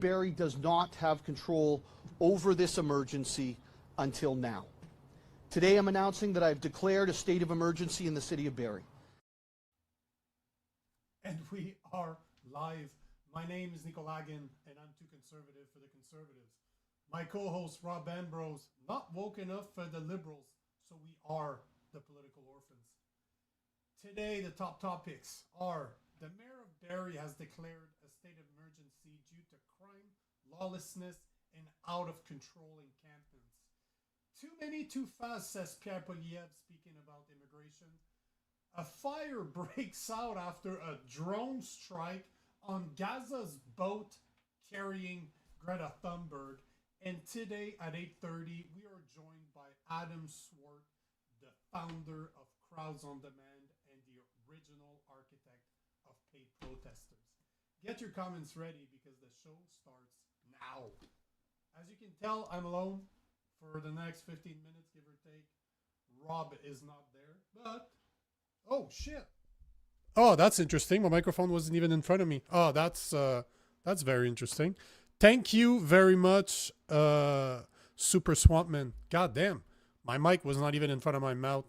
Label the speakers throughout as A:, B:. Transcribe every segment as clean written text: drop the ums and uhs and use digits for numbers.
A: Barrie does not have control over this emergency until now. Today I'm announcing that I've declared a state of emergency in the city of Barrie.
B: And we are live. My name is Nico Lagan, and I'm too conservative for the conservatives. My co-host Rob Ambrose, not woke enough for the liberals, so we are the political orphans. Today the top topics are: the mayor of Barrie has declared a state of emergency due to crime, lawlessness, and out of control encampments. Too many, too fast, says Poilievre, speaking about immigration. A fire breaks out after a drone strike on Gaza's boat carrying Greta Thunberg. And today at 8:30, we are joined by Swart, the founder of Crowds on Demand and the original architect of paid protesters. Get your comments ready because the show starts now. As you can tell, I'm alone for the next 15 minutes, give or take. Rob is not there, but... Oh, shit. Oh, that's interesting. My microphone wasn't even in front of me. Oh, that's very interesting. Thank you very much, Super Swampman. God damn. My mic was not even in front of my mouth.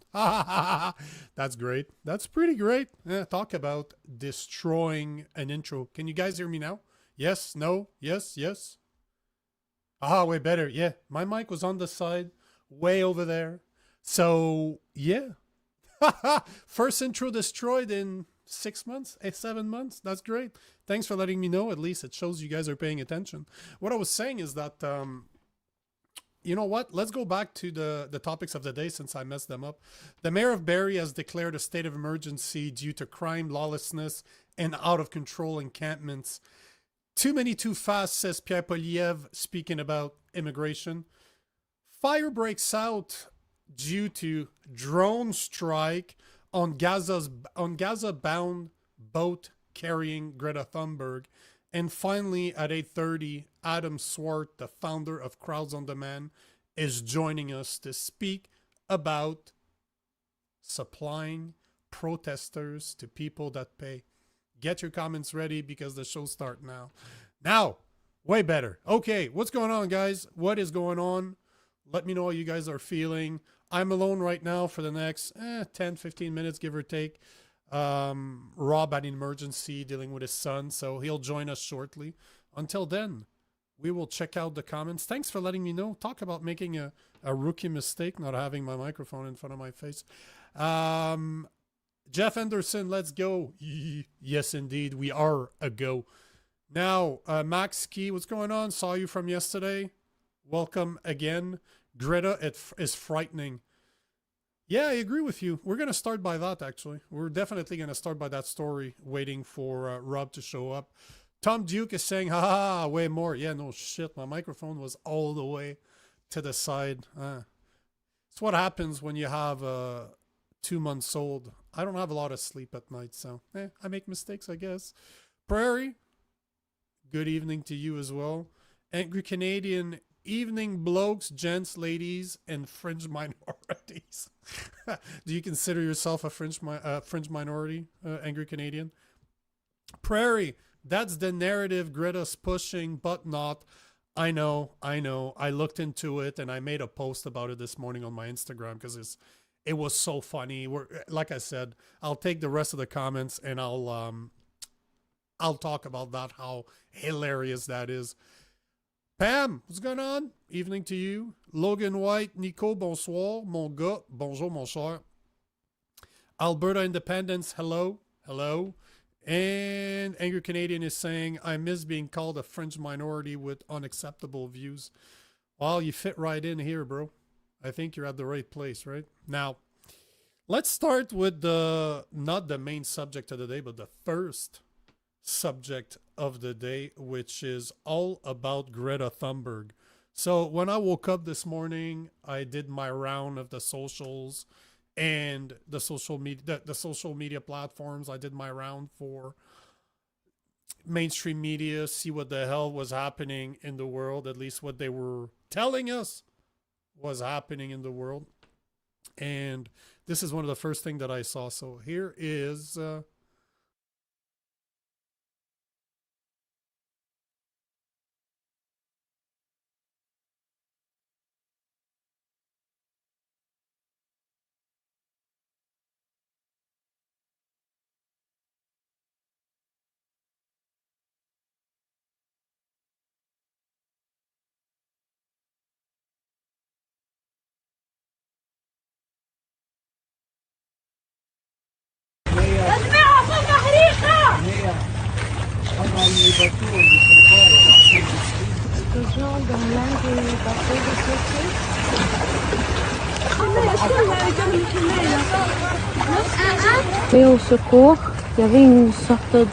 B: That's great. That's pretty great. Yeah, talk about destroying an intro. Can you guys hear me now? Yes, no, yes, yes. Ah, way better. Yeah, my mic was on the side, way over there. So, yeah. First intro destroyed in 6 months, 7 months. That's great. Thanks for letting me know. At least it shows you guys are paying attention. What I was saying is that, you know what? Let's go back to the topics of the day since I messed them up. The mayor of Barrie has declared a state of emergency due to crime, lawlessness, and out of control encampments. Too many, too fast, says Pierre Poilievre, speaking about immigration. Fire breaks out due to drone strike on Gaza-bound boat carrying Greta Thunberg. And finally, at 8:30, Swart, the founder of Crowds on Demand, is joining us to speak about supplying protesters to people that pay. Get your comments ready because the show starts now. Now, way better. Okay, what's going on, guys? What is going on? Let me know how you guys are feeling. I'm alone right now for the next 10, 15 minutes, give or take. Rob had an emergency dealing with his son, so he'll join us shortly. Until then, we will check out the comments. Thanks for letting me know. Talk about making a rookie mistake, not having my microphone in front of my face. Jeff Anderson, let's go. Yes, indeed, we are a go. Now, Max Key, what's going on? Saw you from yesterday. Welcome again. Greta is frightening. Yeah, I agree with you. We're going to start by that, actually. We're definitely going to start by that story, waiting for Rob to show up. Tom Duke is saying, ha, way more. Yeah, no shit. My microphone was all the way to the side. It's what happens when you have 2 months old. I don't have a lot of sleep at night, so I make mistakes, I guess. Prairie, good evening to you as well. Angry Canadian, evening blokes, gents, ladies, and fringe minorities. Do you consider yourself a fringe minority, Angry Canadian? Prairie, that's the narrative Greta's pushing, but not. I know. I looked into it, and I made a post about it this morning on my Instagram because it was so funny. Like I said, I'll take the rest of the comments, and I'll talk about that, how hilarious that is. Pam, what's going on? Evening to you. Logan White, Nico, bonsoir. Mon gars, bonjour, mon cher. Alberta Independence, hello. Hello. And Angry Canadian is saying, I miss being called a fringe minority with unacceptable views. Well, you fit right in here, bro. I think you're at the right place, right? Now, let's start with not the main subject of the day, but the first subject of the day, which is all about Greta Thunberg. So when I woke up this morning, I did my round of the socials and the social media platforms. I did my round for mainstream media, see what the hell was happening in the world, at least what they were telling us was happening in the world. And this is one of the first things that I saw. So here is
C: Explosion dans l'un des bateaux de sauvetage. Et au secours, il y avait une sorte de...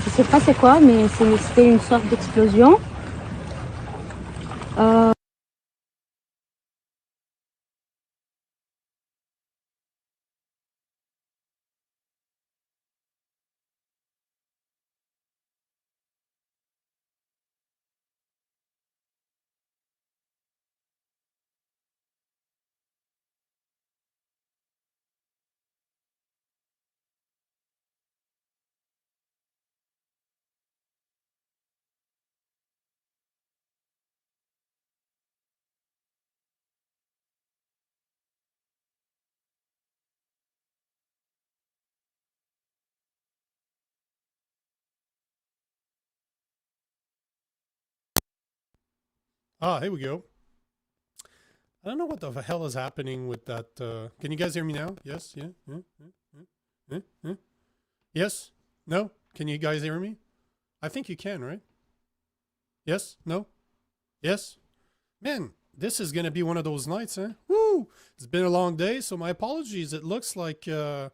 C: Je sais pas c'est quoi, mais c'était une sorte d'explosion.
B: Ah, here we go. I don't know what the hell is happening with that. Can you guys hear me now? Yes? Yeah? Yes? No? Can you guys hear me? I think you can, right? Yes? No? Yes? Man, this is going to be one of those nights, huh? Woo! It's been a long day, so my apologies. It looks like... I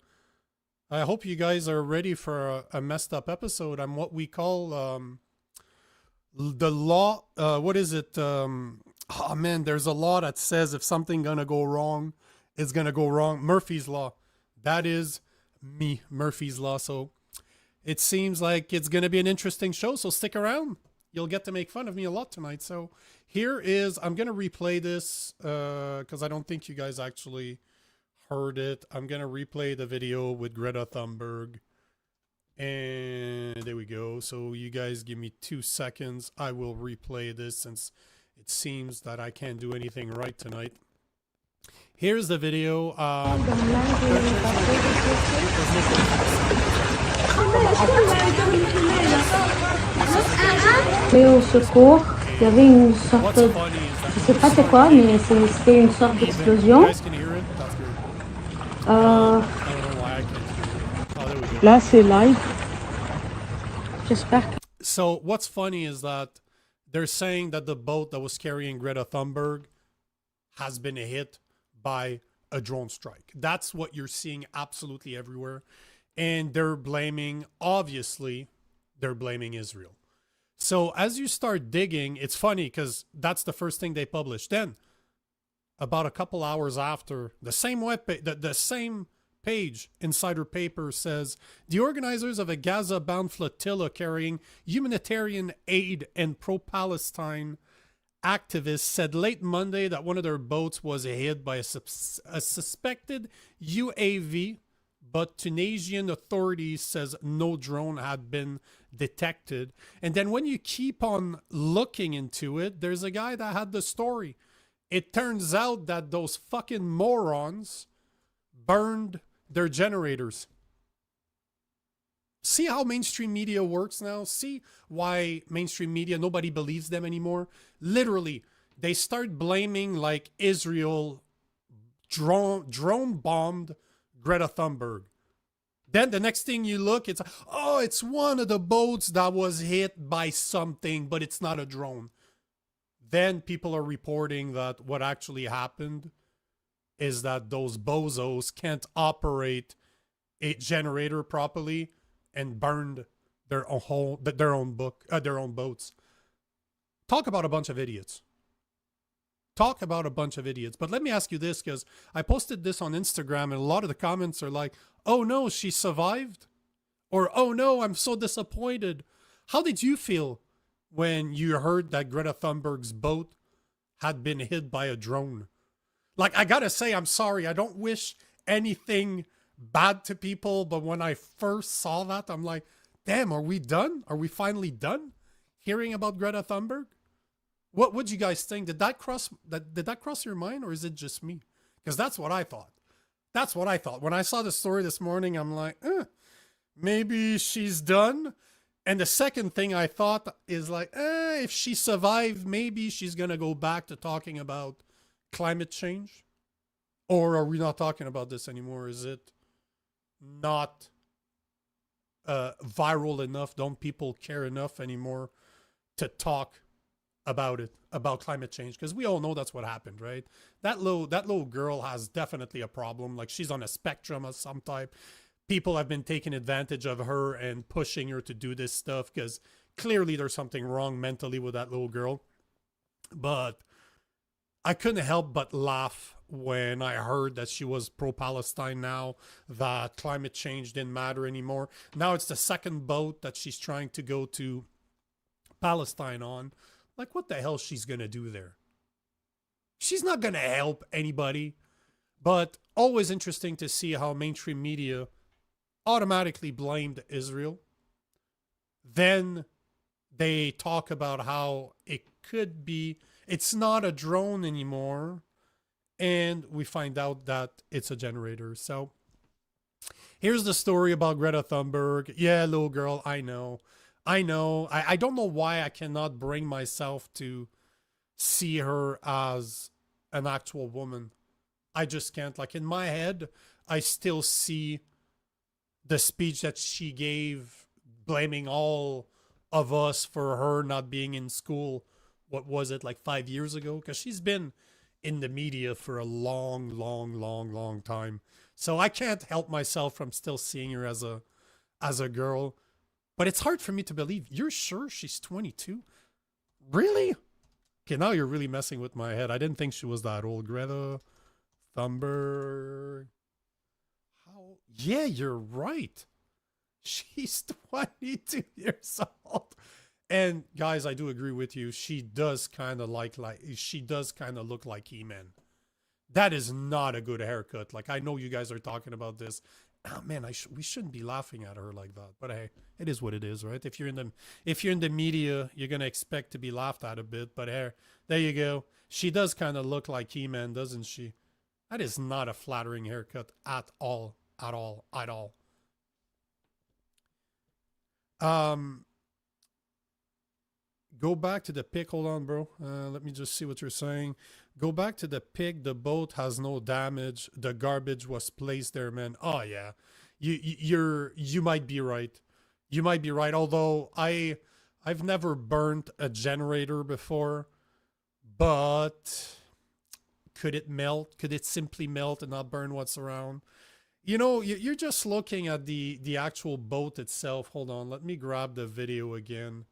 B: hope you guys are ready for a messed up episode. I'm what we call... the law... what is it? Oh, man, there's a law that says if something going to go wrong, it's going to go wrong. Murphy's Law. That is me, Murphy's Law. So it seems like it's going to be an interesting show, so stick around. You'll get to make fun of me a lot tonight. So here is, I'm going to replay this because I don't think you guys actually heard it. I'm going to replay the video with Greta Thunberg. And there we go. So you guys give me 2 seconds. I will replay this since it seems that I can't do anything right tonight. Here's the video.
C: Et au secours, il y avait une sorte de... Je sais pas c'est quoi, mais c'était une sorte d'explosion. Là, c'est live. J'espère que...
B: So what's funny is that they're saying that the boat that was carrying Greta Thunberg has been hit by a drone strike. That's what you're seeing absolutely everywhere. And they're blaming, obviously, they're blaming Israel. So as you start digging, it's funny because that's the first thing they published. Then, about a couple hours after, the same the same page, Insider Paper, says the organizers of a Gaza-bound flotilla carrying humanitarian aid and pro-Palestine activists said late Monday that one of their boats was hit by a suspected UAV, but Tunisian authorities says no drone had been detected. And then when you keep on looking into it, there's a guy that had the story. It turns out that those fucking morons burned their generators. See how mainstream media works now? See why mainstream media, nobody believes them anymore? Literally, they start blaming like Israel drone bombed Greta Thunberg. Then the next thing you look, it's, oh, it's one of the boats that was hit by something, but it's not a drone. Then people are reporting that what actually happened is that those bozos can't operate a generator properly and burned their own boats. Talk about a bunch of idiots. Talk about a bunch of idiots. But let me ask you this, because I posted this on Instagram and a lot of the comments are like, oh no, she survived. Or, oh no, I'm so disappointed. How did you feel when you heard that Greta Thunberg's boat had been hit by a drone? Like, I gotta say, I'm sorry. I don't wish anything bad to people. But when I first saw that, I'm like, damn, are we done? Are we finally done hearing about Greta Thunberg? What would you guys think? Did that cross your mind, or is it just me? Because that's what I thought. That's what I thought. When I saw the story this morning, I'm like, maybe she's done. And the second thing I thought is like, if she survived, maybe she's going to go back to talking about climate change. Or are we not talking about this anymore? Is it not
D: viral enough? Don't people care enough anymore to talk about it, about climate change? Because we all know that's what happened, right? That little girl has definitely a problem. Like, she's on a spectrum of some type. People have been taking advantage of her and pushing her to do this stuff because clearly there's something wrong mentally with that little girl. But I couldn't help but laugh when I heard that she was pro-Palestine now, that climate change didn't matter anymore. Now it's the second boat that she's trying to go to Palestine on. Like, what the hell she's going to do there? She's not going to help anybody. But always interesting to see how mainstream media automatically blamed Israel. Then they talk about how it could be, it's not a drone anymore. And we find out that it's a generator. So here's the story about Greta Thunberg. Yeah, little girl, I know. I don't know why I cannot bring myself to see her as an actual woman. I just can't. Like, in my head, I still see the speech that she gave blaming all of us for her not being in school. What was it, like 5 years ago? Because she's been in the media for a long time. So I can't help myself from still seeing her as a girl. But it's hard for me to believe. You're sure she's 22? Really? Okay, now you're really messing with my head. I didn't think she was that old. Greta Thunberg. How? Yeah, you're right. She's 22 years old. And guys, I do agree with you. She does kind of look like He-Man. That is not a good haircut. Like, I know you guys are talking about this. Oh man, we shouldn't be laughing at her like that. But hey, it is what it is, right? If you're in the media, you're gonna expect to be laughed at a bit. But there you go. She does kind of look like He-Man, doesn't she? That is not a flattering haircut at all. Go back to the pic. Hold on, bro. Let me just see what you're saying. Go back to the pic. The boat has no damage. The garbage was placed there, man. Oh yeah, you might be right. You might be right. Although I've never burnt a generator before, but could it melt? Could it simply melt and not burn what's around? You know, you're just looking at the actual boat itself. Hold on, let me grab the video again.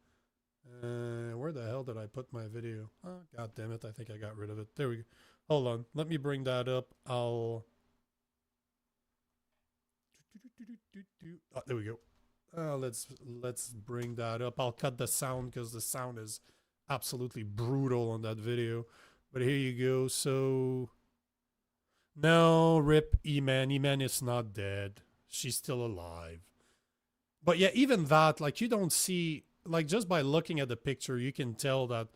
D: Where the hell did I put my video? Oh, God damn it. I think I got rid of it. There we go. Hold on. Let me bring that up. Oh, there we go. Let's bring that up. I'll cut the sound because the sound is absolutely brutal on that video. But here you go. So, no, rip E-Man. E-Man is not dead. She's still alive. But yeah, even that, like, you don't see... Like, just by looking at the picture, you can tell that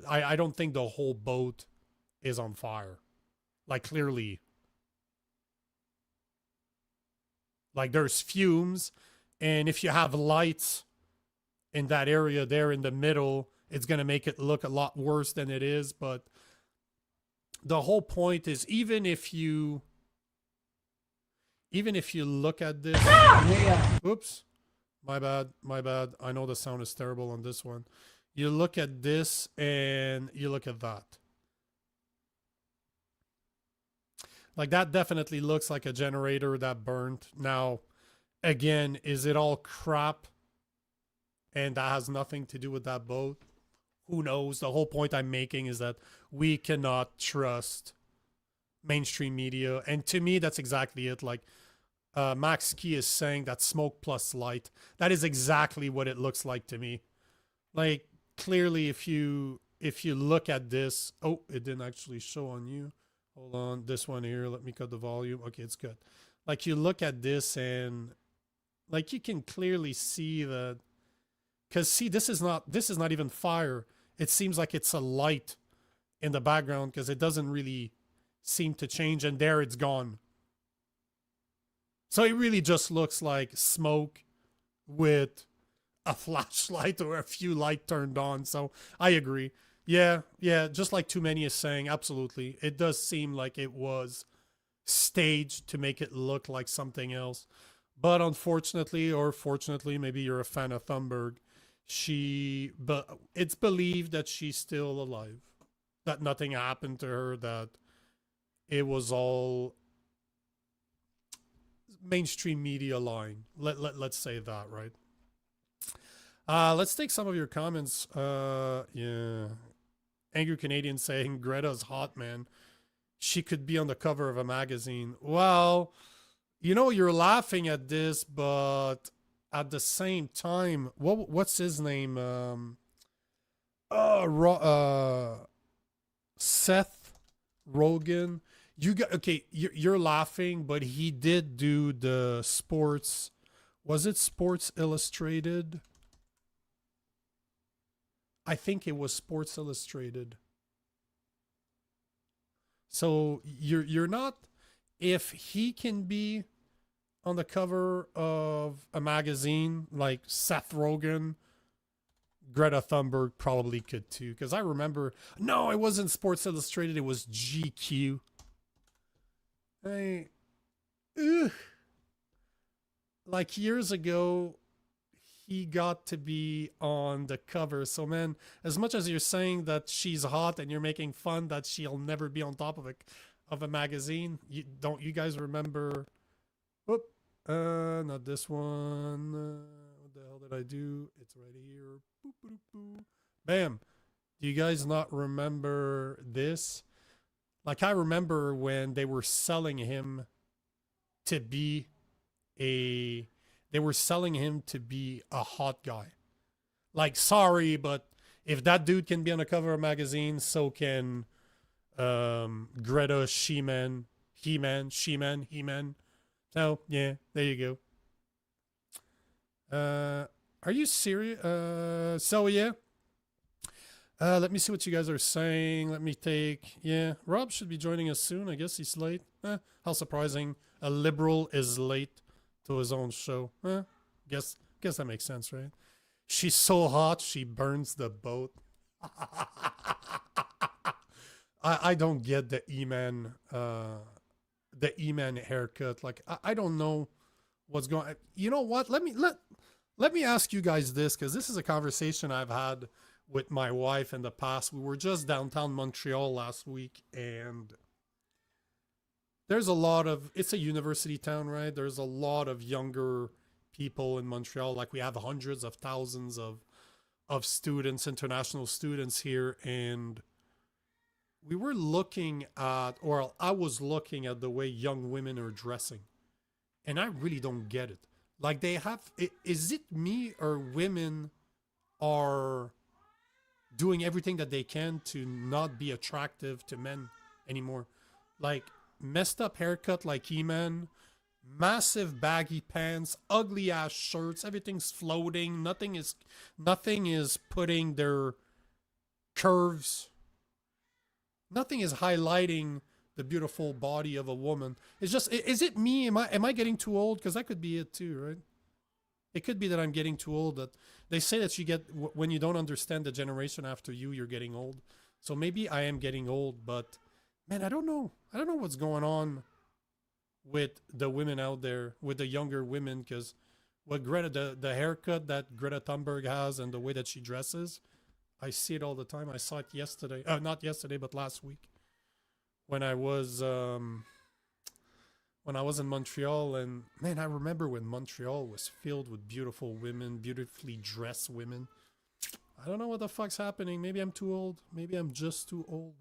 D: I don't think the whole boat is on fire. Like, clearly. Like, there's fumes, and if you have lights in that area there in the middle, it's going to make it look a lot worse than it is. But the whole point is, even if you look at this... Oops. My bad. I know the sound is terrible on this one. You look at this and you look at that. Like, that definitely looks like a generator that burned. Now, again, is it all crap? And that has nothing to do with that boat? Who knows? The whole point I'm making is that we cannot trust mainstream media. And to me, that's exactly it. Like, Max Key is saying that smoke plus light. That is exactly what it looks like to me. Like, clearly, if you look at this... Oh, it didn't actually show on you. Hold on. This one here. Let me cut the volume. Okay, it's good. Like, you look at this and... Like, you can clearly see that... Because, see, this is not even fire. It seems like it's a light in the background because it doesn't really seem to change. And there it's gone. So it really just looks like smoke with a flashlight or a few light turned on. So I agree. Yeah, just like Too Many is saying, absolutely. It does seem like it was staged to make it look like something else. But unfortunately, or fortunately, maybe you're a fan of Thunberg, but it's believed that she's still alive, that nothing happened to her, that it was all mainstream media lying. Let's say that, right? Let's take some of your comments. Yeah. Angry Canadian saying Greta's hot, man. She could be on the cover of a magazine. Well, you know, you're laughing at this, but at the same time, what's his name? Seth Rogen. You got okay. You're laughing, but he did do the sports. Was it Sports Illustrated? I think it was Sports Illustrated. So you're not, if he can be on the cover of a magazine like Seth Rogen, Greta Thunberg probably could too. Because I remember, no, it wasn't Sports Illustrated. It was GQ. Like years ago, he got to be on the cover. So man, as much as you're saying that she's hot and you're making fun that she'll never be on top of a magazine, you guys remember? Whoop, not this one. What the hell did I do? It's right here. Boop, boop, boop. Bam. Do you guys not remember this? Like I remember when they were selling him to be a hot guy. Like, sorry, but if that dude can be on the cover of a magazine, so can Greta He-Man. So, yeah, there you go. Are you serious? So, yeah. Let me see what you guys are saying. Yeah, Rob should be joining us soon. I guess he's late. How surprising. A liberal is late to his own show. Guess that makes sense, right? She's so hot, she burns the boat. I don't get the E-Man haircut. Like I don't know what's going on. You know what? Let me ask you guys this, because this is a conversation I've had with my wife in the past. We were just downtown Montreal last week, and there's a lot of, it's a university town, right? There's a lot of younger people in Montreal. Like we have hundreds of thousands of students, international students here. And we were looking at, or I was looking at the way young women are dressing. And I really don't get it. Like they have, is it me or women are doing everything that they can to not be attractive to men anymore? Like, messed up haircut like He-Man, massive baggy pants, ugly ass shirts, everything's floating, nothing is putting their curves, nothing is highlighting the beautiful body of a woman. It's just, is it me? Am I getting too old? Because that could be it too, right? It could be that I'm getting too old. That they say that you get, when you don't understand the generation after you, you're getting old. So maybe I am getting old, but man, I don't know what's going on with the women out there, with the younger women, because what Greta, the haircut that Greta Thunberg has and the way that she dresses, I see it all the time. I saw it yesterday. Not yesterday, but last week when I was in Montreal. And man, I remember when Montreal was filled with beautiful women, beautifully dressed women. I don't know what the fuck's happening. Maybe I'm too old. Maybe I'm just too old.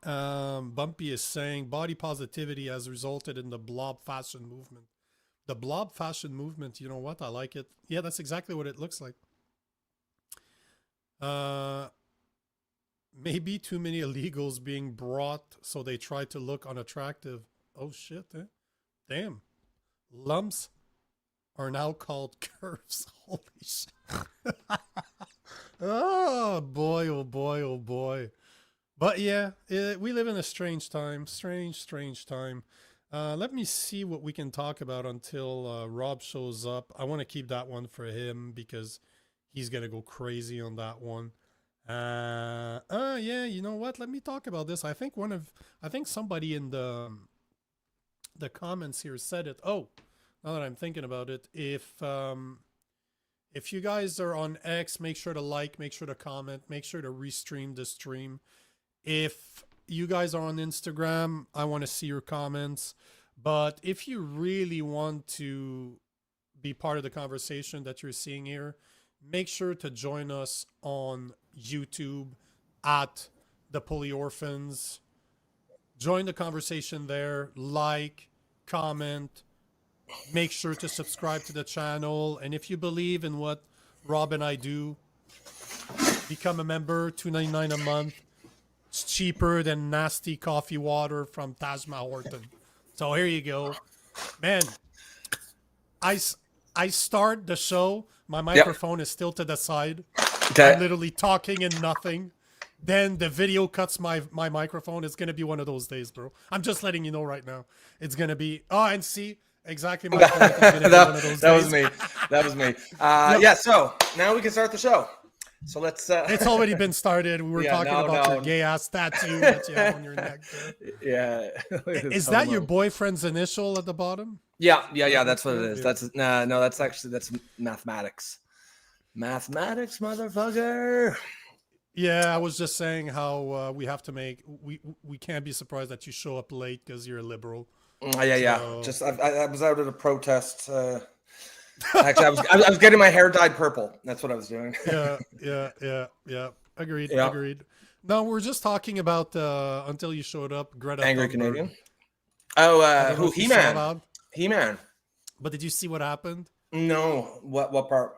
D: Bumpy is saying body positivity has resulted in the blob fashion movement. The blob fashion movement, you know what? I like it. Yeah, that's exactly what it looks like. Maybe too many illegals being brought, so they try to look unattractive. Oh shit, eh? Damn. Lumps are now called curves. Holy shit. Oh boy, oh boy, oh boy. But yeah, we live in a strange time. Strange time. Let me see what we can talk about until Rob shows up. I want to keep that one for him because he's going to go crazy on that one. Yeah, you know what? Let me talk about this. I think somebody in the the comments here said it. Oh, now that I'm thinking about it, if you guys are on X, make sure to like, make sure to comment, make sure to restream the stream. If you guys are on Instagram, I want to see your comments. But if you really want to be part of the conversation that you're seeing here, make sure to join us on YouTube at the Poli Orphans. Join the conversation there, like, comment, make sure to subscribe to the channel. And if you believe in what Rob and I do, become a member, $2.99 a month. It's cheaper than nasty coffee water from Tajma Horton. So here you go. Man, I start the show. My microphone is still to the side.
E: Okay.
D: I'm literally talking and nothing. Then the video cuts my microphone. It's going to be one of those days, bro. I'm just letting you know right now. It's going to be... Oh, and see... Exactly my point.
E: That was me. That was me. Yeah, so now we can start the show. So let's...
D: It's already been started. We were talking about your gay-ass tattoo that you have on your neck there.
E: Yeah.
D: Is that your boyfriend's initial at the bottom?
E: Yeah, that's what it is. That's no, that's mathematics. Mathematics, motherfucker.
D: Yeah, I was just saying how we have to make... We can't be surprised that you show up late because you're a liberal.
E: Yeah. Just I was out at a protest. Actually, I was getting my hair dyed purple. That's what I was doing.
D: Yeah. Agreed. No, we're just talking about until you showed up. Greta
E: Angry
D: Thunberg.
E: Canadian. Oh, who? He-Man. He-Man.
D: But did you see what happened?
E: No. What part?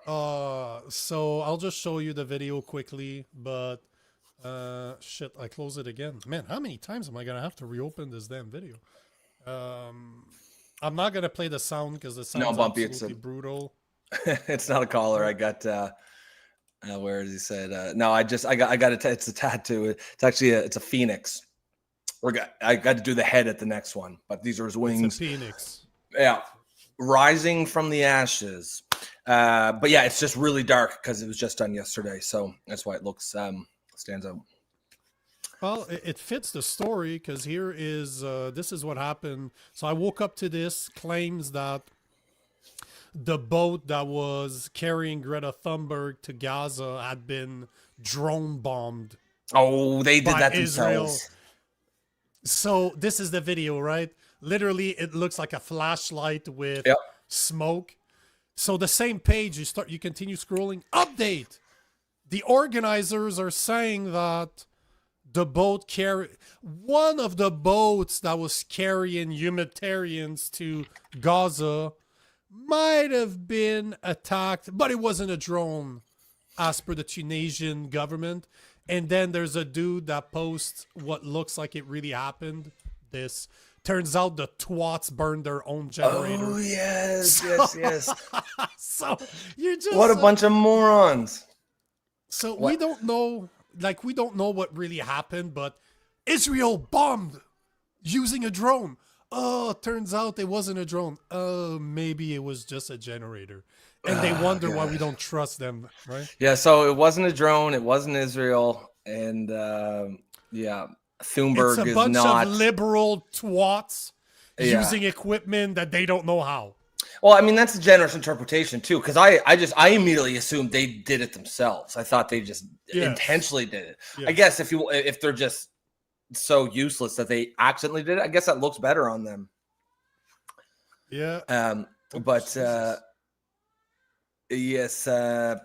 D: So I'll just show you the video quickly. But shit, I closed it again. Man, how many times am I gonna have to reopen this damn video? I'm not gonna play the sound because the sound is absolutely brutal.
E: It's not a caller. I got where is he said? No, I got it's a tattoo. It's actually it's a phoenix. I got to do the head at the next one, but these are his wings.
D: It's a phoenix.
E: Yeah, rising from the ashes. But yeah, it's just really dark because it was just done yesterday, so that's why it looks stands out.
D: Well, it fits the story because here is this is what happened. So I woke up to this, claims that the boat that was carrying Greta Thunberg to Gaza had been drone bombed.
E: Oh, they did that
D: Israel.
E: themselves.
D: So this is the video, right? Literally, it looks like a flashlight with smoke. So the same page, you continue scrolling. Update. The organizers are saying that the boat one of the boats that was carrying humanitarians to Gaza might have been attacked, but it wasn't a drone, as per the Tunisian government. And then there's a dude that posts what looks like it really happened. This turns out the twats burned their own generator.
E: Oh yes.
D: So you're just
E: what a bunch of morons.
D: So we don't know. Like, we don't know what really happened, but Israel bombed using a drone. Oh, turns out it wasn't a drone. Oh, maybe it was just a generator. And they wonder why we don't trust them, right?
E: Yeah, so it wasn't a drone. It wasn't Israel. And, Thunberg
D: it's a
E: is
D: bunch
E: not...
D: of liberal twats using equipment that they don't know how.
E: Well, I mean, that's a generous interpretation, too, because I immediately assumed they did it themselves. I thought they just intentionally did it.
D: Yes.
E: I guess if they're just so useless that they accidentally did it, I guess that looks better on them.
D: Yeah.
E: Yes,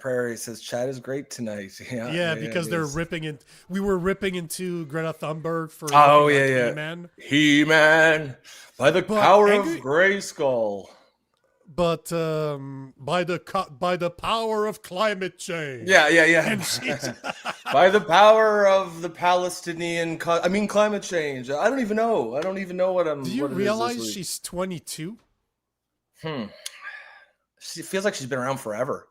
E: Prairie says chat is great tonight.
D: Yeah, because they're ripping it. We were ripping into Greta Thunberg for He-Man.
E: He-Man by the power of Grayskull.
D: But by the power of climate change.
E: Yeah. By the power of the Palestinian, climate change. I don't even know. What I'm.
D: Do you realize she's 22?
E: She feels like she's been around forever.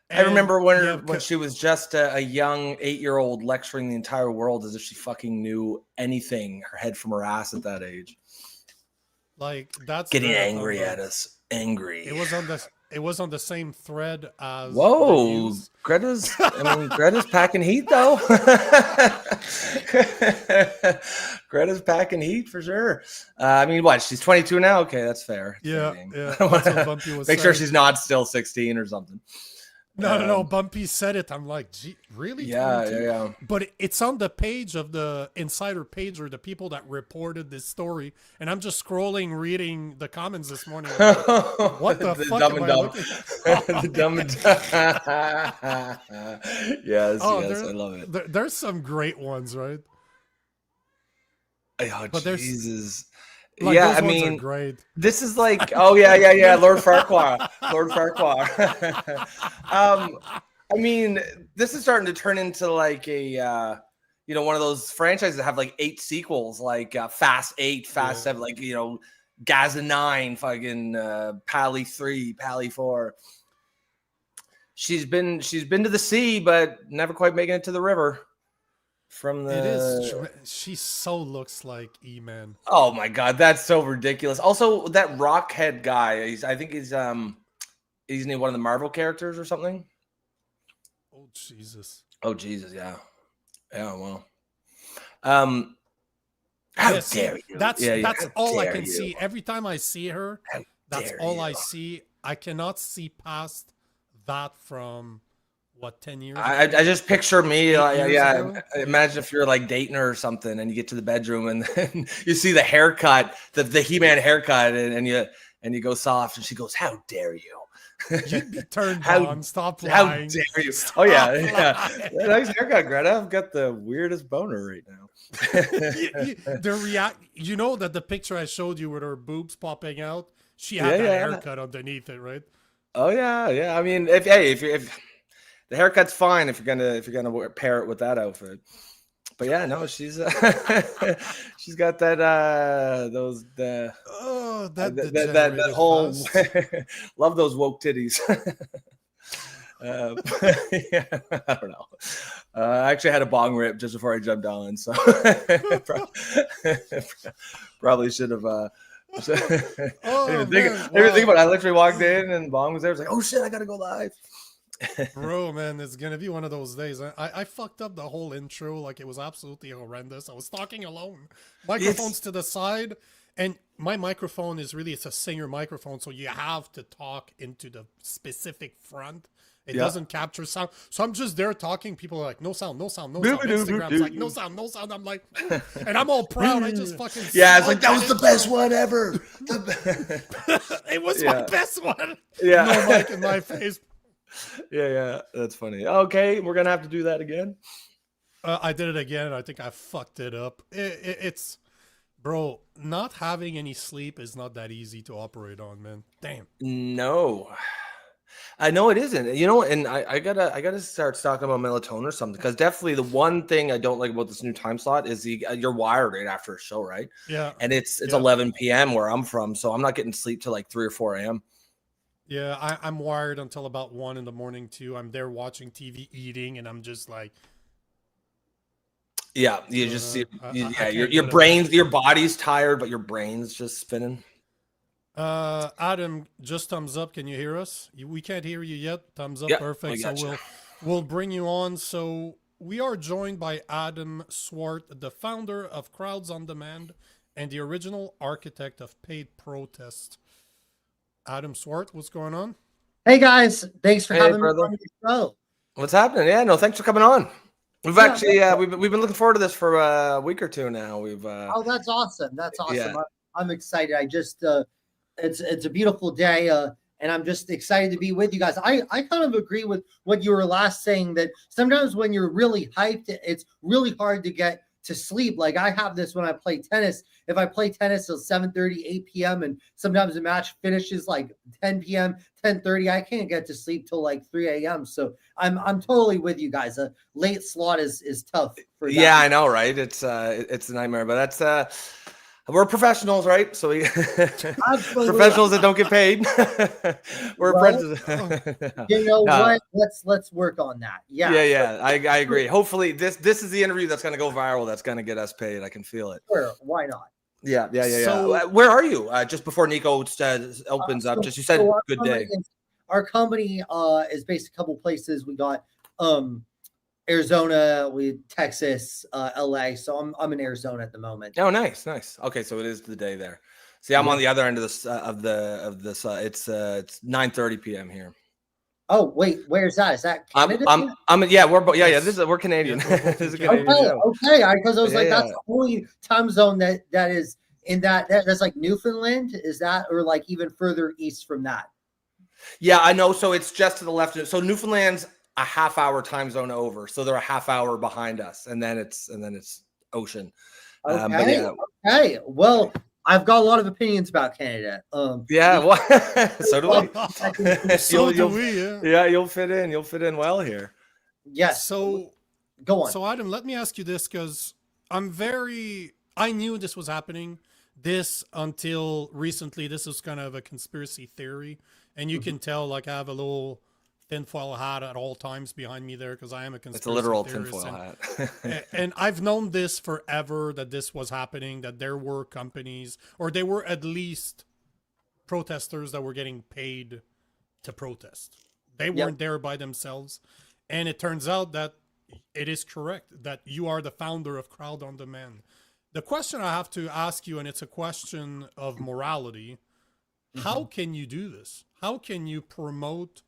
E: And I remember when she was just a young 8-year-old lecturing the entire world as if she fucking knew anything, her head from her ass at that age.
D: Like, that's
E: getting angry at us. Angry.
D: It it was on the same thread as.
E: Whoa, Greta's packing heat though. Greta's packing heat for sure. I mean, what? She's 22 now. Okay, that's fair.
D: Yeah. That's what Bumpy was
E: Make sure
D: saying.
E: she's not still 16 or something.
D: No. Bumpy said it. I'm like, gee, really?
E: Yeah,
D: 22?
E: yeah.
D: But it's on the page of the insider page or the people that reported this story, and I'm just scrolling, reading the comments this morning. Like, what the fuck
E: dumb
D: am
E: and
D: I
E: dumb.
D: looking?
E: The dumb and dumb. Yes, I love it.
D: There's some great ones, right?
E: Oh,
D: But there's-
E: Jesus.
D: Like,
E: Yeah,
D: those
E: I
D: ones are
E: mean,
D: great.
E: this is like, oh yeah, Lord Farquhar. I mean, this is starting to turn into like a, one of those franchises that have like 8 sequels, like Fast 8, Fast 7, like Gaza 9, fucking Pali 3, Pali 4. She's been to the sea, but never quite making it to the river. From the,
D: it is. She so looks like E-Man.
E: Oh my god, that's so ridiculous. Also, that Rockhead guy, I think he's one of the Marvel characters or something.
D: Oh Jesus.
E: Oh Jesus, yeah. Well. How dare you?
D: That's all I can
E: you?
D: see. Every time I see her, that's all I see. I cannot see past that from what, 10 years ago?
E: I just picture me,
D: ago?
E: imagine if you're like dating her or something and you get to the bedroom and then you see the haircut, the He-Man haircut, and you go soft and she goes, how dare you?
D: You'd be turned on. Stop
E: How
D: lying.
E: dare you?
D: Stop
E: Oh yeah.
D: lying.
E: Nice haircut, Greta. I've got the weirdest boner right now.
D: You know that the picture I showed you with her boobs popping out, she had that haircut underneath it, right?
E: Oh yeah. I mean, if the haircut's fine if you're gonna pair it with that outfit. But yeah, no, she's she's got that that whole love those woke titties. Yeah, I don't know. I actually had a bong rip just before I jumped on, so probably should have. I didn't even think about it. I literally walked in and Bong was there. I was like, oh shit, I gotta go live.
D: Bro, man, it's gonna be one of those days. I fucked up the whole intro. Like, it was absolutely horrendous. I was talking alone, microphones to the side, and my microphone it's a singer microphone, so you have to talk into the specific front. It doesn't capture sound, so I'm just there talking. People are like, no sound. Instagram's like, no sound. I'm like, and I'm all proud. I just fucking
E: it's like, that was the best one ever.
D: It was my best one.
E: Yeah,
D: no mic in my face.
E: Yeah, that's funny. Okay, we're gonna have to do that again.
D: I did it again. I think I fucked it up. It's, bro, not having any sleep is not that easy to operate on, man. Damn.
E: No, I know it isn't. And I gotta start talking about melatonin or something, because definitely the one thing I don't like about this new time slot is you're wired right after a show, right?
D: Yeah.
E: And it's 11 p.m. where I'm from, so I'm not getting sleep till like 3 or 4 a.m.
D: Yeah, I'm wired until about 1 in the morning too. I'm there watching TV, eating, and I'm just like,
E: yeah, you just see, your body's tired, but your brain's just spinning.
D: Adam, just thumbs up. Can you hear us? We can't hear you yet. Thumbs up, perfect. So we'll bring you on. So we are joined by Adam Swart, the founder of Crowds on Demand and the original architect of Paid Protest. Adam Swart, what's going on?
F: Hey guys, thanks for having me on the show.
E: What's happening? Yeah, no, thanks for coming on. We've actually we've been looking forward to this for a week or two now.
F: Oh, that's awesome. That's awesome.
E: Yeah.
F: I'm excited. I just it's a beautiful day, and I'm just excited to be with you guys. I kind of agree with what you were last saying, that sometimes when you're really hyped, it's really hard to get to sleep. Like, I have this when I play tennis. If I play tennis till 7:30, 8 p.m., and sometimes the match finishes like 10 p.m., 10:30, I can't get to sleep till like 3 a.m. So I'm totally with you guys. A late slot is tough for that.
E: Yeah, I know, right? It's a nightmare, but that's we're professionals, right? So we professionals that don't get paid. We're apprentices.
F: You know what? Let's work on that.
E: Yeah. I agree. Hopefully this is the interview that's gonna go viral. That's gonna get us paid. I can feel it.
F: Sure, why not?
E: Yeah. So where are you? Just before Nico opens up. You said good day.
F: our company is based a couple places. We got Arizona, Texas, LA. So I'm in Arizona at the moment.
E: Oh, nice. Okay, so it is the day there. See, I'm on the other end of this It's 9:30 p.m. here.
F: Oh wait, where's that? Is that Canada?
E: We're Canadian. This is a Canadian
F: Okay,
E: show.
F: okay. Because I was like,
E: Yeah.
F: that's the only time zone that is in that's like Newfoundland. Is that, or like even further east from that?
E: Yeah, I know. So it's just to the left. So Newfoundland's a half-hour time zone over. So they're a half hour behind us, and then it's ocean.
F: Okay.
E: But yeah.
F: Okay. Well, I've got a lot of opinions about Canada.
E: Yeah. Well, so do we.
D: So do we, yeah.
E: Yeah, you'll fit in. You'll fit in well here.
F: Yes.
D: So
F: go on.
D: So Adam, let me ask you this, because I knew this was happening. This until recently, this is kind of a conspiracy theory, and you can tell, like, I have a little tinfoil hat at all times behind me there because I am a conspiracy
E: It's a literal
D: theorist,
E: tinfoil hat.
D: and I've known this forever, that this was happening, that there were companies, or there were at least protesters that were getting paid to protest. They weren't there by themselves. And it turns out that it is correct that you are the founder of Crowd on Demand. The question I have to ask you, and it's a question of morality, how can you do this? How can you promote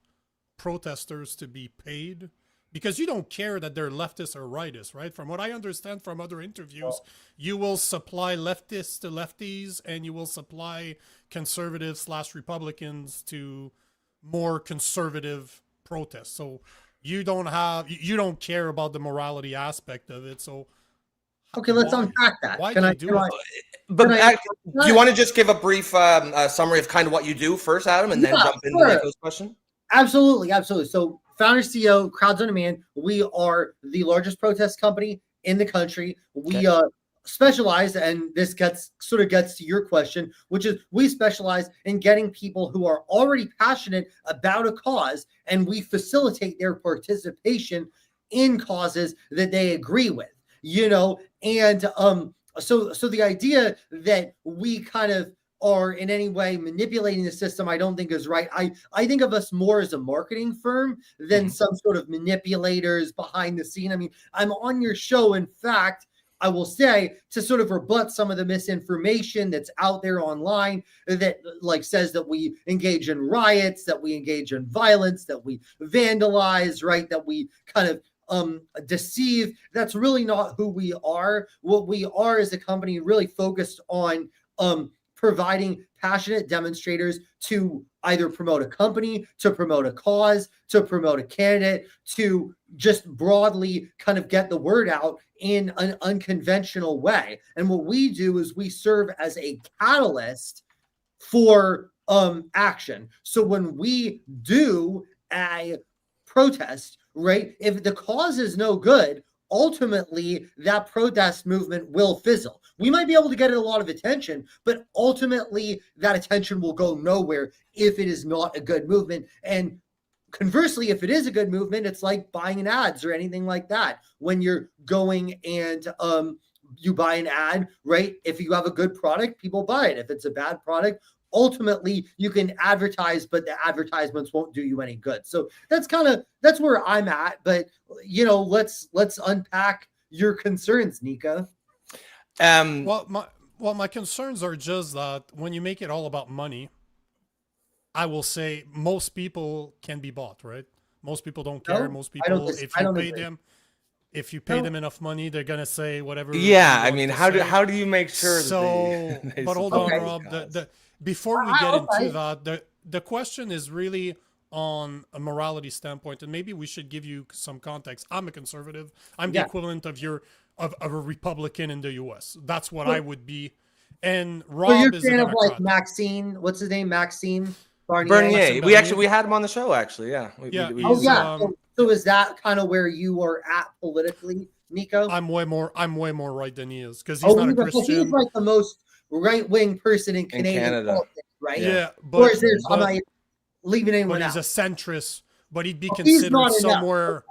D: protesters to be paid? Because you don't care that they're leftists or rightists, right? From what I understand from other interviews, you will supply leftists to lefties, and you will supply conservatives / Republicans to more conservative protests. So you don't care about the morality aspect of it. So
F: okay, let's unpack that.
D: Why
F: Can
D: do
F: I
D: you do
F: can I-
D: it?
E: But
F: Can I-
E: do you want to just give a brief summary of kind of what you do first, Adam, and then
F: Yeah,
E: jump into
F: sure.
E: Nico's question?
F: Absolutely. So, founder CEO, Crowds on Demand. We are the largest protest company in the country. We specialize, and this gets to your question, which is we specialize in getting people who are already passionate about a cause, and we facilitate their participation in causes that they agree with. And so the idea that we kind of are in any way manipulating the system, I don't think is right. I think of us more as a marketing firm than some sort of manipulators behind the scene. I mean, I'm on your show. In fact, I will say, to sort of rebut some of the misinformation that's out there online that like says that we engage in riots, that we engage in violence, that we vandalize, right? That we kind of deceive. That's really not who we are. What we are is a company really focused on providing passionate demonstrators to either promote a company, to promote a cause, to promote a candidate, to just broadly kind of get the word out in an unconventional way. And what we do is we serve as a catalyst for action. So when we do a protest, right, if the cause is no good, ultimately that protest movement will fizzle. We might be able to get a lot of attention, but ultimately that attention will go nowhere if it is not a good movement. And conversely, if it is a good movement, it's like buying an ads or anything like that. When you're going and you buy an ad, right? If you have a good product, people buy it. If it's a bad product, ultimately you can advertise, but the advertisements won't do you any good. So that's where I'm at. But let's unpack your concerns, Nico.
D: My concerns are just that when you make it all about money, I will say most people can be bought, right? Most people don't care. Most people, if you pay them enough money, they're gonna say whatever.
E: Yeah, I mean, how do you make sure?
D: So, but hold on, Rob. Before we get into that, the question is really on a morality standpoint, and maybe we should give you some context. I'm a conservative. I'm the equivalent of a Republican in the U.S. That's what I would be. And Rob is a Democrat.
F: Like Maxine, what's his name? Maxine
E: Bernier. We had him on the show, actually. Yeah.
F: So is that kind of where you are at politically, Nico?
D: I'm way more right than he is, because he's not a Christian.
F: He's like the most right-wing person in Canada, politics, right?
D: Yeah,
F: or is there? I'm not leaving anyone out.
D: He's a centrist, but he'd be considered somewhere.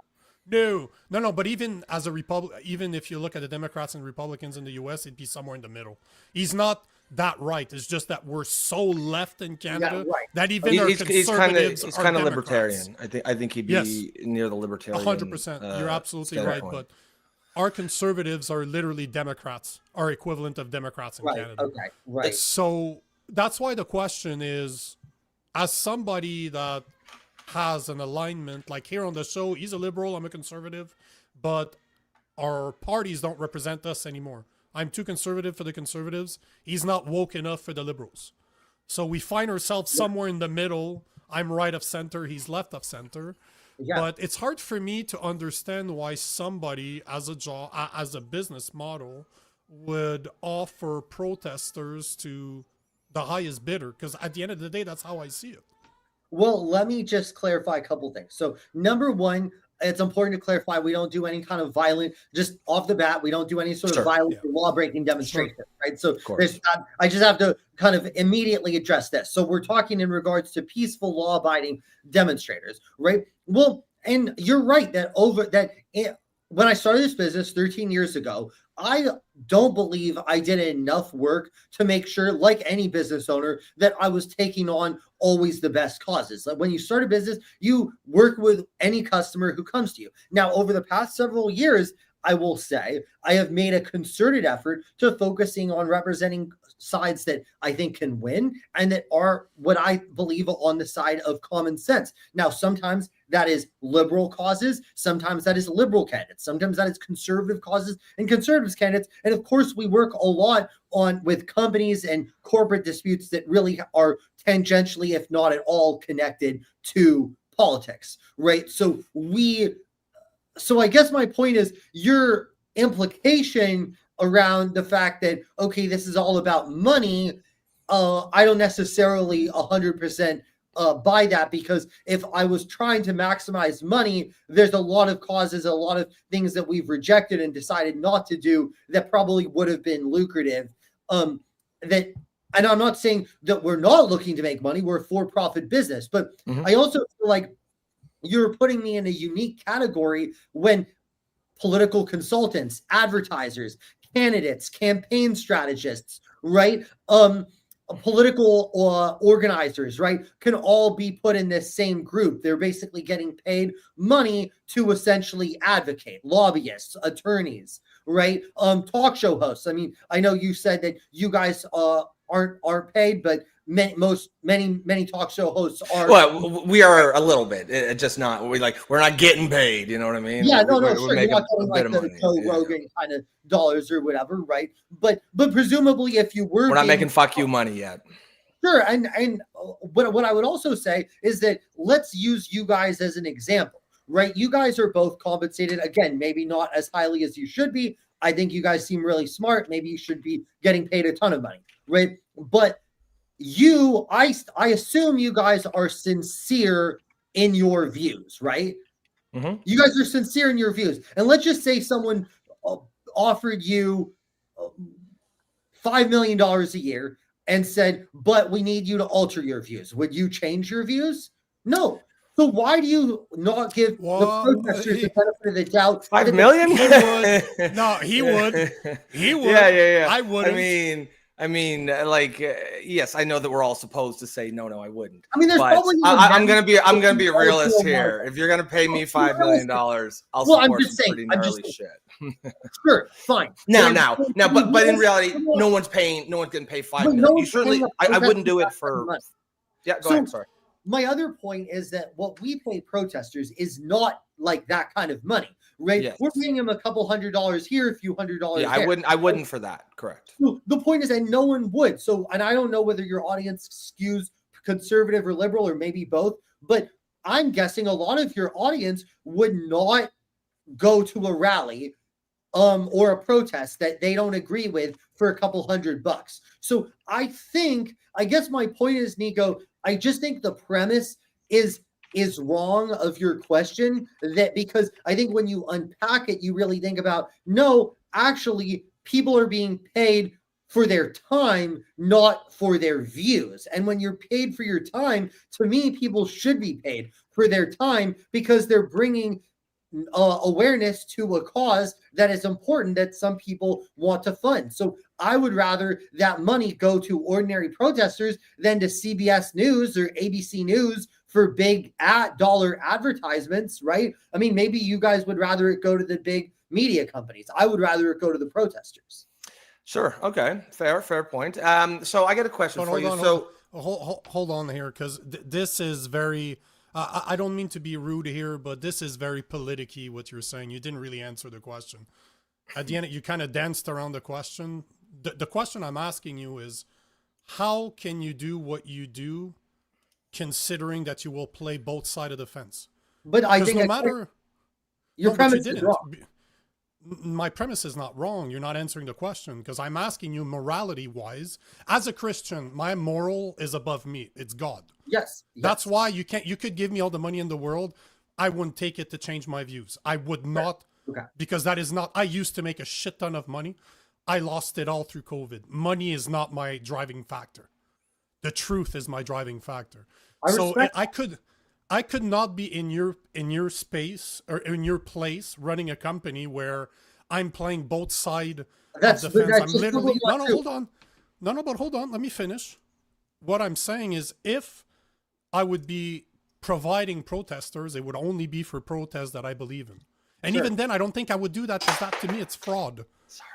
D: No. But even as a even if you look at the Democrats and Republicans in the U.S., it'd be somewhere in the middle. He's not that right. It's just that we're so left in Canada
F: right.
D: that even our
E: He's
D: conservatives
E: he's
D: are
E: kind of
D: Democrats.
E: libertarian. I think he'd be
D: Yes.
E: near the libertarian.
D: 100%. You're absolutely right.
E: standpoint.
D: But our conservatives are literally Democrats, our equivalent of Democrats in
F: Right.
D: Canada.
F: Okay. Right.
D: So that's why the question is, as somebody that has an alignment, like here on the show, he's a liberal, I'm a conservative, but our parties don't represent us anymore. I'm too conservative for the conservatives. He's not woke enough for the liberals. So we find ourselves somewhere in the middle. I'm right of center, he's left of center.
F: Yeah.
D: But it's hard for me to understand why somebody as a business model would offer protesters to the highest bidder, because at the end of the day, that's how I see it.
F: Well, let me just clarify a couple things. So, number one, it's important to clarify we don't do any kind of violent, just off the bat, we don't do any sort of violent or law-breaking demonstration, right? So, I just have to kind of immediately address this. So, we're talking in regards to peaceful, law-abiding demonstrators, right? Well, and you're right when I started this business 13 years ago, I don't believe I did enough work to make sure, like any business owner, that I was taking on always the best causes. Like when you start a business, you work with any customer who comes to you. Now, over the past several years, I will say I have made a concerted effort to focusing on representing sides that I think can win and that are what I believe on the side of common sense. Now, sometimes that is liberal causes. Sometimes that is liberal candidates. Sometimes that is conservative causes and conservative candidates. And of course, we work a lot with companies and corporate disputes that really are tangentially, if not at all, connected to politics, right? So I guess my point is your implication around the fact that, okay, this is all about money. I don't necessarily 100% buy that, because if I was trying to maximize money, there's a lot of causes, a lot of things that we've rejected and decided not to do that probably would have been lucrative. And I'm not saying that we're not looking to make money. We're a for-profit business, but I also feel like you're putting me in a unique category when political consultants, advertisers, candidates, campaign strategists, right? Political organizers, right, can all be put in this same group. They're basically getting paid money to essentially advocate, lobbyists, attorneys, right? Talk show hosts. I mean, I know you said that you guys aren't paid, but many talk show hosts are.
E: Well, we are a little bit. It's just not. We're not getting paid. You know what I mean?
F: Yeah,
E: sure.
F: You're not getting like the Joe Rogan kind of dollars or whatever, right? But presumably, if you were,
E: we're not making fuck you money yet.
F: Sure, and what I would also say is that let's use you guys as an example, right? You guys are both compensated, again, maybe not as highly as you should be. I think you guys seem really smart. Maybe you should be getting paid a ton of money, right? But I assume you guys are sincere in your views, right?
E: Mm-hmm.
F: You guys are sincere in your views. And let's just say someone offered you $5 million a year and said, but we need you to alter your views. Would you change your views? No. So why do you not give the protesters the benefit of the doubt?
E: $5 million?
D: He would. No, he would. He would.
E: Yeah.
D: I wouldn't.
E: I mean, yes, I know that we're all supposed to say no, I wouldn't.
F: I mean, there's probably.
E: I'm gonna be a realist here. If you're gonna pay me $5 million, I'll support some pretty gnarly shit.
F: Sure, fine.
E: Now, but in reality, no one's getting paid $5 million. You certainly, I wouldn't do it for. Yeah, go ahead. Sorry.
F: My other point is that what we pay protesters is not like that kind of money, right?
E: Yes.
F: We're paying them a couple $100s here, a few $100s.
E: Yeah,
F: there.
E: I wouldn't for that. Correct.
F: So the point is that no one would. So, and I don't know whether your audience skews conservative or liberal or maybe both, but I'm guessing a lot of your audience would not go to a rally or a protest that they don't agree with for a couple $100. So I guess my point is, Nico, I just think the premise is wrong of your question, that because I think when you unpack it, you really think about, no, actually people are being paid for their time, not for their views. And when you're paid for your time, to me, people should be paid for their time because they're bringing awareness to a cause that is important that some people want to fund. So I would rather that money go to ordinary protesters than to CBS News or ABC News for big dollar advertisements, right? I mean, maybe you guys would rather it go to the big media companies. I would rather it go to the protesters.
E: Sure. Okay. Fair point. So I got a question for you.
D: Hold on here, because this is very. I don't mean to be rude here, but this is very politicky what you're saying. You didn't really answer the question. At the end, you kind of danced around the question. The question I'm asking you is, how can you do what you do, considering that you will play both sides of the fence?
F: But I think
D: no matter
F: your premise is wrong.
D: My premise is not wrong. You're not answering the question, because I'm asking you morality wise. As a Christian, my moral is above me. It's God.
F: Yes.
D: That's why you could give me all the money in the world. I wouldn't take it to change my views. I would not, because that is not, I used to make a shit ton of money. I lost it all through COVID. Money is not my driving factor. The truth is my driving factor. I could not be in your space or in your place running a company where I'm playing both sides of the fence. I'm literally hold on. But hold on. Let me finish. What I'm saying is, if I would be providing protesters, it would only be for protests that I believe in. And even then, I don't think I would do that, because that to me it's fraud.
E: Sorry.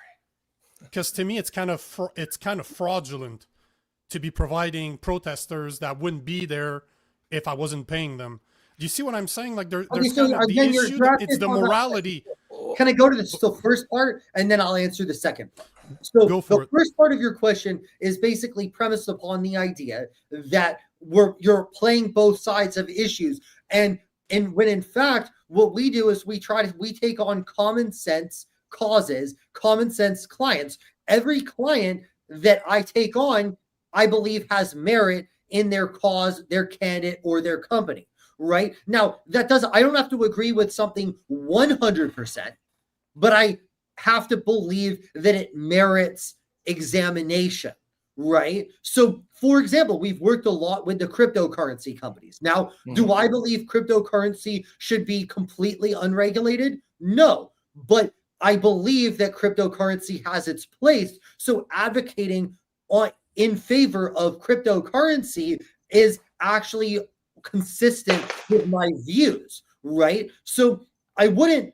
D: Because to me it's kind of fraudulent to be providing protesters that wouldn't be there if I wasn't paying them. Do you see what I'm saying? Like there's kind of the issue. It's the morality.
F: Can I go to the first part and then I'll answer the second part? So the first part of your question is basically premised upon the idea that you're playing both sides of issues, and when in fact what we do is we take on common sense causes, common sense clients. Every client that I take on, I believe, has merit in their cause, their candidate, or their company. Right now, I don't have to agree with something 100%, but I have to believe that it merits examination, right? So, for example, we've worked a lot with the cryptocurrency companies. Now, do I believe cryptocurrency should be completely unregulated? No, but I believe that cryptocurrency has its place. So advocating in favor of cryptocurrency is actually consistent with my views, right? So I wouldn't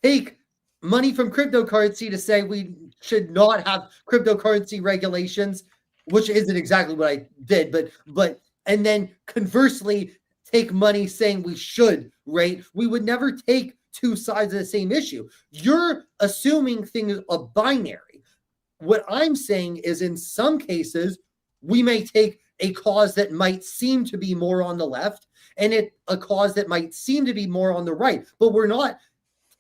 F: take money from cryptocurrency to say we should not have cryptocurrency regulations, which isn't exactly what I did, but and then conversely take money saying we should, right? We would never take two sides of the same issue. You're assuming things are binary. What I'm saying is, in some cases, we may take a cause that might seem to be more on the left and a cause that might seem to be more on the right, but we're not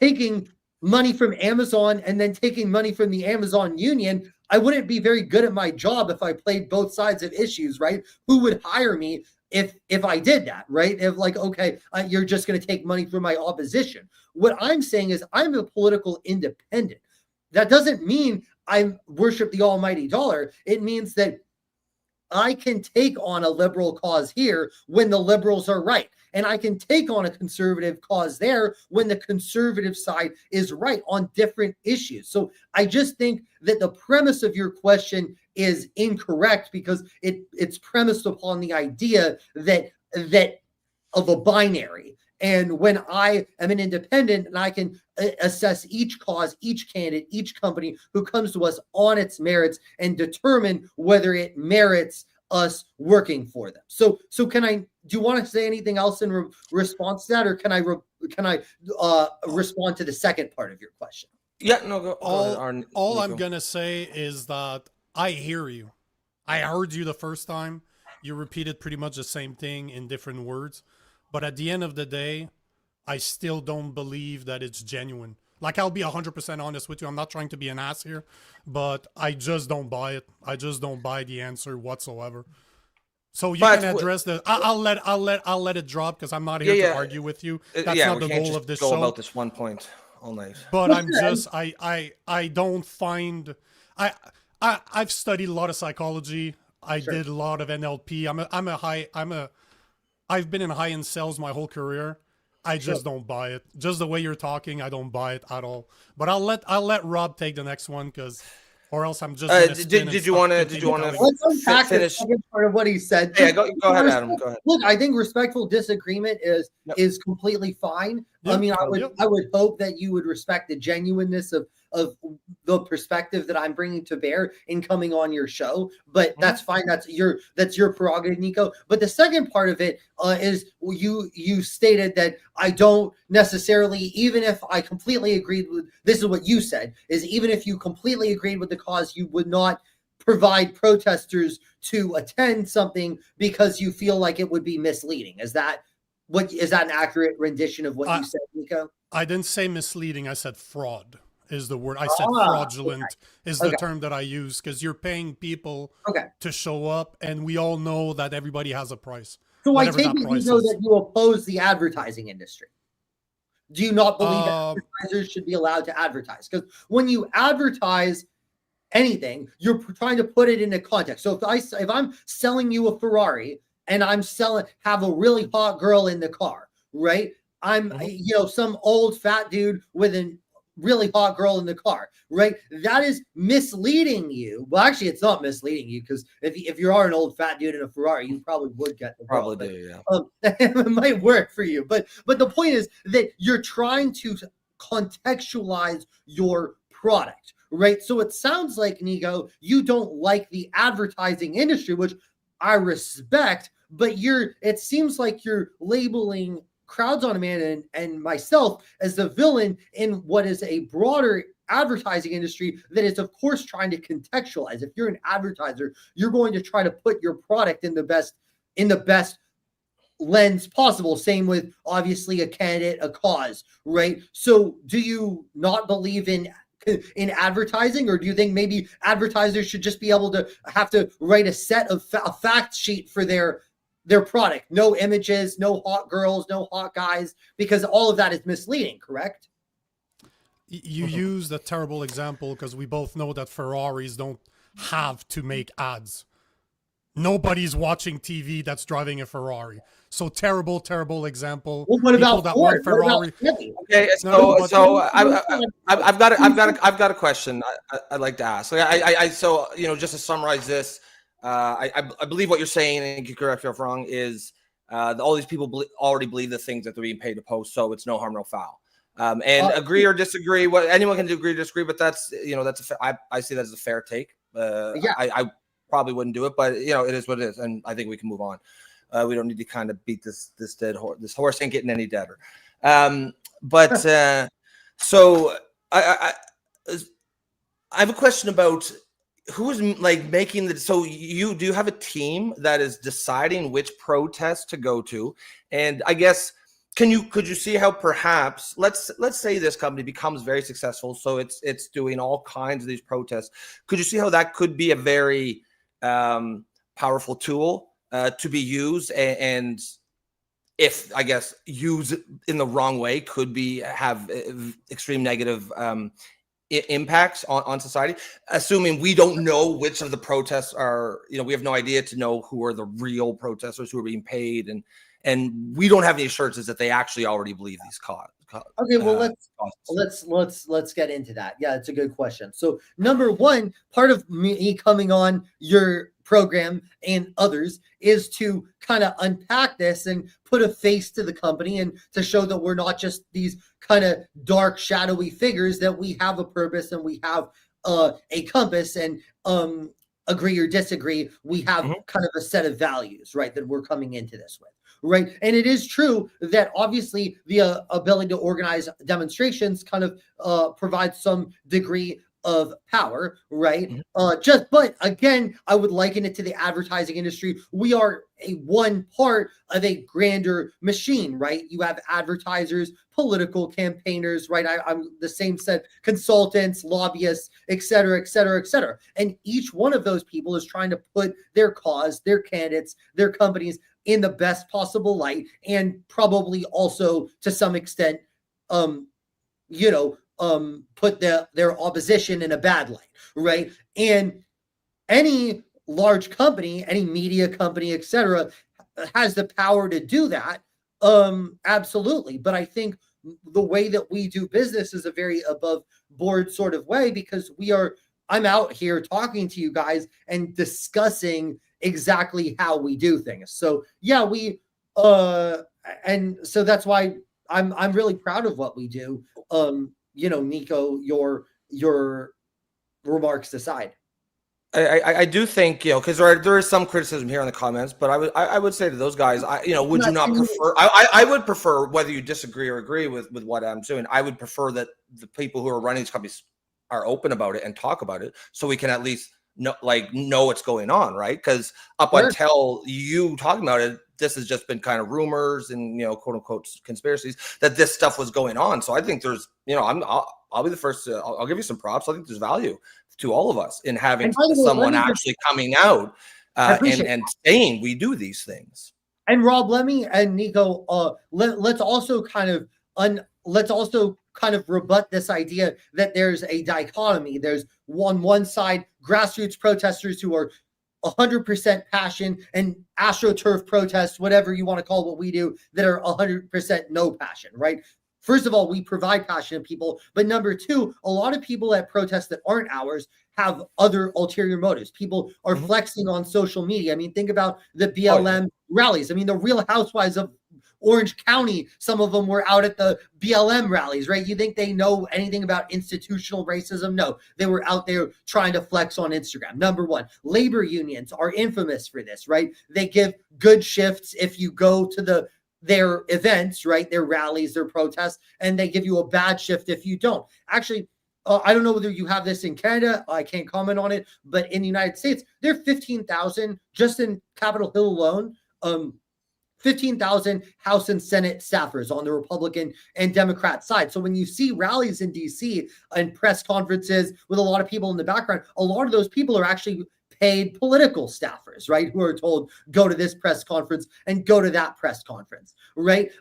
F: taking money from Amazon and then taking money from the Amazon union. I wouldn't be very good at my job if I played both sides of issues, right? Who would hire me if I did that, right? If like, okay, you're just going to take money from my opposition. What I'm saying is I'm a political independent. That doesn't mean I worship the almighty dollar. It means that I can take on a liberal cause here when the liberals are right. And I can take on a conservative cause there when the conservative side is right on different issues. So I just think that the premise of your question is incorrect, because it's premised upon the idea that of a binary. And when I am an independent and I can assess each cause, each candidate, each company who comes to us on its merits and determine whether it merits us working for them. So do you want to say anything else in response to that, or can I respond to the second part of your question?
E: Yeah, no, go
D: all I'm going to say is that I hear you. I heard you the first time. You repeated pretty much the same thing in different words. But at the end of the day, I still don't believe that it's genuine. Like, I'll be 100% honest with you. I'm not trying to be an ass here, but I just don't buy it. I just don't buy the answer whatsoever. So you can address the. I'll let it drop, because I'm not here to argue with you. That's not the goal of this show.
E: About this one point all night.
D: But I'm just I don't find I've studied a lot of psychology. I did a lot of NLP. I've been in high-end sales my whole career. I just don't buy it. Just the way you're talking, I don't buy it at all. But I'll let Rob take the next one, because or else I'm just gonna spin and
E: did you
D: stop
E: want to
D: thinking about it.
F: Let's unpack the
E: finish?
F: second part of what he said.
E: Yeah, go ahead, Adam. Go ahead.
F: Look, I think respectful disagreement is
E: Yep.
F: is completely fine. I
D: Yep.
F: mean,
D: Yep.
F: I would hope that you would respect the genuineness of the perspective that I'm bringing to bear in coming on your show. But that's fine. That's your prerogative, Nico. But the second part of it is you stated that I don't necessarily, even if I completely agreed with, this is what you said, is even if you completely agreed with the cause, you would not provide protesters to attend something because you feel like it would be misleading. Is that an accurate rendition of what you said, Nico?
D: I didn't say misleading. I said fraud is the word. I said fraudulent is the term that I use, because you're paying people to show up, and we all know that everybody has a price.
F: So I take it you know that you oppose the advertising industry. Do you not believe advertisers should be allowed to advertise? Because when you advertise anything, you're trying to put it into context. So if I'm selling you a Ferrari and have a really hot girl in the car, right? I'm some old fat dude with a really hot girl in the car, right? That is misleading you. Well, actually, it's not misleading you, because if you are an old fat dude in a Ferrari, you probably would get the
E: Probably
F: girl,
E: do,
F: yeah. It might work for you, but the point is that you're trying to contextualize your product, right? So it sounds like, Nico, you don't like the advertising industry, which I respect, but it seems like you're labeling Crowds on Demand and myself as the villain in what is a broader advertising industry that is, of course, trying to contextualize. If you're an advertiser, you're going to try to put your product in the best lens possible. Same with, obviously, a candidate, a cause, right? So do you not believe in advertising, or do you think maybe advertisers should just be able to have to write a set of a fact sheet for their product? No images, no hot girls, no hot guys, because all of that is misleading, correct?
D: You used a terrible example, because we both know that Ferraris don't have to make ads. Nobody's watching TV that's driving a Ferrari. So terrible example.
F: Well, what about
D: that
F: Ford?
D: Ferrari?
E: Okay, I've got a question I'd like to ask. So just to summarize this, I believe what you're saying, and you correct me if I'm wrong, is all these people already believe the things that they're being paid to post, so it's no harm, no foul. And agree or disagree, anyone can agree or disagree, but that's I see that as a fair take. I probably wouldn't do it, but it is what it is, and I think we can move on. We don't need to kind of beat this dead horse. This horse ain't getting any deader. So I have a question about who's making the. So do you have a team that is deciding which protests to go to? And I guess could you see how perhaps let's say this company becomes very successful, so it's doing all kinds of these protests. Could you see how that could be a very powerful tool to be used, and if I guess used in the wrong way, could have extreme negative impacts on society, assuming we don't know which of the protests are, we have no idea to know who are the real protesters who are being paid, and we don't have any assurances that they actually already believe these causes.
F: Okay, well, let's get into that. Yeah, it's a good question. So number one, part of me coming on your program and others is to kind of unpack this and put a face to the company, and to show that we're not just these kind of dark, shadowy figures, that we have a purpose and we have a compass, and agree or disagree, we have kind of a set of values, right, that we're coming into this with. Right. And it is true that obviously the ability to organize demonstrations kind of provides some degree of power. Right. But again, I would liken it to the advertising industry. We are one part of a grander machine. Right. You have advertisers, political campaigners. Right. I'm the same set, consultants, lobbyists, et cetera, et cetera, et cetera. And each one of those people is trying to put their cause, their candidates, their companies in the best possible light, and probably also to some extent, put their opposition in a bad light, right? And any large company, any media company, etc., has the power to do that. Absolutely. But I think the way that we do business is a very above board sort of way, because we are I'm out here talking to you guys and discussing exactly how we do things. So yeah, and so that's why I'm really proud of what we do. Nico, your remarks aside.
E: I do think, because there is some criticism here in the comments, but I would say to those guys, would you not prefer? I would prefer, whether you disagree or agree with what I'm doing, I would prefer that the people who are running these companies are open about it and talk about it, so we can at least know what's going on, right? Because up until you talking about it, this has just been kind of rumors and quote unquote conspiracies that this stuff was going on. So I think there's, I'll be the first to, I'll give you some props. I think there's value to all of us in having someone actually coming out and saying we do these things.
F: And Rob, and Nico, let's also kind of rebut this idea that there's a dichotomy. There's one side grassroots protesters who are 100% passion, and AstroTurf protests, whatever you want to call what we do, that are 100% no passion, right? First of all, we provide passionate people, but number two, a lot of people at protests that aren't ours have other ulterior motives. People are flexing on social media. I mean, think about the BLM rallies. I mean, the Real Housewives of Orange County, some of them were out at the BLM rallies, right? You think they know anything about institutional racism? No, they were out there trying to flex on Instagram. Number one, labor unions are infamous for this, right? They give good shifts if you go to their events, right? Their rallies, their protests, and they give you a bad shift if you don't. Actually, I don't know whether you have this in Canada. I can't comment on it, but in the United States, there are 15,000 just in Capitol Hill alone. 15,000 House and Senate staffers on the Republican and Democrat side. So when you see rallies in DC and press conferences with a lot of people in the background, a lot of those people are actually paid political staffers, right? Who are told, go to this press conference and go to that press conference, right?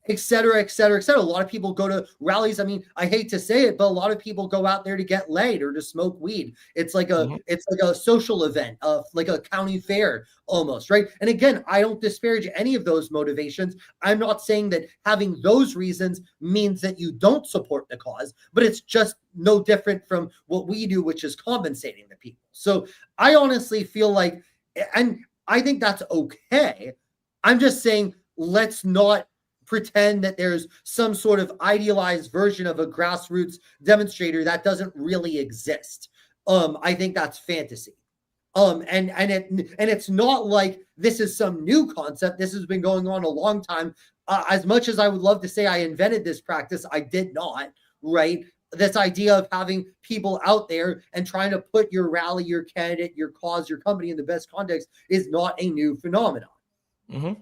F: Et cetera, et cetera, et cetera. A lot of people go to rallies. I mean, I hate to say it, but a lot of people go out there to get laid or to smoke weed. It's like a social event, like a county fair almost, right? And again, I don't disparage any of those motivations. I'm not saying that having those reasons means that you don't support the cause, but it's just no different from what we do, which is compensating the people. So I honestly feel like, and I think that's okay. I'm just saying, let's not pretend that there's some sort of idealized version of a grassroots demonstrator that doesn't really exist. I think that's fantasy. And it's not like this is some new concept. This has been going on a long time. As much as I would love to say I invented this practice, I did not, right? This idea of having people out there and trying to put your rally, your candidate, your cause, your company in the best context is not a new phenomenon.
E: Mm-hmm.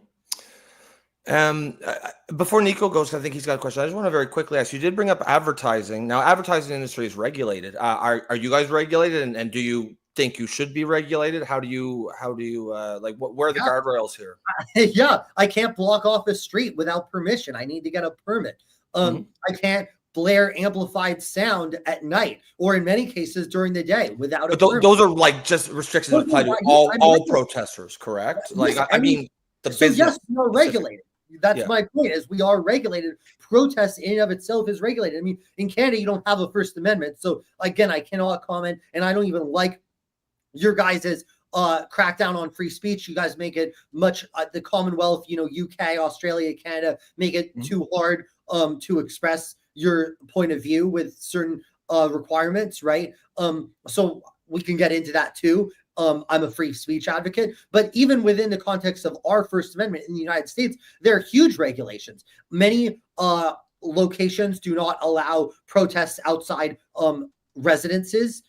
E: Before Nico goes, I think he's got a question. I just want to very quickly ask, you did bring up advertising. Now, advertising industry is regulated. Are you guys regulated, and do you think you should be regulated? How do you where are the guardrails here?
F: Yeah, I can't block off a street without permission. I need to get a permit. I can't blare amplified sound at night, or in many cases during the day without a permit. Those
E: are like just restrictions that apply to all protesters, correct? Like, I mean the business.
F: Yes, we are regulated. That's my point, is we are regulated. Protest in and of itself is regulated. I mean, in Canada, you don't have a First Amendment. So again, I cannot comment, and I don't even like your guys' crackdown on free speech. You guys make it much, the Commonwealth, UK, Australia, Canada, make it too hard to express your point of view with certain requirements, right? So we can get into that too. I'm a free speech advocate, but even within the context of our First Amendment in the United States, there are huge regulations. Many locations do not allow protests outside residences,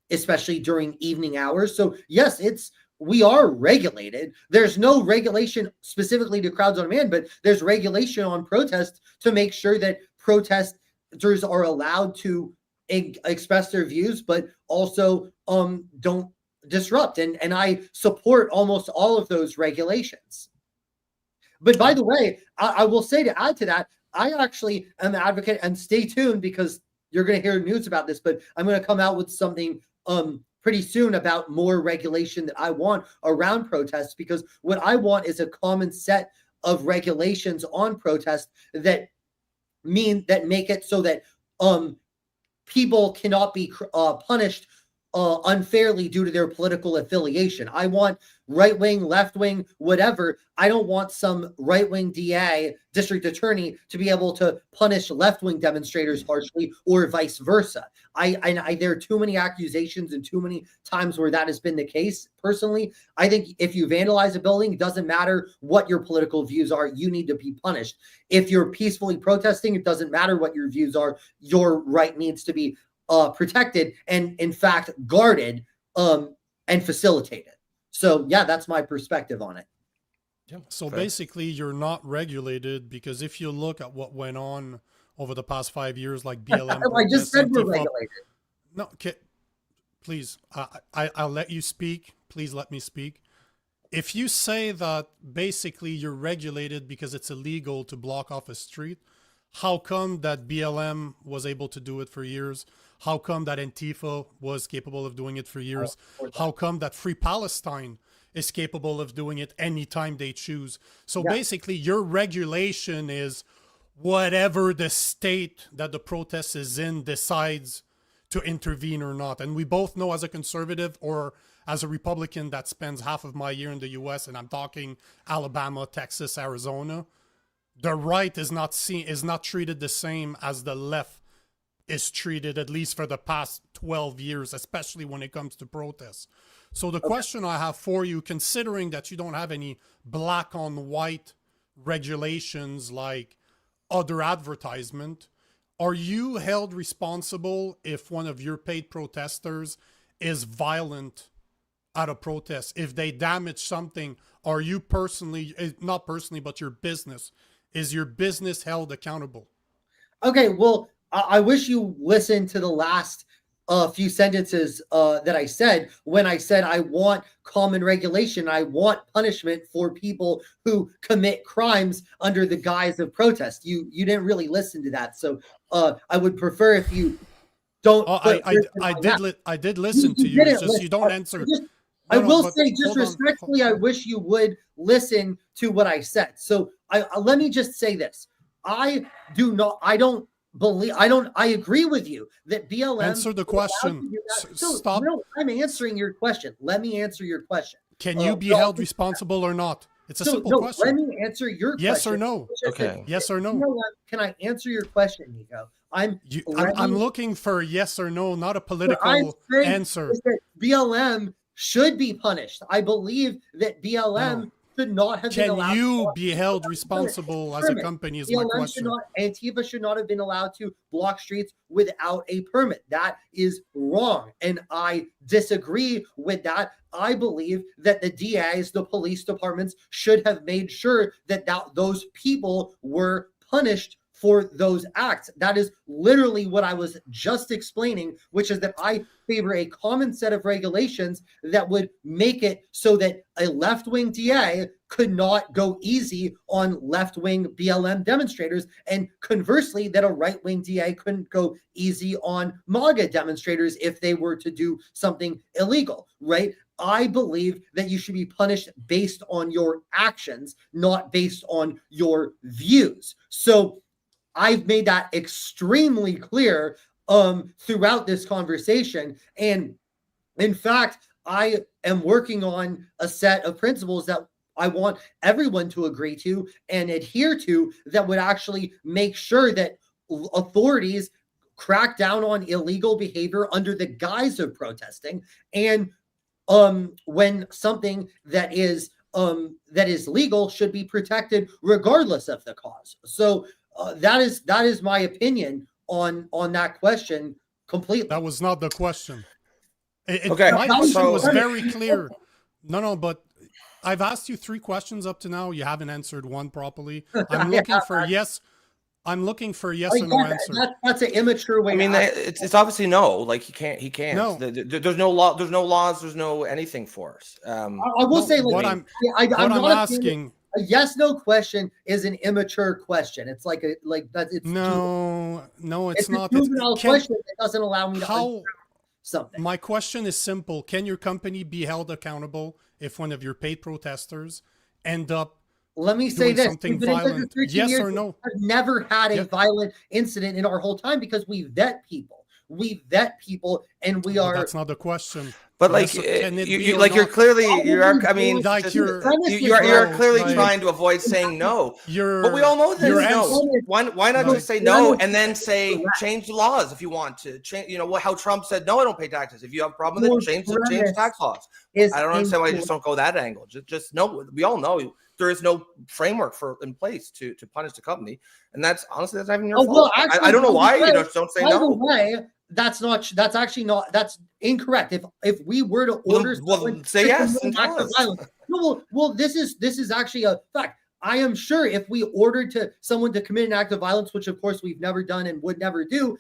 F: especially during evening hours. So yes, we are regulated. There's no regulation specifically to crowds on demand, but there's regulation on protests to make sure that protesters are allowed to express their views, but also don't disrupt. And I support almost all of those regulations. But by the way, I will say, to add to that, I actually am an advocate, and stay tuned because you're going to hear news about this, but I'm going to come out with something pretty soon about more regulation that I want around protests, because what I want is a common set of regulations on protests that make it so that people cannot be punished unfairly due to their political affiliation. I want right-wing, left-wing, whatever. I don't want some right-wing DA, district attorney, to be able to punish left-wing demonstrators harshly or vice versa. There are too many accusations and too many times where that has been the case. Personally, I think if you vandalize a building, it doesn't matter what your political views are, you need to be punished. If you're peacefully protesting, it doesn't matter what your views are, your right needs to be protected and, in fact, guarded and facilitated. So, yeah, that's my perspective on it.
D: Yeah. So basically, you're not regulated, because if you look at what went on over the past 5 years, like BLM,
F: I just said we're regulated.
D: No, okay, please, I'll let you speak. Please let me speak. If you say that basically you're regulated because it's illegal to block off a street, how come that BLM was able to do it for years? How come that Antifa was capable of doing it for years? How come that Free Palestine is capable of doing it anytime they choose? So basically, your regulation is whatever the state that the protest is in decides to intervene or not. And we both know, as a conservative or as a Republican that spends half of my year in the US, and I'm talking Alabama, Texas, Arizona, the right is not treated the same as the left is treated, at least for the past 12 years, especially when it comes to protests. So the question I have for you, considering that you don't have any black on white regulations like other advertisement, are you held responsible if one of your paid protesters is violent at a protest? If they damage something, are you personally, not personally, but your business, is your business held accountable?
F: Okay, well, I wish you listened to the last few sentences that I said when I said I want common regulation. I want punishment for people who commit crimes under the guise of protest. You didn't really listen to that, so I would prefer if you don't.
D: I did listen to you. It's just you don't answer.
F: I will say, just respectfully, I wish you would listen to what I said. So let me just say this: I agree with you that BLM
D: answer the question. Stop.
F: No, I'm answering your question. Let me answer your question.
D: Can you be held responsible or not? It's a simple question.
F: Let me answer your question.
D: Yes or no?
E: Okay.
D: Yes or no?
F: You know what? Can I answer your question, Nico? I'm
D: looking for a yes or no, not a political answer.
F: BLM should be punished. I believe that BLM should not have been allowed.
D: Can you be held responsible as a company is my question.
F: Antifa should not have been allowed to block streets without a permit. That is wrong. And I disagree with that. I believe that the DAs, the police departments, should have made sure that those people were punished for those acts. That is literally what I was just explaining, which is that I favor a common set of regulations that would make it so that a left-wing DA could not go easy on left-wing BLM demonstrators, and conversely, that a right-wing DA couldn't go easy on MAGA demonstrators if they were to do something illegal, right? I believe that you should be punished based on your actions, not based on your views. So I've made that extremely clear throughout this conversation. And in fact, I am working on a set of principles that I want everyone to agree to and adhere to that would actually make sure that authorities crack down on illegal behavior under the guise of protesting. And when something that is legal should be protected regardless of the cause. So that is my opinion on that question completely.
D: That was not the question.
E: Okay,
D: my question was very clear. No, but I've asked you 3 questions up to now. You haven't answered one properly. I'm looking for yes. I'm looking for yes or no answer.
F: That's an immature way.
E: I mean, it's obviously no. Like he can't.
D: No.
E: There's no law. There's no laws. There's no anything for us.
F: I will say,
D: what I'm asking.
F: A yes/no question is an immature question. It's like that. It's
D: no, it's not.
F: It's a juvenile question that doesn't allow me to understand something.
D: My question is simple: can your company be held accountable if one of your paid protesters end up?
F: Let me say this:
D: something violent. Yes or no?
F: I've never had a violent incident in our whole time because we vet people. we vet people, and we
D: Well,
F: are.
D: that's not the question.
E: But like,
D: Can it be
E: you
D: or
E: like you're
D: not?
E: clearly you're. I mean,
D: Like
E: just,
D: you're-
E: you're
D: bro,
E: clearly
D: like-
E: trying to avoid saying no.
D: Your
E: But we all know this.
D: your
E: No.
D: answer-
E: Why not
D: Like-
E: just say no and then say change the laws if you want to change? You know how Trump said no, I don't pay taxes. If you have a problem with it, change the tax laws. I don't understand why you just don't go that angle. Just no. We all know there is no framework in place to punish the company, and that's honestly that's not even your fault.
F: Well, actually,
E: I don't know why you just don't say
F: by the
E: no.
F: way, that's actually not that's incorrect. If we were to order someone
E: say
F: to
E: yes
F: commit
E: and
F: an act
E: tell
F: of
E: us.
F: violence, no, well, this is actually a fact. I am sure if we ordered someone to commit an act of violence, which of course we've never done and would never do,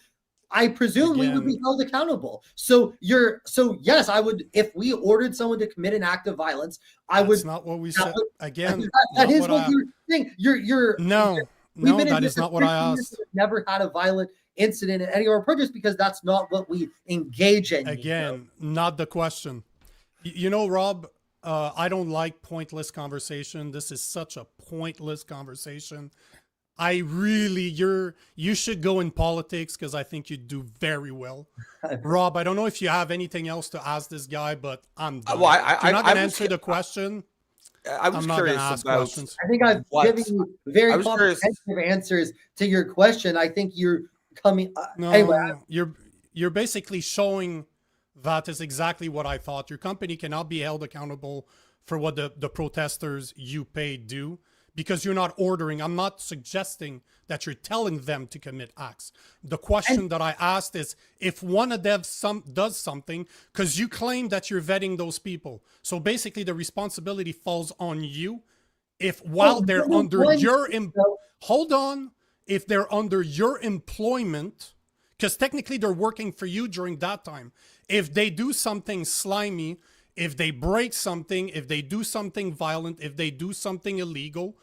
F: I presume we would be held accountable. So yes, I would. If we ordered someone to commit an act of violence, I would.
D: That's not what we said. Again,
F: that
D: not
F: is
D: what
F: what
D: I-
F: you're saying. You're
D: No,
F: we've
D: no,
F: been in
D: that is not what I
F: business
D: asked.
F: for 15 years, we've never had a violent incident at any of our projects because that's not what we engage in.
D: Again, not the question. You know, Rob, I don't like pointless conversation. This is such a pointless conversation. You should go in politics because I think you do very well. Rob, I don't know if you have anything else to ask this guy, but I'm done.
E: Well,
D: If you're not going to answer the question.
E: I was
D: I'm not going
E: curious
D: to ask
E: about.
D: questions.
F: I think I've
E: What?
F: given you very
E: I was curious.
F: comprehensive answers to your question. I think you're coming.
D: No,
F: Anyway,
D: you're basically showing that is exactly what I thought. Your company cannot be held accountable for what the protesters you pay do because you're not ordering. I'm not suggesting that you're telling them to commit acts. The question that I asked is if one of them does something, because you claim that you're vetting those people. So basically the responsibility falls on you if while they're under your hold on, if they're under your employment, because technically they're working for you during that time. If they do something slimy, if they break something, if they do something violent, if they do something illegal,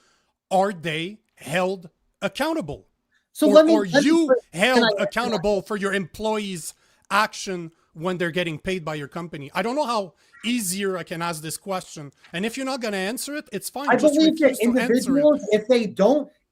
D: are they held accountable?
F: so
D: Or you held accountable for your employees' action when they're getting paid by your company? I don't know how easier I can ask this question. And if you're not going to answer it, it's fine.
F: I
D: Just
F: believe that
D: refuse to answer it.
F: individuals,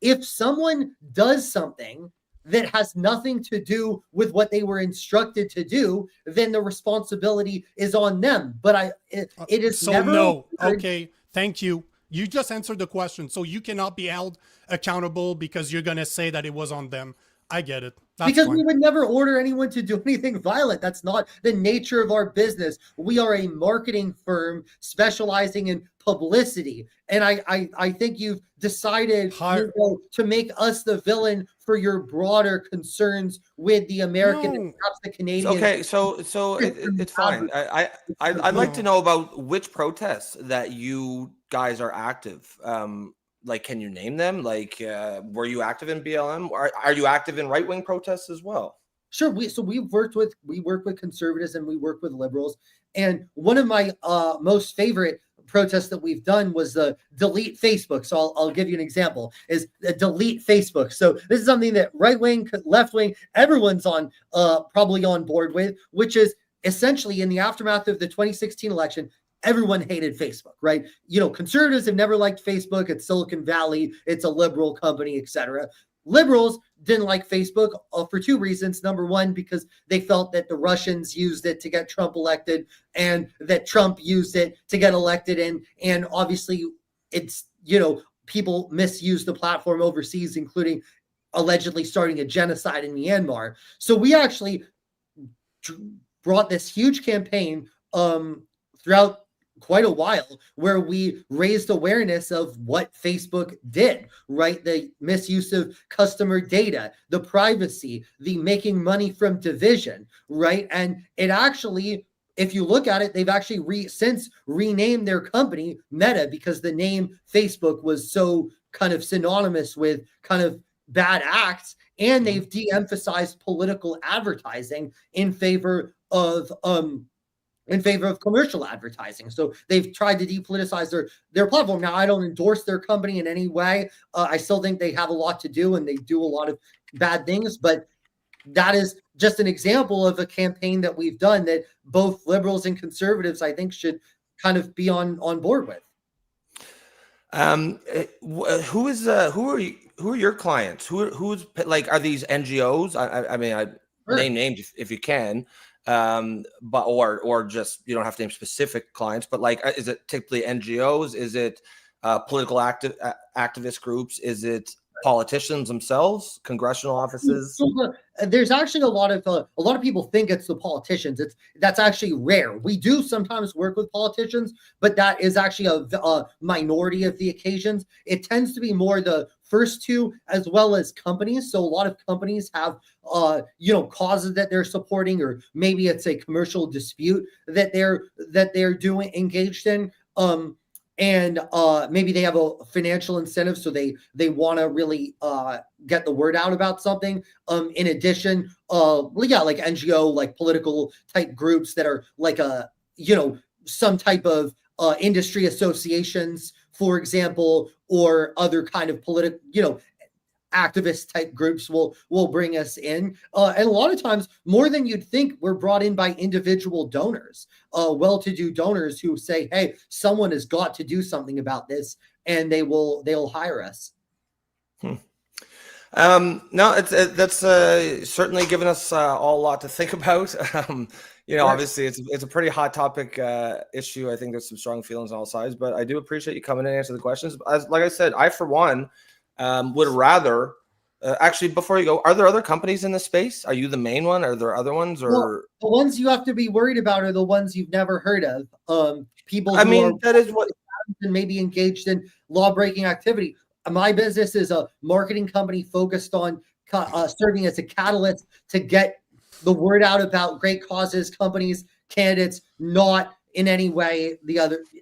F: if someone does something that has nothing to do with what they were instructed to do, then the responsibility is on them. But it is
D: So
F: never.
D: no. Okay. Thank you. You just answered the question. So you cannot be held accountable because you're going to say that it was on them. I get it. That's
F: Because
D: fine.
F: we would never order anyone to do anything violent. That's not the nature of our business. We are a marketing firm specializing in publicity. And I think you've decided to make us the villain for your broader concerns with the American and perhaps the Canadian.
E: Okay, so it's fine. I'd like to know about which protests that you guys are active. Like, can you name them? Like, were you active in BLM? Are you active in right-wing protests as well?
F: Sure. We work with conservatives and we work with liberals. And one of my most favorite protests that we've done was the delete Facebook. So I'll give you an example. Is delete Facebook. So this is something that right wing, left wing, everyone's on probably on board with, which is essentially in the aftermath of the 2016 election. Everyone hated Facebook, right? You know, conservatives have never liked Facebook. It's Silicon Valley. It's a liberal company, etc. Liberals didn't like Facebook for two reasons. Number one, because they felt that the Russians used it to get Trump elected and that Trump used it to get elected. And obviously it's, you know, people misuse the platform overseas, including allegedly starting a genocide in Myanmar. So we actually brought this huge campaign throughout quite a while where we raised awareness of what Facebook did, right? The misuse of customer data, the privacy, the making money from division, right? And it actually, if you look at it, they've actually since renamed their company Meta because the name Facebook was so kind of synonymous with kind of bad acts, and they've de-emphasized political advertising in favor of commercial advertising. So they've tried to depoliticize their platform. Now, I don't endorse their company in any way. I still think they have a lot to do and they do a lot of bad things, but that is just an example of a campaign that we've done that both liberals and conservatives, I think, should kind of be on board with.
E: Who are your clients? Who's like, are these NGOs? I mean, name names if you can, but or just you don't have to name specific clients. But like, is it typically NGOs? Is it political activist groups? Is it politicians themselves, congressional offices?
F: There's actually a lot of people think it's the politicians. That's actually rare. We do sometimes work with politicians, but that is actually a minority of the occasions. It tends to be more the first two, as well as companies. So a lot of companies have causes that they're supporting, or maybe it's a commercial dispute that they're doing engaged in. And maybe they have a financial incentive, so they want to really get the word out about something. In addition, like NGO, like political type groups that are like some type of industry associations, for example, or other kind of political, activist type groups will bring us in. And a lot of times, more than you'd think, we're brought in by individual donors, well-to-do donors who say, hey, someone has got to do something about this, and they'll hire us.
E: No, that's certainly given us all a lot to think about. Obviously it's a pretty hot topic issue. I think there's some strong feelings on all sides, but I do appreciate you coming in and answer the questions. Like I said, I for one would rather actually, before you go, are there other companies in this space? Are you the main one? Are there other ones? Or
F: well, the ones you have to be worried about are the ones you've never heard of. People
E: that is what
F: maybe engaged in law-breaking activity. My business is a marketing company focused on serving as a catalyst to get the word out about great causes, companies, candidates, not in any way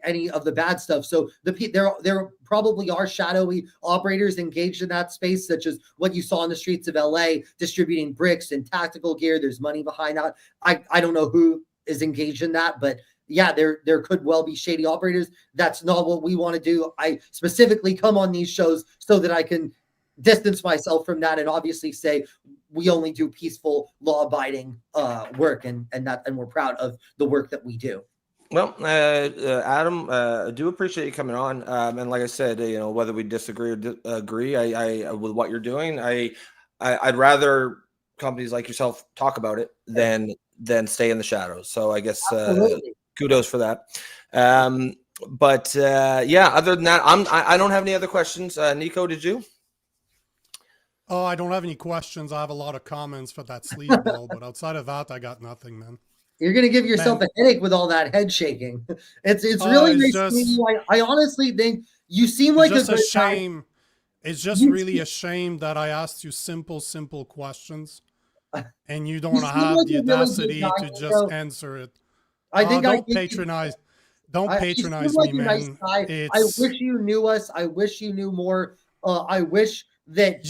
F: any of the bad stuff. So there probably are shadowy operators engaged in that space, such as what you saw on the streets of LA, distributing bricks and tactical gear. There's money behind that. I don't know who is engaged in that, but yeah, there could well be shady operators. That's not what we want to do. I specifically come on these shows so that I can distance myself from that, and obviously say we only do peaceful, law-abiding work, and we're proud of the work that we do.
E: Well, Adam, I do appreciate you coming on. And like I said, whether we disagree or agree, I with what you're doing, I'd rather companies like yourself talk about it than stay in the shadows. So I guess kudos for that. But other than that, I don't have any other questions. Nico, did you?
D: Oh, I don't have any questions. I have a lot of comments for that sleeve ball, but outside of that, I got nothing, man.
F: You're gonna give yourself a headache with all that head shaking. It's really nice to meet you. I honestly think you seem like
D: a shame. It's just really a shame that I asked you simple questions, and you don't have the audacity to just answer it.
F: I think
D: don't patronize. Don't patronize me, man.
F: I wish you knew us. I wish you knew more. I wish that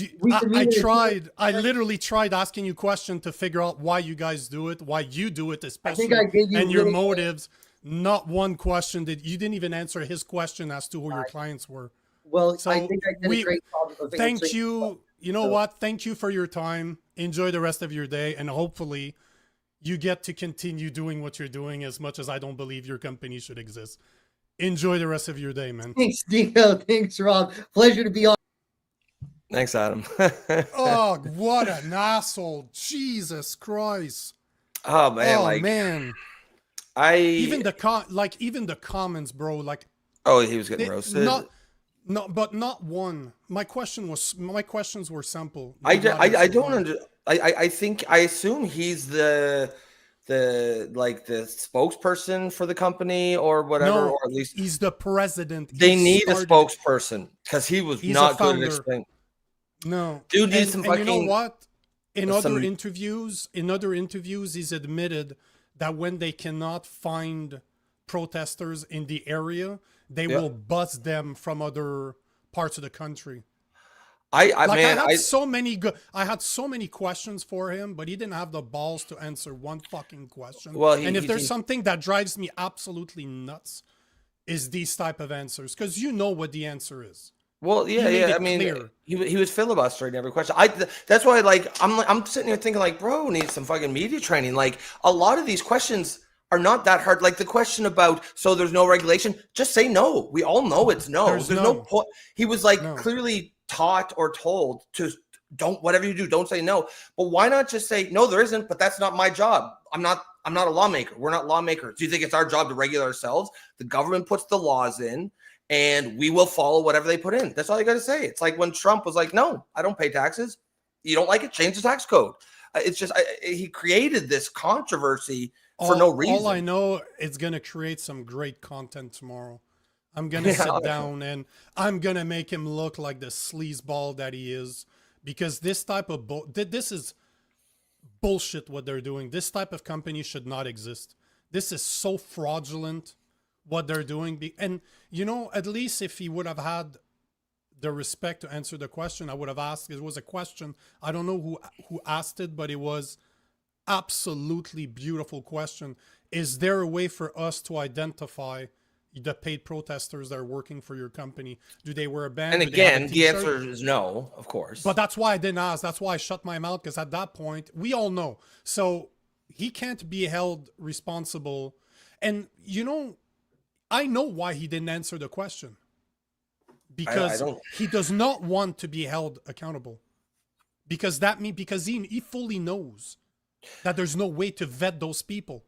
D: I literally tried asking you questions to figure out why you guys do it, why you do it, especially, and your motives. Not one question that you didn't even answer his question as to who your clients were.
F: Well,
D: so
F: I think I did a great job of
D: thank you. You know what? Thank you for your time. Enjoy the rest of your day, and hopefully you get to continue doing what you're doing, as much as I don't believe your company should exist. Enjoy the rest of your day, man.
F: Thanks, Nico. Thanks, Rob. Pleasure to be on.
E: Thanks, Adam.
D: Oh, what an asshole. Jesus Christ.
E: Oh, man.
D: Man. Even the comments, bro, like.
E: Oh, he was getting roasted.
D: But not one. My questions were simple.
E: I assume he's the spokesperson for the company or whatever, or at least
D: he's the president.
E: They need a spokesperson because he's not good at explaining.
D: No,
E: dude needs some fucking.
D: And you know what? In other interviews, he's admitted that when they cannot find protesters in the area, they will bus them from other parts of the country. I had so many questions for him, but he didn't have the balls to answer one fucking question. Well, if there's something that drives me absolutely nuts, is these type of answers, because you know what the answer is.
E: Well, yeah. I mean, he was filibustering every question. That's why, I'm sitting here thinking, bro needs some fucking media training. Like, a lot of these questions are not that hard. Like the question about, so there's no regulation, just say no. We all know it's no. There's no point. He was clearly taught or told to don't, whatever you do, don't say no. But why not just say, no, there isn't, but that's not my job. I'm not a lawmaker. We're not lawmakers. Do you think it's our job to regulate ourselves? The government puts the laws in and we will follow whatever they put in. That's all you got to say. It's like when Trump was like, no, I don't pay taxes. You don't like it? Change the tax code. It's just, he created this controversy for no reason.
D: All I know, it's going to create some great content tomorrow. I'm going to sit down and I'm going to make him look like the sleazeball that he is, because this type of this is bullshit what they're doing. This type of company should not exist. This is so fraudulent what they're doing. And, you know, at least if he would have had the respect to answer the question, I would have asked. It was a question. I don't know who asked it, but it was absolutely beautiful question. Is there a way for us to identify the paid protesters that are working for your company? Do they wear a band?
E: And again, the answer is no, of course.
D: But that's why I didn't ask. That's why I shut my mouth, because at that point, we all know. So he can't be held responsible. And, you know, I know why he didn't answer the question. Because he does not want to be held accountable. Because he fully knows that there's no way to vet those people.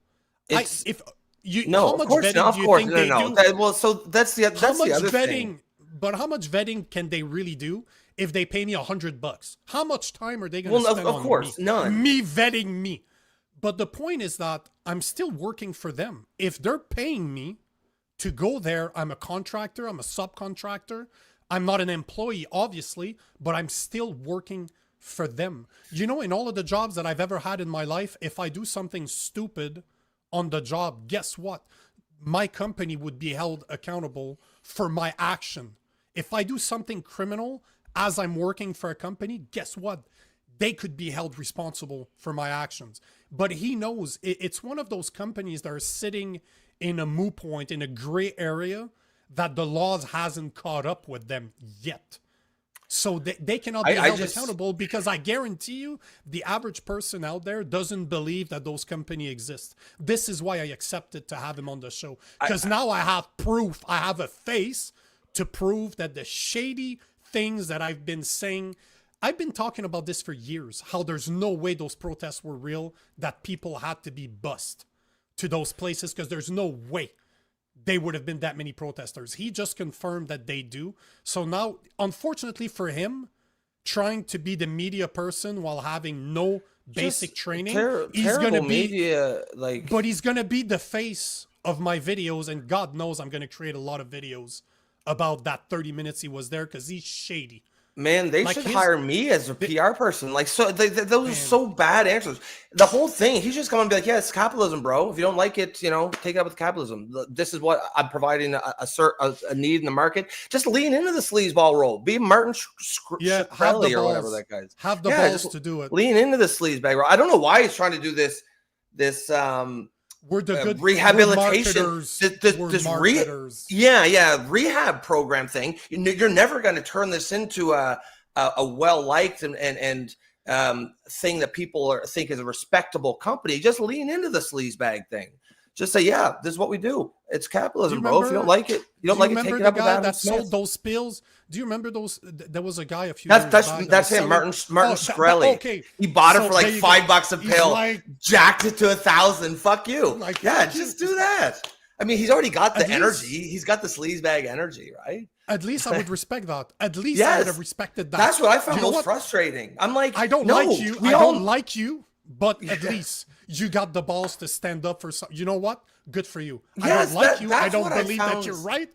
D: How much vetting do you think they do?
E: Well, so that's the other thing.
D: But how much vetting can they really do if they pay me $100? How much time are they going to spend on
E: none.
D: Me vetting me? But the point is that I'm still working for them. If they're paying me to go there, I'm a contractor, I'm a subcontractor. I'm not an employee, obviously, but I'm still working for them. You know, in all of the jobs that I've ever had in my life, if I do something stupid on the job, guess what? My company would be held accountable for my action. If I do something criminal as I'm working for a company, guess what? They could be held responsible for my actions. But he knows it's one of those companies that are sitting in a moot point, in a gray area, that the laws hasn't caught up with them yet. So they cannot be held accountable, because I guarantee you the average person out there doesn't believe that those companies exist. This is why I accepted to have him on the show, because now I have proof. I have a face to prove that the shady things that I've been saying, I've been talking about this for years, how there's no way those protests were real, that people had to be bussed to those places because there's no way they would have been that many protesters. He just confirmed that they do. So now, unfortunately for him, trying to be the media person while having no basic training, he's going to be media, but he's going to be the face of my videos, and God knows I'm going to create a lot of videos about that 30 minutes he was there, because he's shady.
E: Man, they should hire me as a PR person. Those are so bad answers. The whole thing, he's just coming and be like, yeah, it's capitalism, bro. If you don't like it, take it up with capitalism. This is what I'm providing a need in the market. Just lean into the sleazeball role. Be Martin Shkreli or whatever that guy's.
D: Have the balls to do it.
E: Lean into the sleazebag role. I don't know why he's trying to do this
D: we're the good
E: rehabilitation, rehab program thing. You're never going to turn this into a well-liked and thing that people think is a respectable company. Just lean into the sleazebag thing. Just say, yeah, this is what we do. It's capitalism, bro. If you don't like it, take it up with Adam
D: that
E: Smith.
D: Sold those spills? Do you remember those? There was a guy a few years back.
E: That's him, Martin Shkreli.
D: Okay.
E: He bought it for like $5 a pill, jacked it to 1,000. Fuck you. Just do that. I mean, he's already got the energy. He's got the sleazebag energy, right?
D: At least I would respect that. At least I would have respected that.
E: That's what I found most frustrating. I'm like,
D: I don't like you. I don't like you, but at least you got the balls to stand up for some. You know what? Good for you. I don't like you. I don't believe that you're right.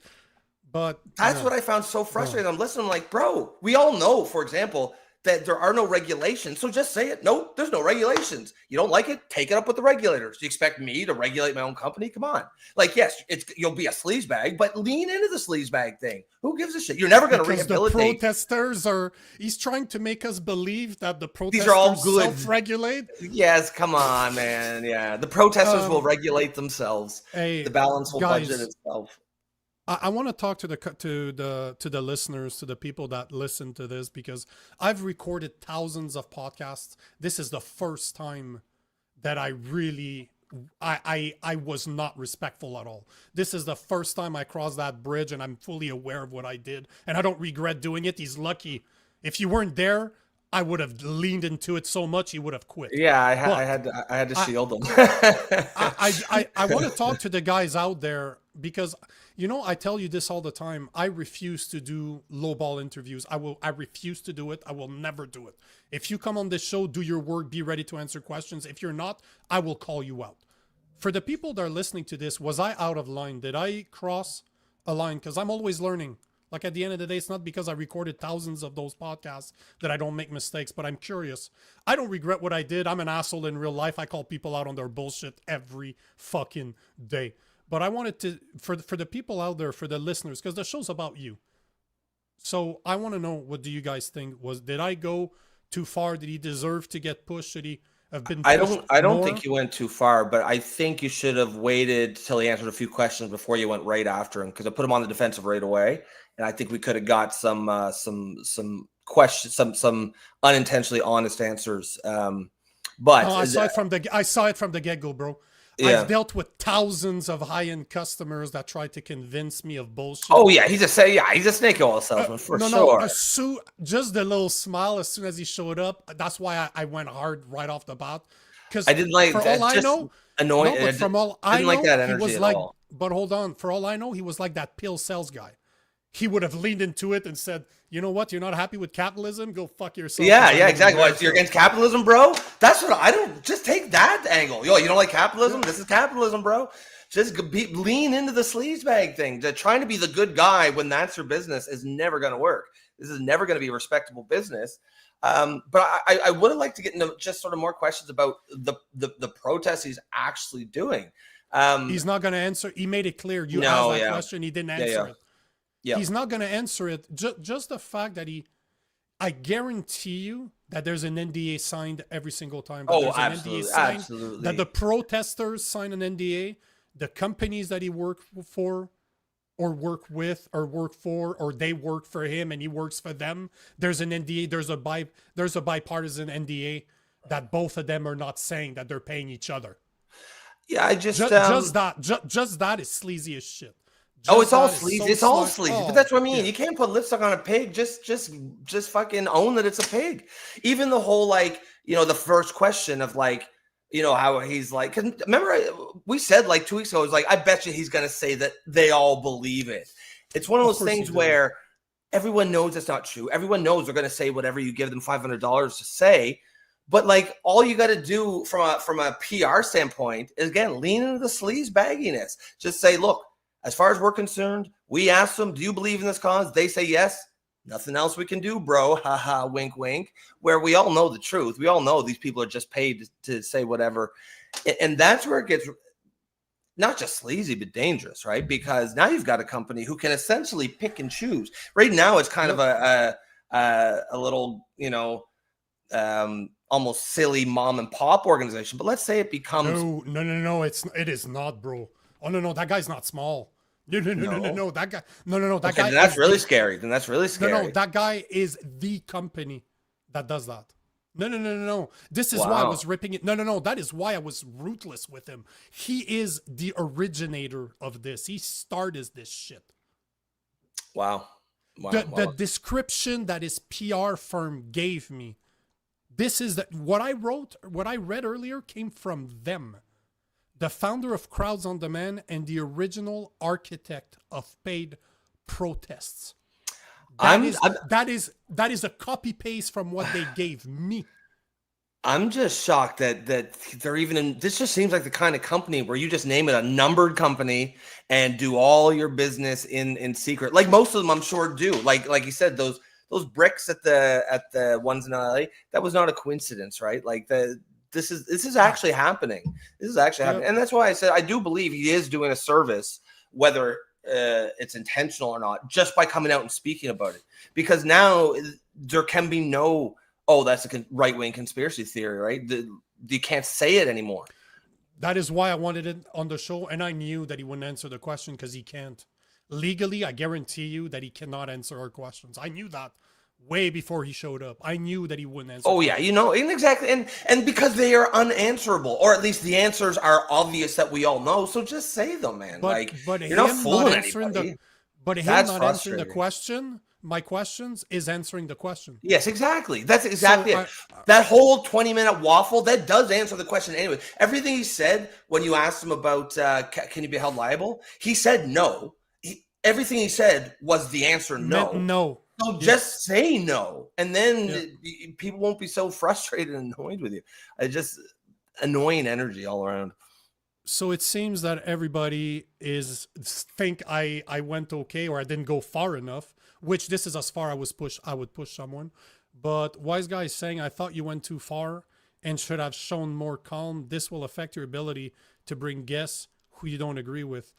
D: But
E: that's what I found so frustrating. I'm listening, like, bro, we all know, for example, that there are no regulations. So just say it. No, there's no regulations. You don't like it? Take it up with the regulators. Do you expect me to regulate my own company? Come on. Like, yes, you'll be a sleazebag, but lean into the sleazebag thing. Who gives a shit? You're never going to rehabilitate.
D: The protesters he's trying to make us believe that the protesters
E: these are all good.
D: Self-regulate.
E: Yes, come on, man. Yeah, the protesters will regulate themselves. The balance will budget itself.
D: I want to talk to the listeners, to the people that listen to this, because I've recorded thousands of podcasts. This is the first time that I was not respectful at all. This is the first time I crossed that bridge, and I'm fully aware of what I did, and I don't regret doing it. He's lucky. If you weren't there, I would have leaned into it so much he would have quit.
E: Yeah, I had to shield him.
D: I want to talk to the guys out there because, you know, I tell you this all the time. I refuse to do lowball interviews. I refuse to do it. I will never do it. If you come on this show, do your work, be ready to answer questions. If you're not, I will call you out. For the people that are listening to this, was I out of line? Did I cross a line? Because I'm always learning. Like, at the end of the day, it's not because I recorded thousands of those podcasts that I don't make mistakes, but I'm curious. I don't regret what I did. I'm an asshole in real life. I call people out on their bullshit every fucking day. But I wanted to, for the people out there, for the listeners, because the show's about you. So I want to know, what do you guys think? Did I go too far? Did he deserve to get pushed? Should he have been pushed
E: I don't
D: more?
E: think you went too far, but I think you should have waited till he answered a few questions before you went right after him, because I put him on the defensive right away. And I think we could have got some questions, some unintentionally honest answers. But
D: no, I saw it from the get-go, bro.
E: Yeah.
D: I've dealt with thousands of high-end customers that tried to convince me of bullshit.
E: Oh yeah, he's a snake oil salesman for sure.
D: Just the little smile as soon as he showed up. That's why I went hard right off the bat. Because
E: I didn't like
D: for
E: that.
D: all I know,
E: annoying.
D: No, but from all I
E: didn't
D: know,
E: like that energy
D: he was
E: at
D: like.
E: all.
D: But hold on, for all I know, he was like that pill sales guy. He would have leaned into it and said, "You know what? You're not happy with capitalism? Go fuck yourself."
E: Yeah, exactly. What, you're against capitalism, bro? That's what I don't. Just take that angle. Yo, you don't like capitalism? This is capitalism, bro. Just lean into the sleaze bag thing. Trying to be the good guy when that's your business is never going to work. This is never going to be a respectable business. But I would have liked to get into just sort of more questions about the protests he's actually doing.
D: He's not going to answer. He made it clear. You asked that question. He didn't answer it.
E: Yeah.
D: He's not going to answer it. Just the fact that I guarantee you that there's an NDA signed every single time.
E: Absolutely.
D: That the protesters sign an NDA. The companies that he worked for or work with or work for, or they work for him and he works for them. There's an NDA. There's a bipartisan NDA that both of them are not saying that they're paying each other.
E: Yeah,
D: just that is sleazy as shit.
E: It's all sleazy. It's all sleazy. But that's what I mean.
D: Yeah.
E: You can't put lipstick on a pig. Just fucking own that it's a pig. Even the whole, like, you know, the first question of, like, you know, how he's like, 'cause remember we said like 2 weeks ago, it was like, I bet you he's gonna say that they all believe it. It's one of those things where everyone knows it's not true. Everyone knows they're gonna say whatever you give them $500 to say. But, like, all you got to do from a PR standpoint is, again, lean into the sleaze bagginess. Just say, look, as far as we're concerned, we asked them, do you believe in this cause? They say yes. Nothing else we can do, bro. Ha ha, wink, wink. Where we all know the truth. We all know these people are just paid to say whatever. And that's where it gets not just sleazy, but dangerous, right? Because now you've got a company who can essentially pick and choose. Right now, it's kind of a little, you know, almost silly mom and pop organization. But let's say it becomes
D: no. It is not, bro. Oh no, that guy's not small. No. That guy. No. That guy.
E: Then that's really scary.
D: No. That guy is the company that does that. No. This is why I was ripping it. No. That is why I was ruthless with him. He is the originator of this. He started this shit.
E: Wow.
D: The description that his PR firm gave me. This is what I read earlier came from them. The founder of Crowds on Demand and the original architect of paid protests. That is a copy paste from what they gave me.
E: I'm just shocked that they're even in. This just seems like the kind of company where you just name it a numbered company and do all your business in secret. Like most of them, I'm sure do. Like you said, those bricks at the ones in LA, that was not a coincidence, right? Like this is actually happening. This is actually happening. And that's why I said I do believe he is doing a service, whether it's intentional or not, just by coming out and speaking about it. Because now there can be no, that's a right-wing conspiracy theory, right? You can't say it anymore.
D: That is why I wanted it on the show, and I knew that he wouldn't answer the question because he can't. Legally, I guarantee you that he cannot answer our questions. I knew that way before he showed up. I knew that he wouldn't answer.
E: Oh yeah, you know, exactly, and because they are unanswerable, or at least the answers are obvious that we all know. So just say them, man.
D: But
E: you're not fooling anybody.
D: But him not answering the question my questions is answering the question.
E: Yes, exactly. That's exactly
D: So
E: it. That whole 20-minute waffle, that does answer the question anyway. Everything he said when you asked him about can you be held liable, he said no. Everything he said was the answer no.
D: No.
E: So
D: Yeah.
E: just say no, and then people won't be so frustrated and annoyed with you. I just annoying energy all around.
D: So it seems that everybody think I went okay, or I didn't go far enough, which this is as far I would push someone. But Wise Guy is saying, I thought you went too far and should have shown more calm. This will affect your ability to bring guests who you don't agree with.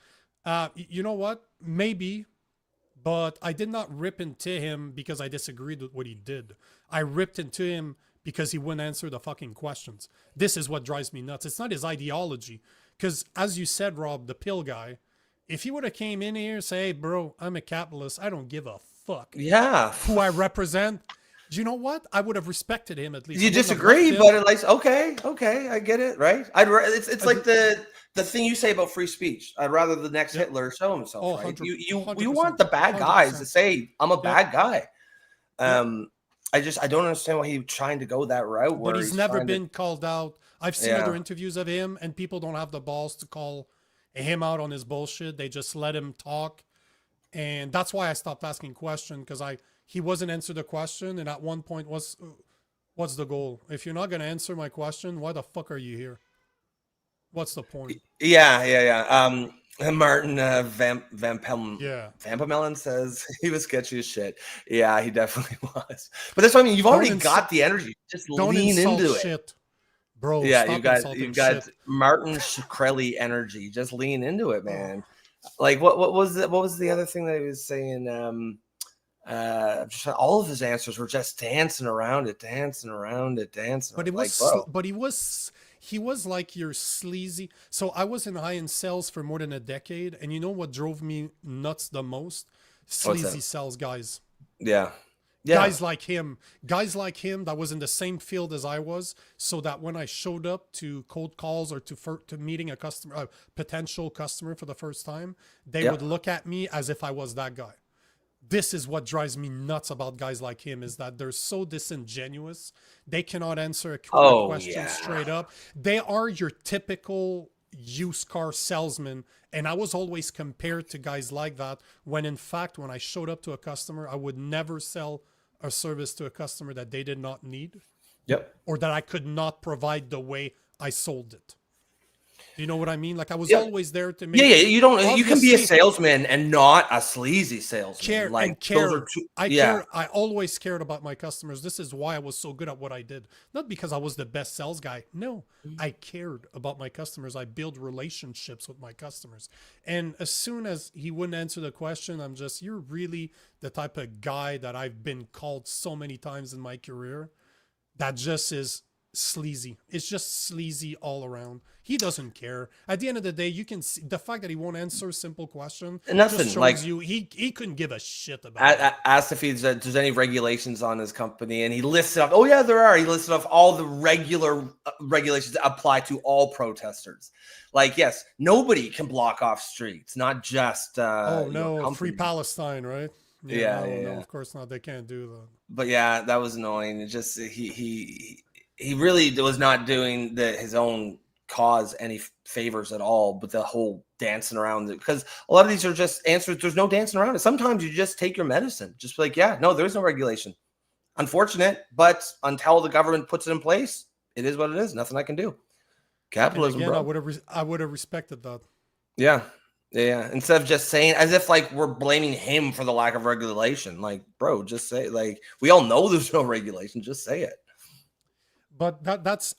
D: You know what? Maybe, but I did not rip into him because I disagreed with what he did. I ripped into him because he wouldn't answer the fucking questions. This is what drives me nuts. It's not his ideology. Because as you said, Rob, the pill guy, if he would have came in here and say, hey, bro, I'm a capitalist, I don't give a fuck who I represent, do you know what? I would have respected him at least.
E: You disagree, but at least, okay, I get it, right? It's like the thing you say about free speech. I'd rather the next Hitler show himself, right? You want the bad guys 100%. To say, I'm a bad guy. I don't understand why he's trying to go that route.
D: But he's never been called out. I've seen other interviews of him, and people don't have the balls to call him out on his bullshit. They just let him talk. And that's why I stopped asking questions, because he wasn't answering the question. And at one point, what's the goal? If you're not going to answer my question, why the fuck are you here? What's the point?
E: Yeah. Martin Vampamelon says he was sketchy as shit. Yeah, he definitely was. But that's what I mean. You've already got the energy. Just lean into it.
D: Shit. Bro,
E: yeah, you've got Martin Shkreli energy. Just lean into it, man. Like what was the other thing that he was saying? All of his answers were just dancing around it. But it was he was like your sleazy. So I was in high-end sales for more than a decade, and you know what drove me nuts the most? Sleazy sales guys. Yeah.
D: Guys like him that was in the same field as I was, so that when I showed up to cold calls or to meeting a potential customer for the first time, they would look at me as if I was that guy. This is what drives me nuts about guys like him, is that they're so disingenuous. They cannot answer a question straight up. They are your typical used car salesman. And I was always compared to guys like that, when in fact, when I showed up to a customer, I would never sell a service to a customer that they did not need.
E: Yep.
D: Or that I could not provide the way I sold it. Do you know what I mean? Like I was always there to make.
E: You can be a salesman and not a sleazy salesman.
D: I always cared about my customers. This is why I was so good at what I did. Not because I was the best sales guy. No, I cared about my customers. I build relationships with my customers. And as soon as he wouldn't answer the question, you're really the type of guy that I've been called so many times in my career. That just is sleazy. It's just sleazy all around. He doesn't care. At the end of the day, you can see the fact that he won't answer a simple question.
E: Nothing
D: just shows you he couldn't give a shit about it.
E: Asked if there's any regulations on his company, and he listed off. Oh yeah, there are. He listed off all the regular regulations that apply to all protesters. Like, yes, nobody can block off streets, not just.
D: Free Palestine, right?
E: Yeah,
D: no, of course not. They can't do that.
E: But yeah, that was annoying. It just he really was not doing his own cause any favors at all, but the whole dancing around it, because a lot of these are just answers. There's no dancing around it. Sometimes you just take your medicine. Just be like, there's no regulation. Unfortunate, but until the government puts it in place, it is what it is. Nothing I can do. Capitalism,
D: again,
E: bro.
D: I would have respected that.
E: Yeah. Instead of just saying, as if like we're blaming him for the lack of regulation. Like, bro, just say, like, we all know there's no regulation. Just say it.
D: But that's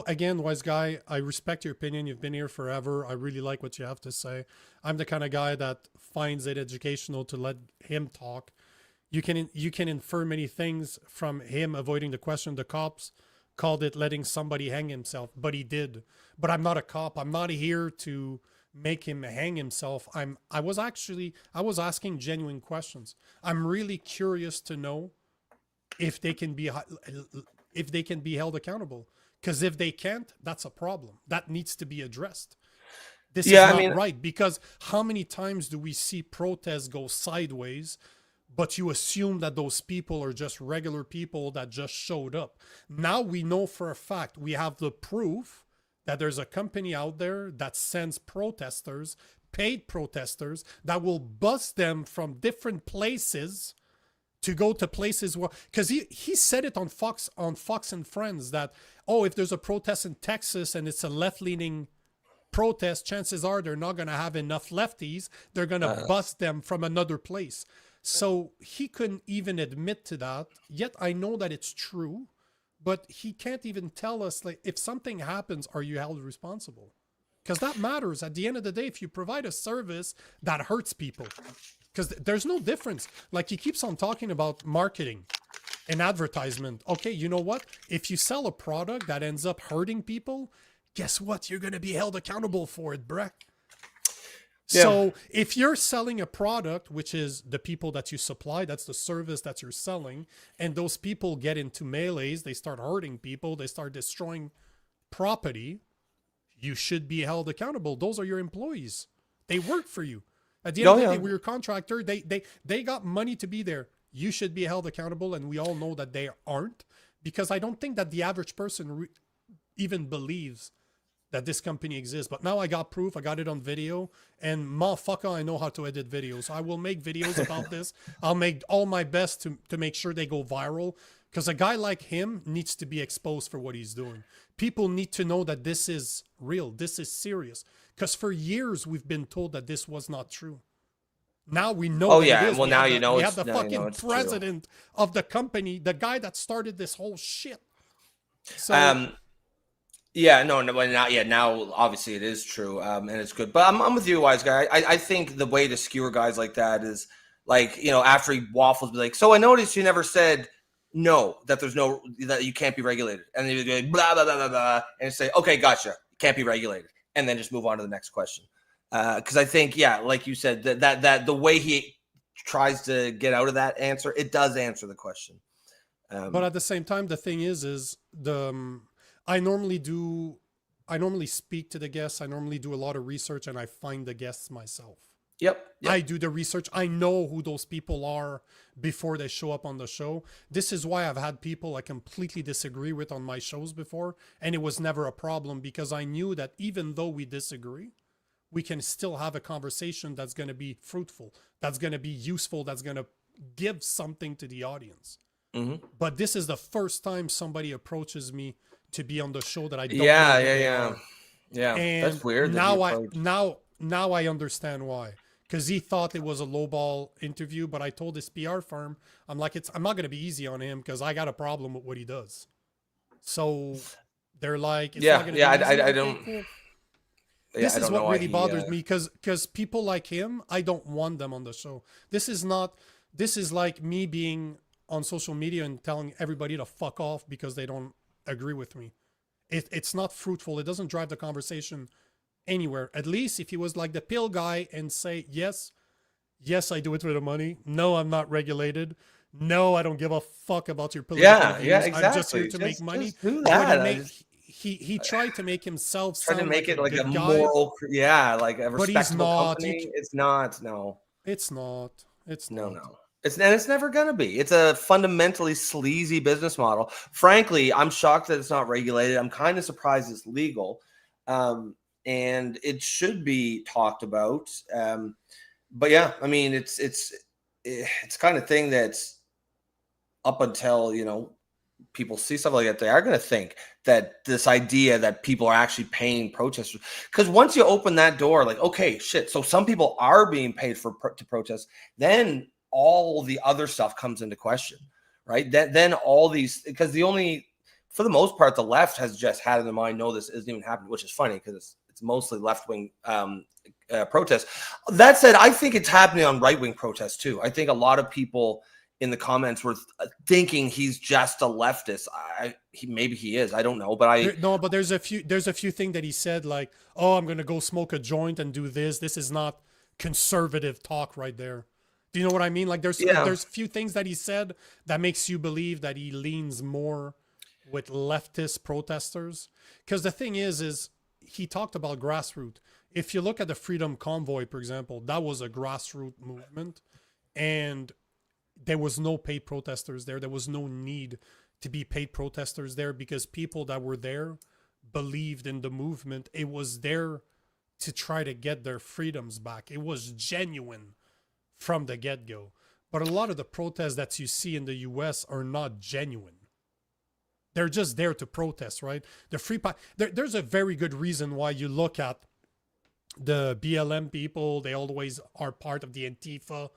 D: again, Wise Guy, I respect your opinion. You've been here forever. I really like what you have to say. I'm the kind of guy that finds it educational to let him talk. You can infer many things from him avoiding the question. The cops called it letting somebody hang himself, but he did. But I'm not a cop. I'm not here to make him hang himself. I was asking genuine questions. I'm really curious to know if they can be held accountable. Because if they can't, that's a problem. That needs to be addressed. This is not right, because how many times do we see protests go sideways but you assume that those people are just regular people that just showed up. Now we know for a fact, we have the proof that there's a company out there that sends protesters, paid protesters, that will bus them from different places to go to places where, because he said it on Fox and Friends that, oh, if there's a protest in Texas and it's a left-leaning protest, chances are they're not going to have enough lefties. They're going to bust them from another place. So he couldn't even admit to that. Yet I know that it's true, but he can't even tell us, like, if something happens, are you held responsible? Because that matters. At the end of the day, if you provide a service that hurts people, because there's no difference. Like, he keeps on talking about marketing and advertisement. Okay, you know what? If you sell a product that ends up hurting people, guess what? You're going to be held accountable for it, bruh. Yeah. So if you're selling a product, which is the people that you supply, that's the service that you're selling, and those people get into melees, they start hurting people, they start destroying property, you should be held accountable. Those are your employees. They work for you. At the end of the day, we're your contractor. They got money to be there. You should be held accountable, and we all know that they aren't, because I don't think that the average person even believes that this company exists. But now I got proof. I got it on video, and motherfucker, I know how to edit videos. I will make videos about this. I'll make all my best to make sure they go viral, because a guy like him needs to be exposed for what he's doing. People need to know that this is real. This is serious. Because for years we've been told that this was not true. Now we know.
G: Oh
D: that
G: yeah,
D: it is.
G: well now you know.
D: We have the fucking president of the company, the guy that started this whole shit. So.
G: Yeah, no, not yet. Now, obviously, it is true, and it's good. But I'm with you, wise guy. I think the way to skewer guys like that is, like, you know, after he waffles, be like, so I noticed you never said no, that you can't be regulated, and then you go like, blah blah blah blah blah, and say, okay, gotcha, you can't be regulated, and then just move on to the next question. Because I think, yeah, like you said, that the way he tries to get out of that answer, it does answer the question.
D: But at the same time, the thing is I normally speak to the guests. I normally do a lot of research, and I find the guests myself. Yep. I do the research. I know who those people are before they show up on the show. This is why I've had people I completely disagree with on my shows before, and it was never a problem, because I knew that even though we disagree, we can still have a conversation that's going to be fruitful, that's going to be useful, that's going to give something to the audience. Mm-hmm. But this is the first time somebody approaches me to be on the show that I don't know. Yeah. And that's weird. Now I understand why. Because he thought it was a lowball interview, but I told his PR firm, I'm like, I'm not going to be easy on him, because I got a problem with what he does. So they're like,
G: I don't.
D: Cool. This is what really bothers me, because people like him, I don't want them on the show. This is like me being on social media and telling everybody to fuck off because they don't agree with me. It's not fruitful. It doesn't drive the conversation anywhere. At least if he was like the pill guy and say, yes, I do it for the money. No, I'm not regulated. No, I don't give a fuck about your political views.
G: Exactly.
D: I'm just here to make money.
G: Just do that.
D: He tried to make himself
G: sound
D: to make
G: it like a moral, like a respectable company.
D: It's
G: not. No,
D: it's not. It's not.
G: No. It's never gonna be. It's a fundamentally sleazy business model. Frankly, I'm shocked that it's not regulated. I'm kind of surprised it's legal, and it should be talked about. But yeah, I mean, it's kind of thing that's up until, you know, people see stuff like that, they are going to think that this idea that people are actually paying protesters, because once you open that door, like, okay, shit, so some people are being paid to protest, then all the other stuff comes into question, right? Then all these, because for the most part, the left has just had in their mind, no, this isn't even happening, which is funny because it's mostly left-wing protests. That said, I think it's happening on right-wing protests too. I think a lot of people in the comments were thinking he's just a leftist. Maybe he is. I don't know, but
D: but there's a few things that he said, like, oh, I'm going to go smoke a joint and do this. This is not conservative talk right there. Do you know what I mean? Like there's a few things that he said that makes you believe that he leans more with leftist protesters. Because the thing is he talked about grassroots. If you look at the Freedom Convoy, for example, that was a grassroots movement. And there was no paid protesters there. There was no need to be paid protesters there because people that were there believed in the movement. It was there to try to get their freedoms back. It was genuine from the get-go. But a lot of the protests that you see in the US are not genuine. They're just there to protest, right? There's a very good reason why you look at the BLM people. They always are part of the Antifa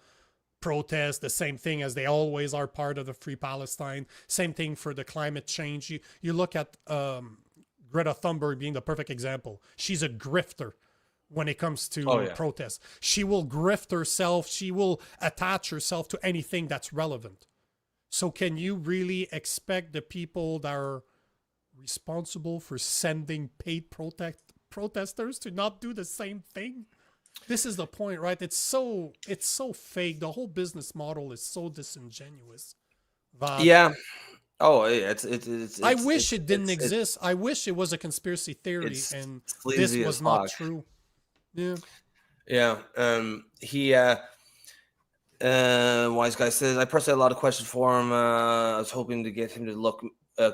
D: protest, the same thing as they always are part of the Free Palestine. Same thing for the climate change. You look at Greta Thunberg being the perfect example. She's a grifter when it comes to protests. She will grift herself. She will attach herself to anything that's relevant. So can you really expect the people that are responsible for sending paid protesters to not do the same thing? This is the point, right? It's so fake. The whole business model is so disingenuous.
G: Yeah. Oh, it's
D: I wish it didn't exist. I wish it was a conspiracy theory and this was not true. Yeah.
G: Yeah. Wise guy says, I personally had a lot of questions for him. I was hoping to get him to look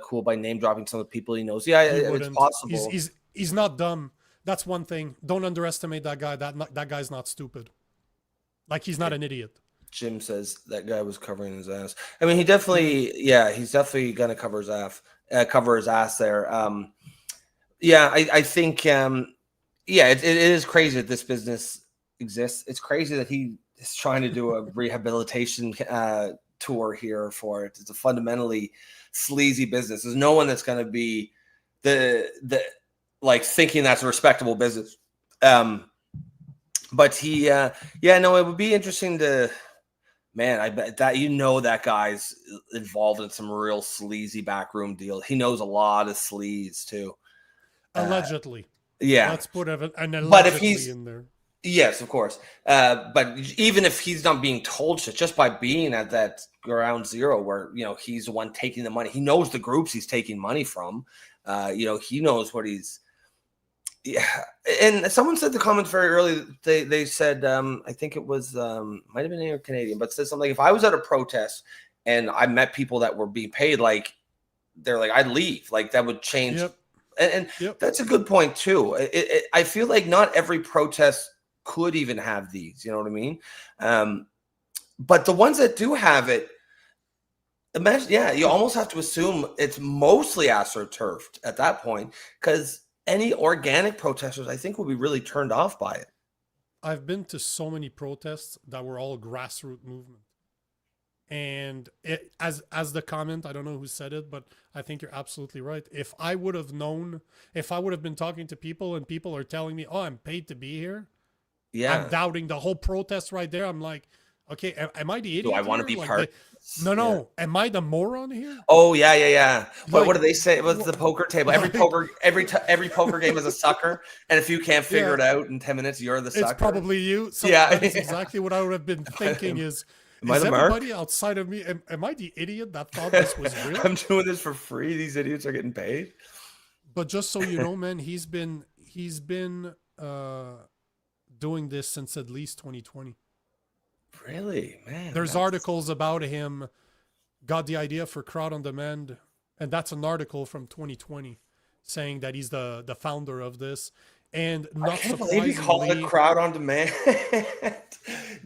G: cool by name dropping some of the people he knows. Yeah, it's possible.
D: He's not dumb. That's one thing. Don't underestimate that guy. That guy's not stupid. Like, he's not an idiot.
G: Jim says that guy was covering his ass. I mean, he's definitely gonna cover his ass there. I think it is crazy that this business exists. It's crazy that he is trying to do a rehabilitation tour here for it. It's a fundamentally sleazy business. There's no one that's going to be the thinking that's a respectable business. But he, it would be interesting to, man, I bet that, that guy's involved in some real sleazy backroom deal. He knows a lot of sleaze too.
D: Allegedly. Let's put an allegedly in there.
G: Yes, of course. But even if he's not being told shit, just by being at that ground zero where, he's the one taking the money, he knows the groups he's taking money from. He knows what he's. Yeah. And someone said the comments very early. They said, I think it was, might have been a Canadian, but said something. If I was at a protest and I met people that were being paid, they're like, I'd leave. That would change.
D: Yep.
G: And that's a good point too. I feel like not every protest could even have these, you know what I mean? But the ones that do have it, imagine, you almost have to assume it's mostly astroturfed at that point, because any organic protesters, I think, will be really turned off by it.
D: I've been to so many protests that were all grassroots movement. And as the comment, I don't know who said it, but I think you're absolutely right. If I would have been talking to people and people are telling me, oh, I'm paid to be here. Yeah. I'm doubting the whole protest right there. I'm like, okay, am I the idiot?
G: Do I want to be part?
D: No. Yeah. Am I the moron here?
G: Oh, yeah. What do they say? What's the poker table? Every poker game is a sucker. And if you can't figure it out in 10 minutes, you're the sucker.
D: It's probably you. So that's exactly what I would have been thinking is everybody outside of me, am I the idiot that thought this was real?
G: I'm doing this for free. These idiots are getting paid.
D: But just so you know, man, he's been doing this since at least 2020.
G: Really, man?
D: There's articles about him. Got the idea for Crowd on Demand, and that's an article from 2020 saying that he's the founder of this. And not
G: I can't
D: surprisingly,
G: believe he called it Crowd on Demand.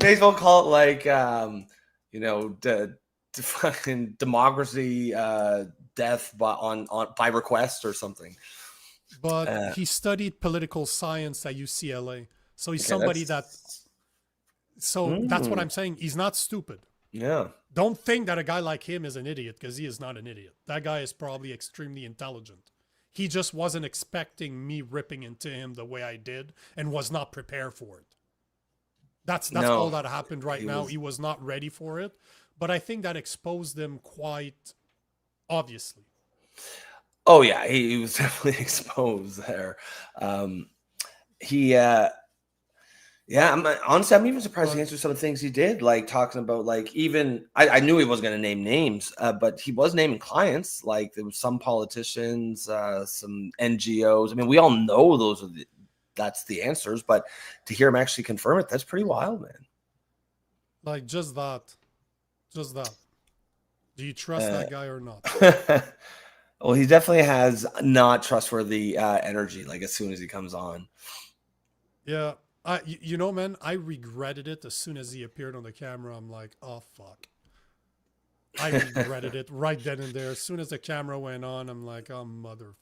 G: May as well call it the fucking democracy death by request or something.
D: But he studied political science at UCLA. So he's somebody that's what I'm saying. He's not stupid.
G: Yeah.
D: Don't think that a guy like him is an idiot, because he is not an idiot. That guy is probably extremely intelligent. He just wasn't expecting me ripping into him the way I did and was not prepared for it. That's all that happened right now. He was not ready for it. But I think that exposed him quite obviously.
G: Oh, yeah. He was definitely exposed there. I'm even surprised he answered some of the things he did, like talking about, even I knew he wasn't going to name names, but he was naming clients. Like, there was some politicians, some NGOs. I mean, we all know that's the answers, but to hear him actually confirm it, that's pretty wild, man.
D: Like, just that. Just that. Do you trust that guy or not?
G: Well, he definitely has not trustworthy energy. Like as soon as he comes on.
D: Yeah. You know, man, I regretted it as soon as he appeared on the camera. I'm like, oh fuck. I regretted it right then and there. As soon as the camera went on, I'm like, oh motherfucker.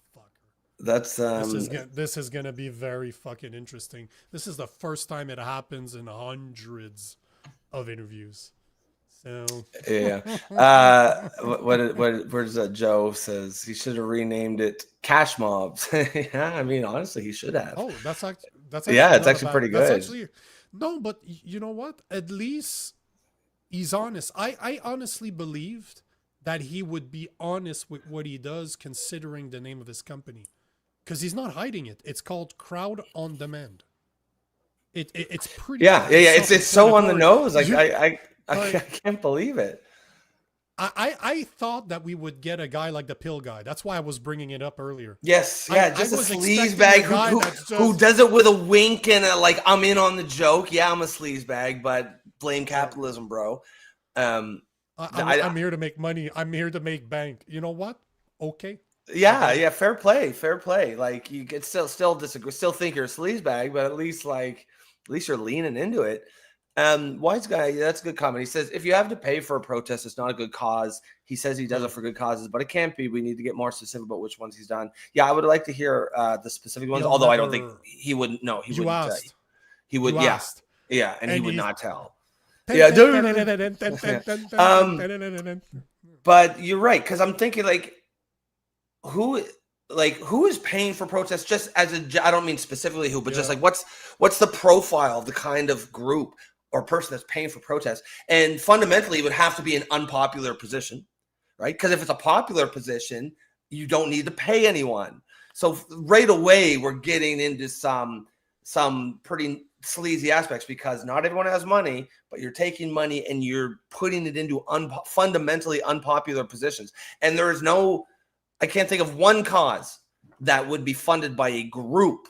G: That's
D: This is gonna be very fucking interesting. This is the first time it happens in hundreds of interviews. So
G: yeah. What does Joe says? He should have renamed it Cash Mobs. Yeah, I mean, honestly, he should have.
D: oh, that's
G: Yeah, it's
D: not
G: actually
D: bad-
G: pretty
D: that's
G: good.
D: actually no, but you know what? At least he's honest. I honestly believed that he would be honest with what he does, considering the name of his company, because he's not hiding it. It's called Crowd on Demand. It's pretty.
G: Yeah. It's so on the nose. Like
D: You-
G: I can't believe it.
D: I thought that we would get a guy like the Pill Guy. That's why I was bringing it up earlier.
G: Yes,
D: I
G: yeah, just a
D: was
G: sleaze
D: expecting
G: bag
D: a guy
G: who
D: that's
G: who
D: just-
G: does it with a wink and a like, I'm in on the joke. Yeah, I'm a sleaze bag, but blame capitalism, bro.
D: I'm here to make money. I'm here to make bank. You know what? Okay.
G: Yeah, fair play. Like you could still disagree, still think you're a sleaze bag, but at least you're leaning into it. Wise guy, that's a good comment. He says if you have to pay for a protest, it's not a good cause. He says he does it for good causes, but it can't be. We need to get more specific about which ones he's done. Yeah, I would like to hear the specific ones.
D: He'll
G: Although I don't think
D: never-
G: he wouldn't. No, he
D: You
G: wouldn't.
D: asked.
G: He would.
D: You
G: Yeah,
D: asked.
G: yeah, and he
D: And
G: would
D: he's-
G: not tell. Yeah, but you're right, because I'm thinking who is paying for protests just as I don't mean specifically who, but just
D: Yeah.
G: like what's the profile of the kind of group or person that's paying for protests? And fundamentally, it would have to be an unpopular position, right? Because if it's a popular position, you don't need to pay anyone. So right away, we're getting into some pretty sleazy aspects, because not everyone has money, but you're taking money and you're putting it into fundamentally unpopular positions. And there is I can't think of one cause that would be funded by a group,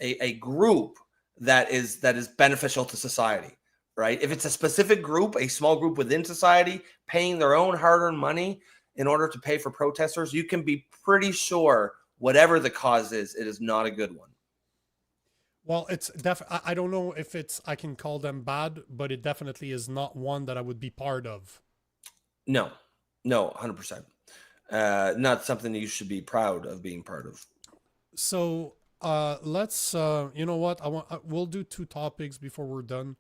G: a group that is beneficial to society, right? If it's a specific group, a small group within society paying their own hard-earned money in order to pay for protesters, you can be pretty sure whatever the cause is, it is not a good one.
D: Well, it's I don't know if I can call them bad, but it definitely is not one that I would be part of.
G: No, 100%. Not something you should be proud of being part of.
D: So let's you know what, we'll do 2 topics before we're done,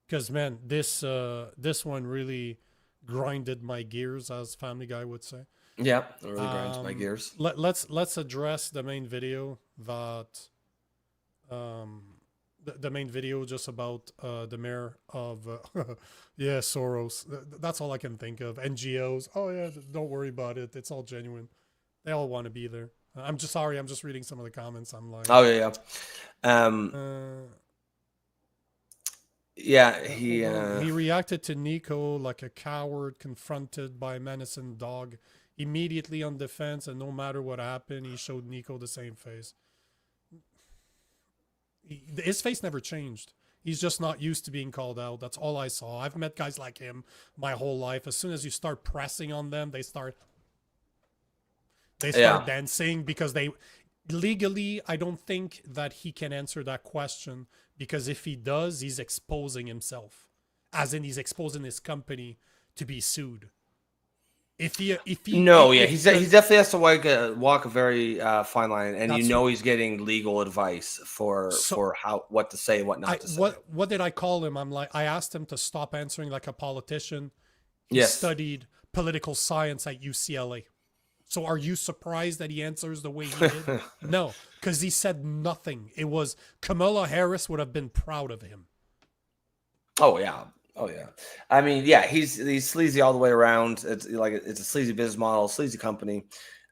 D: because man, this one really grinded my gears, as Family Guy would say.
G: Yeah, it really grinds my gears.
D: Let's address the main video that the main video just about the mayor of yeah, Soros. That's all I can think of. NGOs. Oh yeah, don't worry about it. It's all genuine. They all want to be there. I'm just sorry. I'm just reading some of the comments. I'm like,
G: Oh yeah. Yeah,
D: he reacted to Nico like a coward confronted by a menacing dog. Immediately on defense, and no matter what happened, he showed Nico the same face. His face never changed. He's just not used to being called out. That's all I saw. I've met guys like him my whole life. As soon as you start pressing on them, they start dancing, because they legally, I don't think that he can answer that question, because if he does, he's exposing himself, as in he's exposing his company to be sued. He
G: definitely has to walk a very fine line, and he's getting legal advice for what to say, what not to say.
D: What did I call him? I asked him to stop answering like a politician. He studied political science at UCLA. So are you surprised that he answers the way he did? No, because he said nothing. It was Kamala Harris would have been proud of him.
G: Oh yeah. I mean, yeah, he's sleazy all the way around. It's a sleazy business model, sleazy company.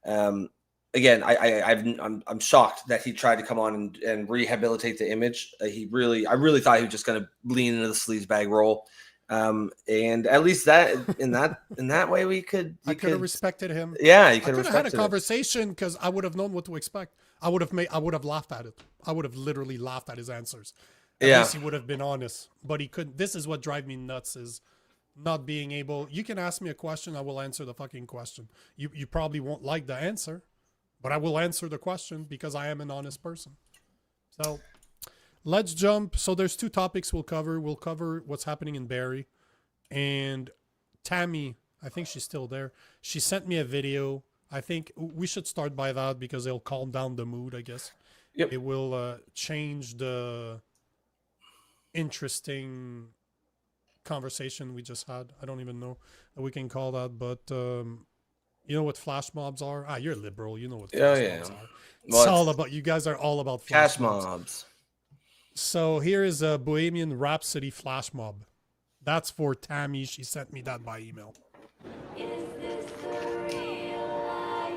G: Again, I'm shocked that he tried to come on and rehabilitate the image. I really thought he was just going to lean into the sleaze bag role. And at least that in that way I could
D: have respected him.
G: Yeah, you could
D: have
G: respected
D: had a conversation, because I would have known what to expect. I would have laughed at it. I would have literally laughed at his answers. At least he would have been honest, but he couldn't. This is what drives me nuts, is not being able. You can ask me a question, I will answer the fucking question. You probably won't like the answer, but I will answer the question because I am an honest person. So let's jump. So there's 2 topics we'll cover. We'll cover what's happening in Barrie, and Tammy, I think she's still there. She sent me a video. I think we should start by that because it'll calm down the mood, I guess.
G: Yep.
D: It will change the interesting conversation we just had. I don't even know that we can call that, but you know what flash mobs are? Ah, you're liberal. You know what flash mobs are.
G: Well,
D: It's all about, you guys are all about flash
G: cash
D: mobs.
G: mobs.
D: So here is a Bohemian Rhapsody flash mob. That's for Tammy. She sent me that by email.
H: Is this the real life?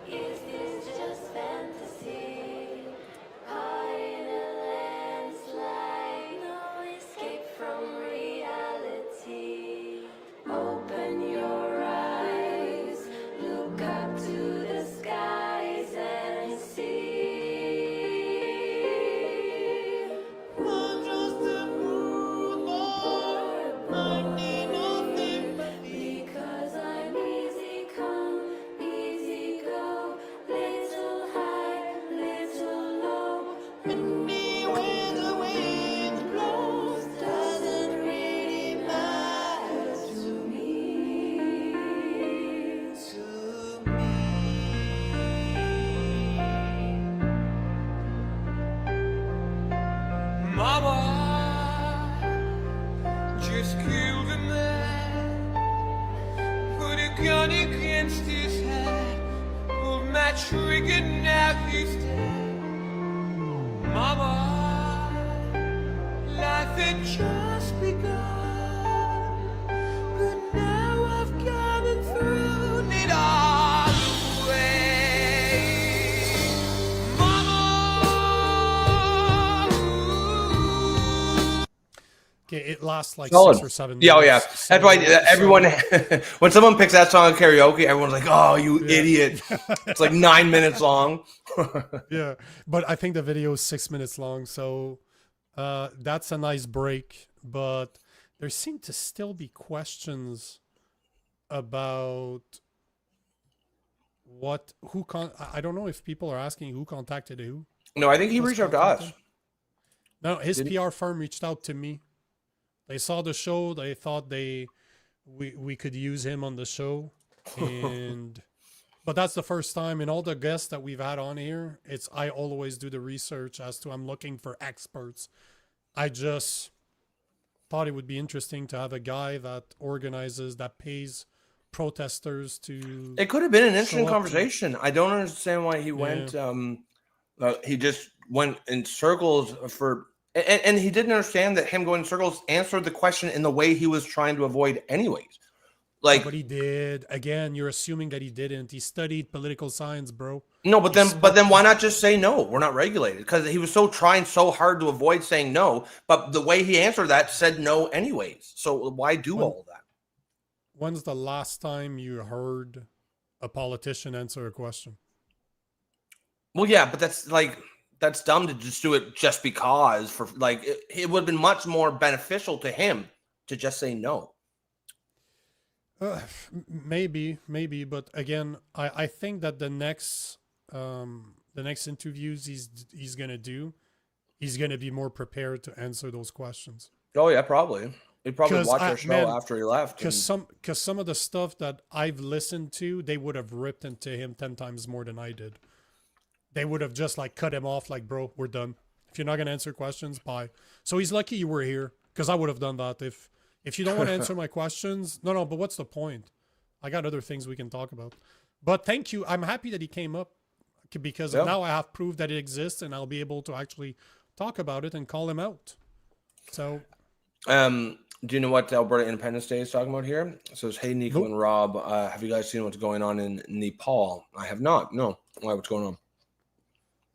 H: Is this just fantasy? Caught in a landslide, no escape from reality. Open your eyes, look up to the skies and see. I'm just a moon boy, I need no sympathy. Because I'm easy come, easy go, little high, little low. Anywhere the wind blows doesn't really matter to me. Mama just killed a man, put a gun against his head, pulled my trigger, now he's dead. Mama, life had just begun, but now I've gone and thrown it all away. Mama.
D: Okay, it lasts like
G: Solid.
D: 6 or 7
G: Yeah, oh yeah.
D: minutes.
G: That's why
D: So-
G: everyone, when someone picks that song at karaoke, everyone's like, "Oh, you idiot!" It's like 9 minutes long.
D: Yeah, but I think the video is 6 minutes long, so that's a nice break. But there seem to still be questions about I don't know if people are asking who contacted who.
G: No, I think he
D: Was
G: reached out to us.
D: contacted? No, his
G: Did he?
D: PR firm reached out to me. They saw the show. They thought we could use him on the show, and but that's the first time in all the guests that we've had on here. I always do the research as to I'm looking for experts. I just thought it would be interesting to have a guy that organizes, that pays protesters to.
G: It could have been an interesting
D: Show up to-
G: conversation. I don't understand why he went. He just went in circles for, and he didn't understand that him going in circles answered the question in the way he was trying to avoid, anyways. Like,
D: But he did. Again, you're assuming that he didn't. He studied political science, bro.
G: no, but then why not just say no? We're not regulated, because he was trying so hard to avoid saying no. But the way he answered that said no, anyways. So why do all that?
D: When's the last time you heard a politician answer a question?
G: Well, yeah, but that's dumb to just do it just because. For like, it would have been much more beneficial to him to just say no.
D: Maybe, but again, I think that the next interviews he's gonna do, he's gonna be more prepared to answer those questions.
G: Oh yeah, probably. He'd probably
D: 'Cause
G: watch our show after he left.
D: Because some of the stuff that I've listened to, they would have ripped into him 10 times more than I did. They would have just like cut him off, like, bro, we're done. If you're not gonna answer questions, bye. So he's lucky you were here, because I would have done that if you don't want to answer my questions. No, but what's the point? I got other things we can talk about. But thank you. I'm happy that he came up, because now I have proof that it exists, and I'll be able to actually talk about it and call him out. So,
G: do you know what Alberta Independence Day is talking about here? It says, "Hey Nico
D: Nope.
G: and Rob, have you guys seen what's going on in Nepal?" I have not. No. Why? What's going on?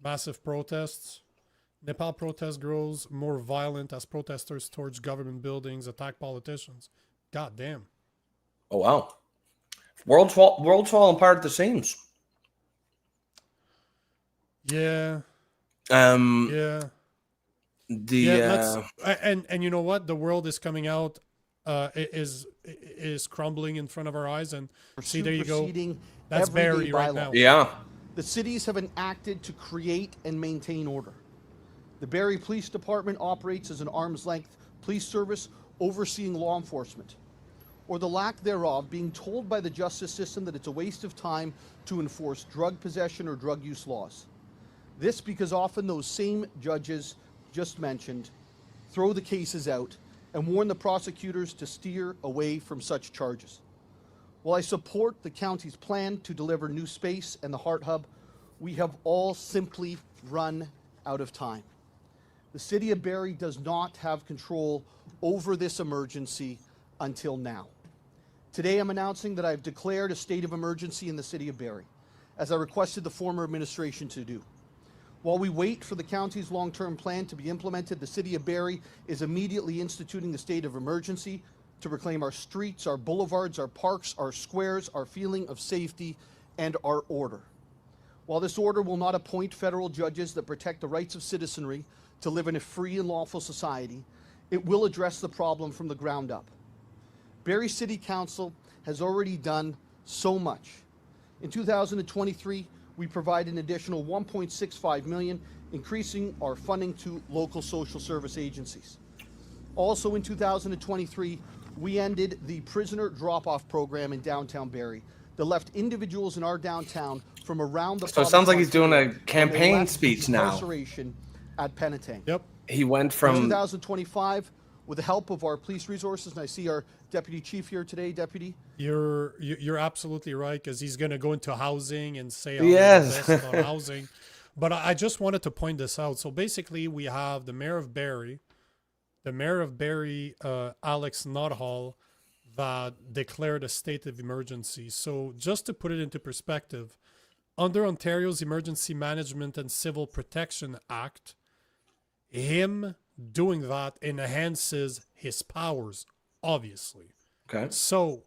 D: massive protests. Nepal protest grows more violent as protesters towards government buildings attack politicians. God damn.
G: Oh wow. World's falling apart at the seams.
D: Yeah.
G: Yeah.
D: Yeah. And you know what? The world is coming out is crumbling in front of our eyes. And see, there you go.
A: Superseding
D: That's
A: everyday
D: Barrie right
A: bylaw.
D: now.
E: Yeah.
A: The cities have enacted to create and maintain order. The Barrie Police Department operates as an arm's-length police service overseeing law enforcement, or the lack thereof, being told by the justice system that it's a waste of time to enforce drug possession or drug use laws. This because often those same judges just mentioned throw the cases out and warn the prosecutors to steer away from such charges. While I support the county's plan to deliver new space and the Heart Hub, we have all simply run out of time. The City of Barrie does not have control over this emergency until now. Today I'm announcing that I've declared a state of emergency in the City of Barrie, as I requested the former administration to do. While we wait for the county's long-term plan to be implemented, the City of Barrie is immediately instituting the state of emergency to reclaim our streets, our boulevards, our parks, our squares, our feeling of safety, and our order. While this order will not appoint federal judges that protect the rights of citizenry to live in a free and lawful society, it will address the problem from the ground up. Barrie City Council has already done so much. In 2023, we provided an additional $1.65 million, increasing our funding to local social service agencies. Also in 2023, we ended the prisoner drop-off program in downtown Barrie that left individuals in our downtown from around the
E: So it sounds like he's doing a
A: when they
E: campaign
A: left
E: speech now.
A: incarceration at Penetang.
D: Yep.
E: He went
A: In
E: from
A: 2025, with the help of our police resources, and I see our deputy chief here today, deputy.
D: You're absolutely right, because he's going to go into housing and say all
E: Yes.
D: the best about housing. But I just wanted to point this out. So basically, we have the mayor of Barrie, Alex Nuttall, that declared a state of emergency. So just to put it into perspective, under Ontario's Emergency Management and Civil Protection Act, him doing that enhances his powers, obviously.
E: okay.
D: So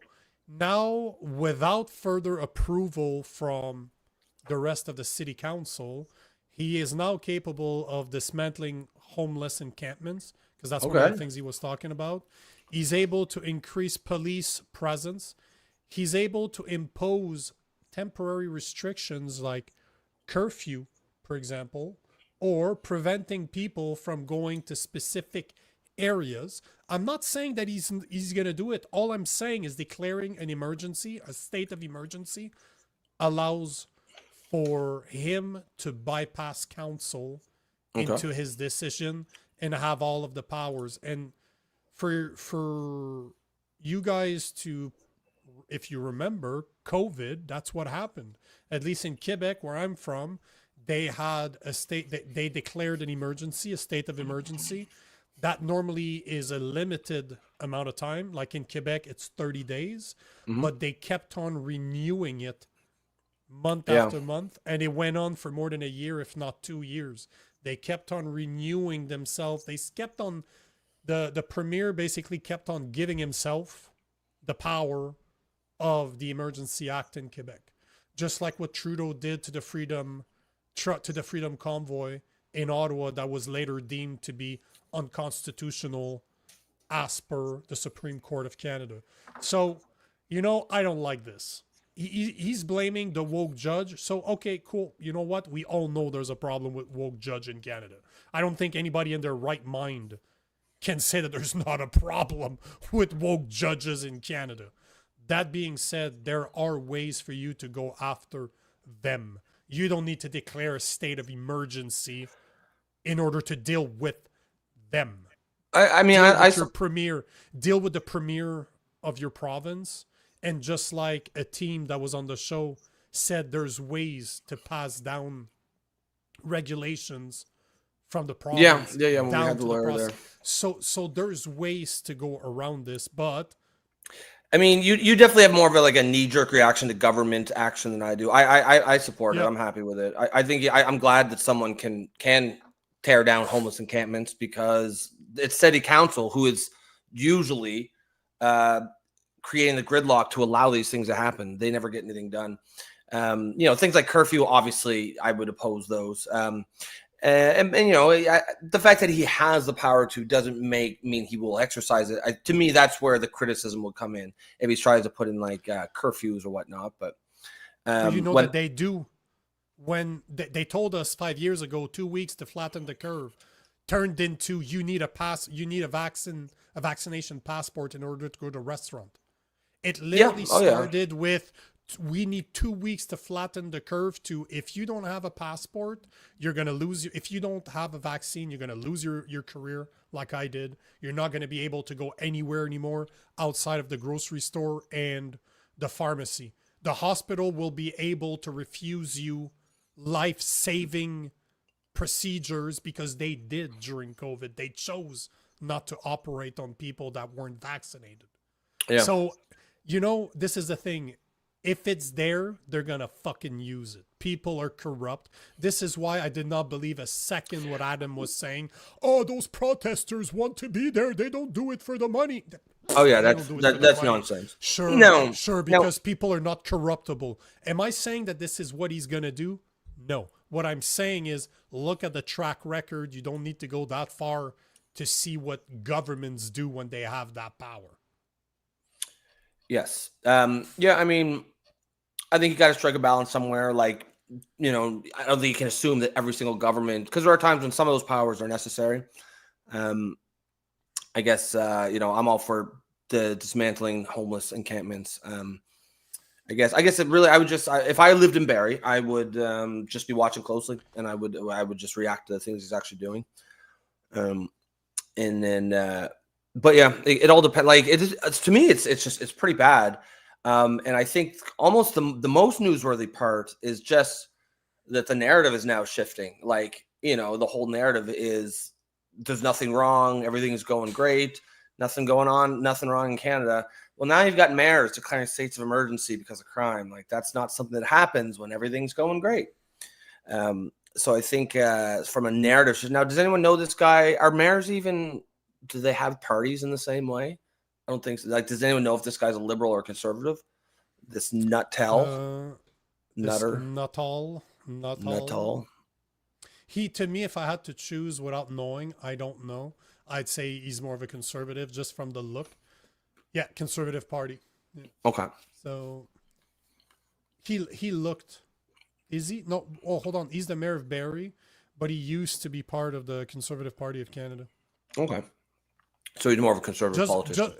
D: now, without further approval from the rest of the city council, he is now capable of dismantling homeless encampments, because that's one of
E: Okay.
D: the things he was talking about. He's able to increase police presence. He's able to impose temporary restrictions like curfew, for example, or preventing people from going to specific areas. I'm not saying that he's going to do it. All I'm saying is declaring an emergency, a state of emergency, allows for him to bypass council into his decision and have all of the powers. And for you guys to, if you remember, COVID, that's what happened. At least in Quebec, where I'm from, they had a state, they declared an emergency, a state of emergency. That normally is a limited amount of time. Like in Quebec, it's 30 days, but they kept on renewing it month after month, and it went on for more than a year, if not 2 years. They kept on renewing themselves. They kept on, the premier basically kept on giving himself the power of the Emergency Act in Quebec, just like what Trudeau did to the Freedom Convoy in Ottawa, that was later deemed to be unconstitutional as per the Supreme Court of Canada. So, I don't like this. He's blaming the woke judge. So, okay, cool. You know what? We all know there's a problem with woke judge in Canada. I don't think anybody in their right mind can say that there's not a problem with woke judges in Canada. That being said, there are ways for you to go after them. You don't need to declare a state of emergency in order to deal with them. Deal with the premier of your province. And just like a team that was on the show said, there's ways to pass down regulations from the province.
E: Yeah. When we
D: down
E: had the
D: to
E: lawyer
D: process.
E: there.
D: So there's ways to go around this, but
G: I mean, you definitely have more of a knee-jerk reaction to government action than I do. I support it. I'm happy with it. I'm glad that someone can tear down homeless encampments, because it's city council who is usually creating the gridlock to allow these things to happen. They never get anything done. Things like curfew, obviously, I would oppose those. And you know, the fact that he has the power to doesn't mean he will exercise it. To me, that's where the criticism will come in if he tries to put in like curfews or whatnot. But
D: you know that they do. When they told us 5 years ago, 2 weeks to flatten the curve, turned into you need a vaccination passport in order to go to a restaurant. It literally started with we need 2 weeks to flatten the curve to if you don't have a passport, you're going to lose. If you don't have a vaccine, you're going to lose your career like I did. You're not going to be able to go anywhere anymore outside of the grocery store and the pharmacy. The hospital will be able to refuse you life-saving procedures because they did during COVID. They chose not to operate on people that weren't vaccinated. Yeah. So, you know, this is the thing. If it's there, they're going to fucking use it. People are corrupt. This is why I did not believe a second what Adam was saying. Oh, those protesters want to be there. They don't do it for the money.
G: Oh, yeah, that's nonsense.
D: Sure, because people are not corruptible. Am I saying that this is what he's going to do? No. What I'm saying is look at the track record. You don't need to go that far to see what governments do when they have that power.
G: Yes. Yeah, I mean, I think you got to strike a balance somewhere. Like, you know, I don't think you can assume that every single government, because there are times when some of those powers are necessary. I guess, you know, I'm all for the dismantling homeless encampments. I guess it really, I would just, if I lived in Barrie, I would just be watching closely, and I would just react to the things he's actually doing. And then, but yeah, it all depends. Like to me, it's pretty bad. And I think almost the most newsworthy part is just that the narrative is now shifting. Like, you know, the whole narrative is there's nothing wrong. Everything's going great. Nothing going on. Nothing wrong in Canada. Well, now you've got mayors declaring states of emergency because of crime. Like, that's not something that happens when everything's going great. So I think from a narrative, now, does anyone know this guy? Are mayors even, do they have parties in the same way? I don't think so. Like, does anyone know if this guy's a liberal or conservative? This nutter.
D: Not all. He, to me, if I had to choose without knowing, I don't know. I'd say he's more of a conservative just from the look. Yeah, Conservative Party. Yeah.
G: Okay.
D: So he looked. Is he? No. Oh, hold on. He's the mayor of Barrie, but he used to be part of the Conservative Party of Canada.
G: Okay. So he's more of a conservative politician.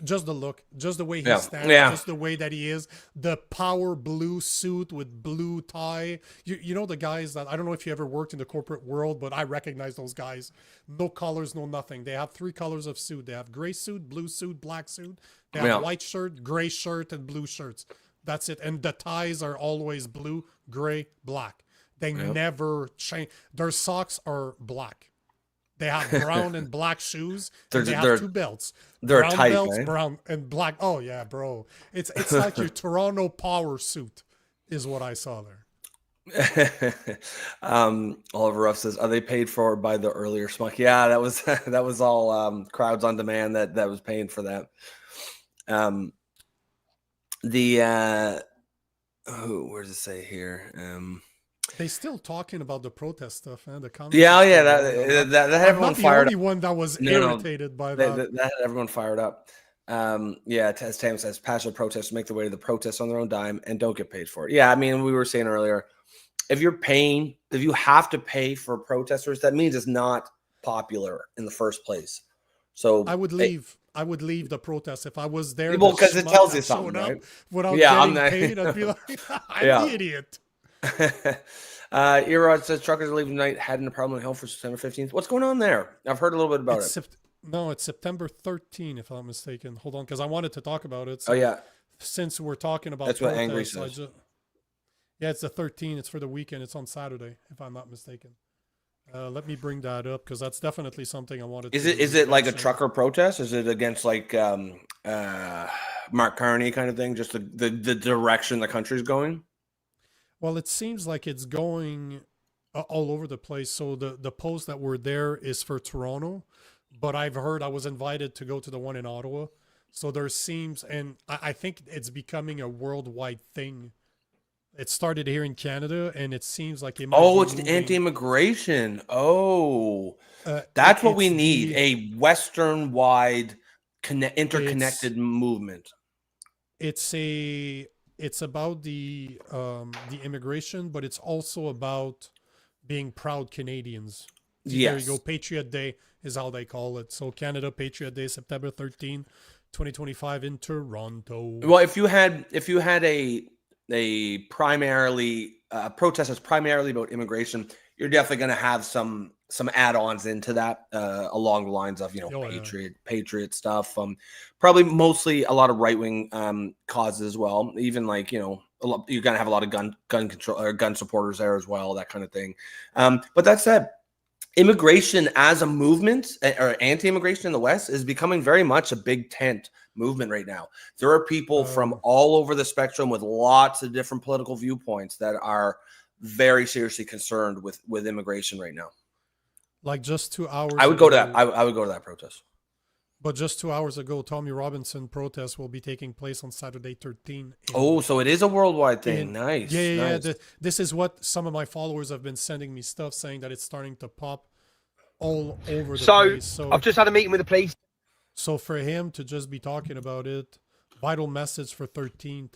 D: Just the look, just the way he stands, just the way that he is, the power blue suit with blue tie. You know the guys that, I don't know if you ever worked in the corporate world, but I recognize those guys. No colors, no nothing. They have 3 colors of suit. They have gray suit, blue suit, black suit. They have white shirt, gray shirt, and blue shirts. That's it. And the ties are always blue, gray, black. They never change. Their socks are black. They have brown and black shoes. And they have 2 belts.
G: They're
D: brown
G: tight,
D: belts,
G: right?
D: Brown and black. Oh yeah, bro. It's like your Toronto Power suit is what I saw there.
G: Oliver Ruff says, "Are they paid for by the earlier smoke?" Yeah, that was all crowds on demand that was paying for that. Where does it say here?
D: They still talking about the protest stuff, man. The
G: that had everyone fired up.
D: I'm not the only one that was irritated by that.
G: That had everyone fired up. As Tam says, passionate protesters make their way to the protests on their own dime and don't get paid for it. Yeah, I mean, we were saying earlier, if you have to pay for protesters, that means it's not popular in the first place. So
D: I would leave. I would leave the protest if I was there.
G: Well, because it tells you something, right?
D: Without getting paid, I'd be like, I'm the idiot.
G: Erod says truckers are leaving tonight, heading to Parliament Hill for September 15th. What's going on there? I've heard a little bit about it.
D: No, it's September 13th, if I'm not mistaken. Hold on, because I wanted to talk about it.
G: So
D: since we're talking about
G: that's
D: protests,
G: what Angry says.
D: It's the 13th. It's for the weekend. It's on Saturday, if I'm not mistaken. Let me bring that up because that's definitely something I wanted.
G: Is it like a trucker protest? Is it against like Mark Carney kind of thing? Just the direction the country's going?
D: Well, it seems like it's going all over the place. So the post that were there is for Toronto, but I've heard I was invited to go to the one in Ottawa. So there seems, and I think it's becoming a worldwide thing It started here in Canada, and it seems like it might
G: Oh,
D: be
G: it's the
D: moving.
G: anti-immigration. Oh,
D: It,
G: that's what we
D: it's
G: need,
D: the
G: a Western-wide
D: it's
G: interconnected movement.
D: it's about the immigration, but it's also about being proud Canadians. There you go.
G: Yes.
D: Patriot Day is how they call it. So Canada Patriot Day, September 13, 2025 in Toronto.
G: Well, if you had a primarily protest that's primarily about immigration, you're definitely going to have some add-ons into that along the lines of
D: Oh, yeah.
G: patriot stuff. Probably mostly a lot of right-wing causes as well. Even like you're going to have a lot of gun control or gun supporters there as well, that kind of thing. But that said, immigration as a movement or anti-immigration in the West is becoming very much a big tent movement right now. There are people from all over the spectrum with lots of different political viewpoints that are very seriously concerned with immigration right now.
D: Like just 2 hours
G: I would go to
D: ago,
G: that. I would go to that protest.
D: But just 2 hours ago, Tommy Robinson protest will be taking place on Saturday 13.
G: Oh, so it is a worldwide thing.
D: in-
G: Nice.
D: Yeah.
G: Nice.
D: This is what some of my followers have been sending me stuff saying that it's starting to pop all over the place. So
I: I've just had a meeting with the police.
D: So for him to just be talking about it, vital message for 13th,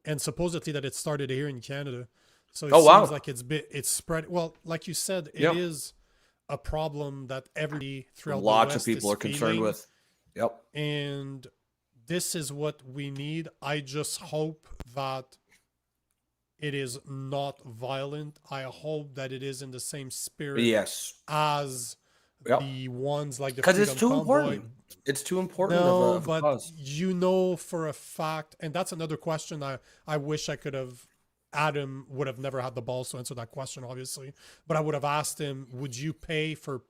D: and supposedly that it started here in Canada. So it seems like it's spread. Well, like you said, it is a problem that everybody throughout
G: Lots
D: the
G: of
D: West
G: people
D: is
G: are concerned
D: feeling,
G: with. Yep.
D: and this is what we need. I just hope that it is not violent. I hope that it is in the same spirit
G: Yes.
D: as the ones like the
G: Because it's
D: Freedom
G: too
D: Convoy.
G: important. It's too important
D: No,
G: of a
D: but
G: cause.
D: you know for a fact, and that's another question I wish I could have. Adam would have never had the balls to answer that question, obviously. But I would have asked him, would you pay for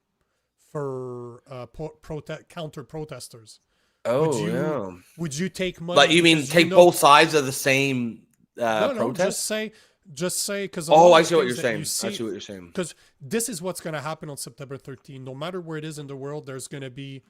D: counter protesters?
G: Oh,
D: Would you take money?
G: Like you mean
D: because
G: take both sides of the same
D: no,
G: protest?
D: just say because
G: I see what you're saying. I see what you're saying.
D: Because this is what's going to happen on September 13. No matter where it is in the world, there's going to be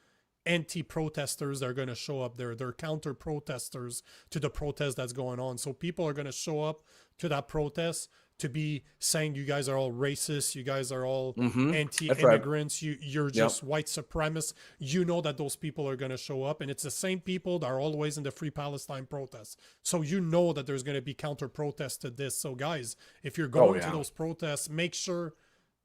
D: anti-protesters that are going to show up there. They're counter-protesters to the protest that's going on. So people are going to show up to that protest to be saying you guys are all racist, you guys are all anti-immigrants, you're just white supremacists. You know that those people are going to show up, and it's the same people that are always in the Free Palestine protests. So you know that there's going to be counter-protests to this. So guys, if you're going to those protests, make sure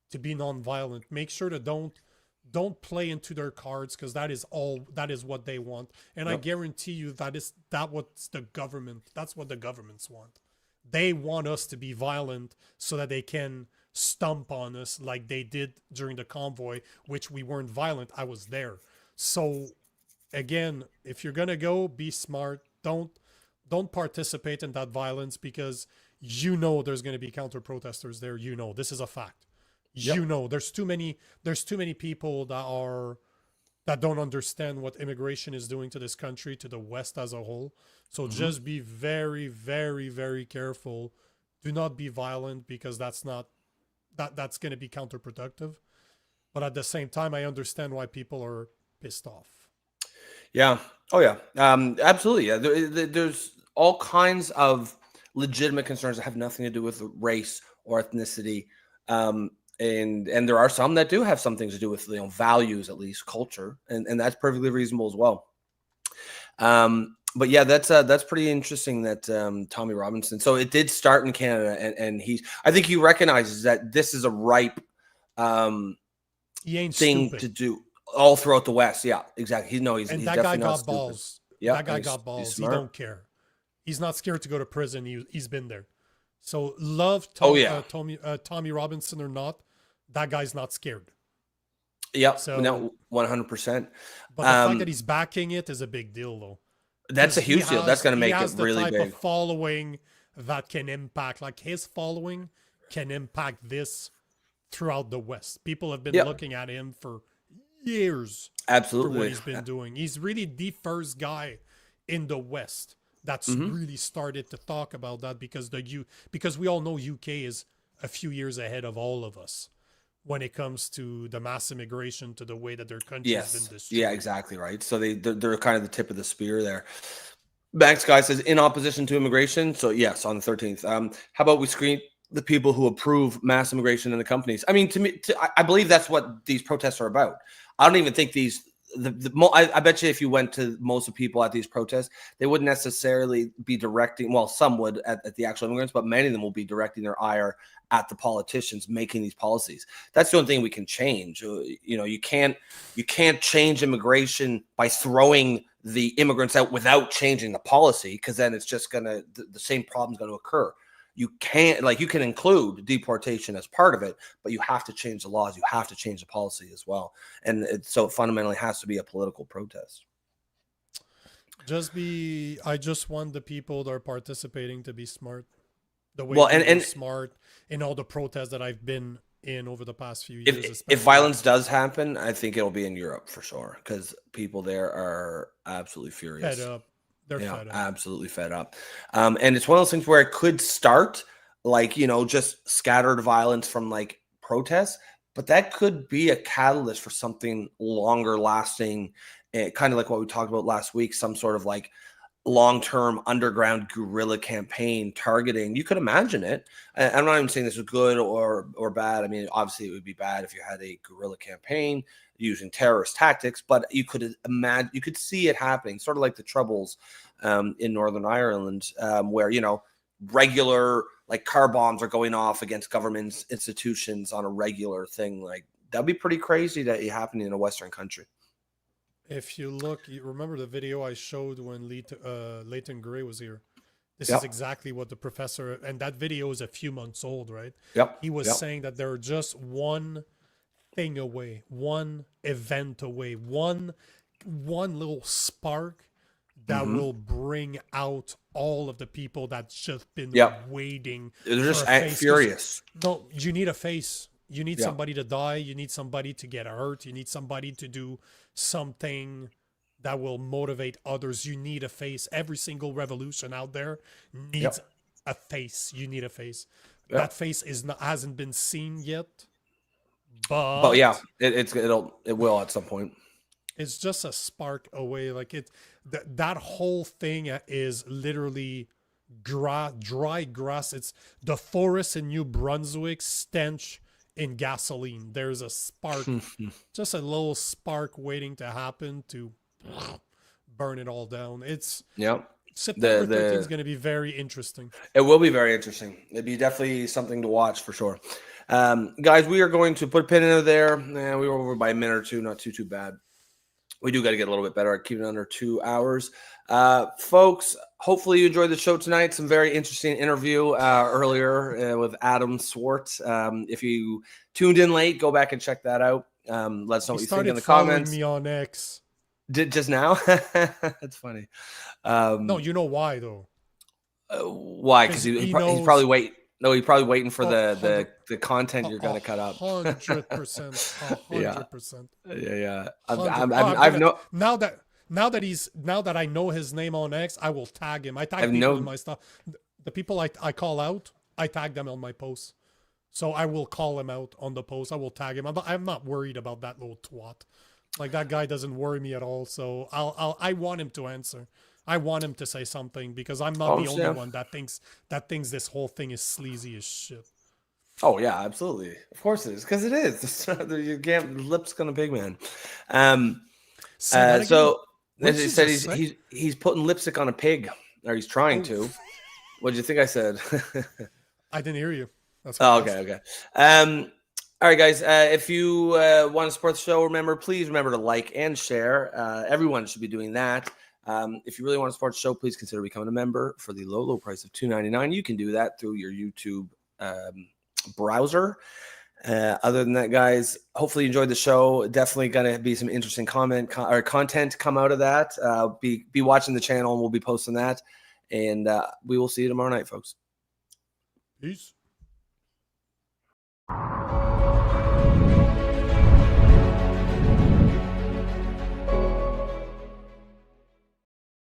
D: to be non-violent. Make sure to don't play into their cards, because that is what they want. And I guarantee you that's what the governments want. They want us to be violent so that they can stomp on us like they did during the convoy, which we weren't violent. I was there. So again, if you're going to go, be smart. Don't participate in that violence, because you know there's going to be counter protesters there. You know, this is a fact. You know, there's too many people that don't understand what immigration is doing to this country, to the West as a whole. So just be very, very, very careful. Do not be violent, because that's going to be counterproductive. But at the same time, I understand why people are pissed off.
G: Yeah. Oh yeah. Absolutely. Yeah. There's all kinds of legitimate concerns that have nothing to do with race or ethnicity. And there are some that do have some things to do with values, at least culture, and that's perfectly reasonable as well. But yeah, that's pretty interesting that Tommy Robinson. So it did start in Canada, and I think he recognizes that this is a ripe
D: he ain't
G: thing
D: stupid.
G: to do all throughout the West. Yeah, exactly. He's
D: that
G: definitely
D: guy
G: not
D: got
G: stupid.
D: balls.
G: Yeah,
D: that guy got balls. He don't care. He's not scared to go to prison. He's been there. So love Tommy Robinson or not, that guy's not scared.
G: Yep.
D: So,
G: no, 100%.
D: But the fact that he's backing it is a big deal, though.
G: That's a huge deal. That's going to make it really big.
D: He has the type of following that can impact, like his following can impact this throughout the West. People have been looking at him for years.
G: Absolutely.
D: For what he's been doing. He's really the first guy in the West that's really started to talk about that, because we all know UK is a few years ahead of all of us when it comes to the mass immigration, to the way that their country has been destroyed.
G: Yeah, exactly right. So they're kind of the tip of the spear there. Max Guy says in opposition to immigration. So yes, on the 13th. How about we screen the people who approve mass immigration in the companies? I mean, I believe that's what these protests are about. I don't even think these. I bet you if you went to most of the people at these protests, they wouldn't necessarily be directing. Well, some would at the actual immigrants, but many of them will be directing their ire at the politicians making these policies. That's the only thing we can change. You know, you can't change immigration by throwing the immigrants out without changing the policy, because then it's just gonna the same problem's going to occur. You can't, like, you can include deportation as part of it, but you have to change the laws. You have to change the policy as well. And so it fundamentally has to be a political protest.
D: I just want the people that are participating to be smart. The way
G: and
D: smart in all the protests that I've been in over the past few years.
G: If violence does happen, I think it'll be in Europe for sure, because people there are absolutely furious.
D: Fed up. They're fed up.
G: Absolutely fed up. And it's one of those things where it could start like, you know, just scattered violence from like protests, but that could be a catalyst for something longer lasting, kind of like what we talked about last week, some sort of like long-term underground guerrilla campaign targeting. You could imagine it. I'm not even saying this is good or bad. I mean, obviously it would be bad if you had a guerrilla campaign using terrorist tactics, but you could imagine, you could see it happening, sort of like the Troubles in Northern Ireland, where, you know, regular like car bombs are going off against government institutions on a regular thing. Like, that'd be pretty crazy that it happened in a Western country.
D: If you look, you remember the video I showed when Leighton Gray was here? This is exactly what the professor, and that video is a few months old, right?
G: Yep.
D: He was saying that they're just one thing away, one event away, one little spark that will bring out all of the people that's just been waiting.
G: They're just furious.
D: No, you need a face. You need somebody to die. You need somebody to get hurt. You need somebody to do something that will motivate others. You need a face. Every single revolution out there needs a face. You need a face. That face hasn't been seen yet. But
G: yeah, it will at some point.
D: It's just a spark away. Like that whole thing is literally dry grass. It's the forest in New Brunswick stench in gasoline. There's a spark, just a little spark waiting to happen to burn it all down. It's September 13th is going to be very interesting.
G: It will be very interesting. It'd be definitely something to watch for sure. Guys, we are going to put a pin in there. We were over by a minute or two, not too bad. We do got to get a little bit better at keeping it under 2 hours. Folks, hopefully you enjoyed the show tonight. Some very interesting interview earlier with Adam Swart. If you tuned in late, go back and check that out. Let us know what you think in the comments.
D: Me on X.
G: Did just now? That's funny.
D: No, you know why though?
G: Why? Because he's probably waiting. No, he's probably waiting for the content you're gonna cut up.
D: 100%. 100%.
G: Yeah.
D: Now that I know his name on X, I will tag him. I tag people in my stuff. The people I call out, I tag them on my posts. So I will call him out on the post. I will tag him. I'm not worried about that little twat. Like, that guy doesn't worry me at all. So I want him to answer. I want him to say something, because I'm not the only one that thinks this whole thing is sleazy as shit.
G: Oh yeah, absolutely. Of course it is, because it is. Your lips gonna big man. So as he said, he's putting lipstick on a pig, or he's trying to. What did you think I said?
D: I didn't hear you. That's
G: okay. All right, guys. If you want to support the show, please remember to like and share. Everyone should be doing that. If you really want to support the show, please consider becoming a member for the low price of $2.99. You can do that through your YouTube browser. Other than that, guys, hopefully you enjoyed the show. Definitely going to be some interesting content come out of that. Be watching the channel, and we'll be posting that. And we will see you tomorrow night, folks.
D: Peace.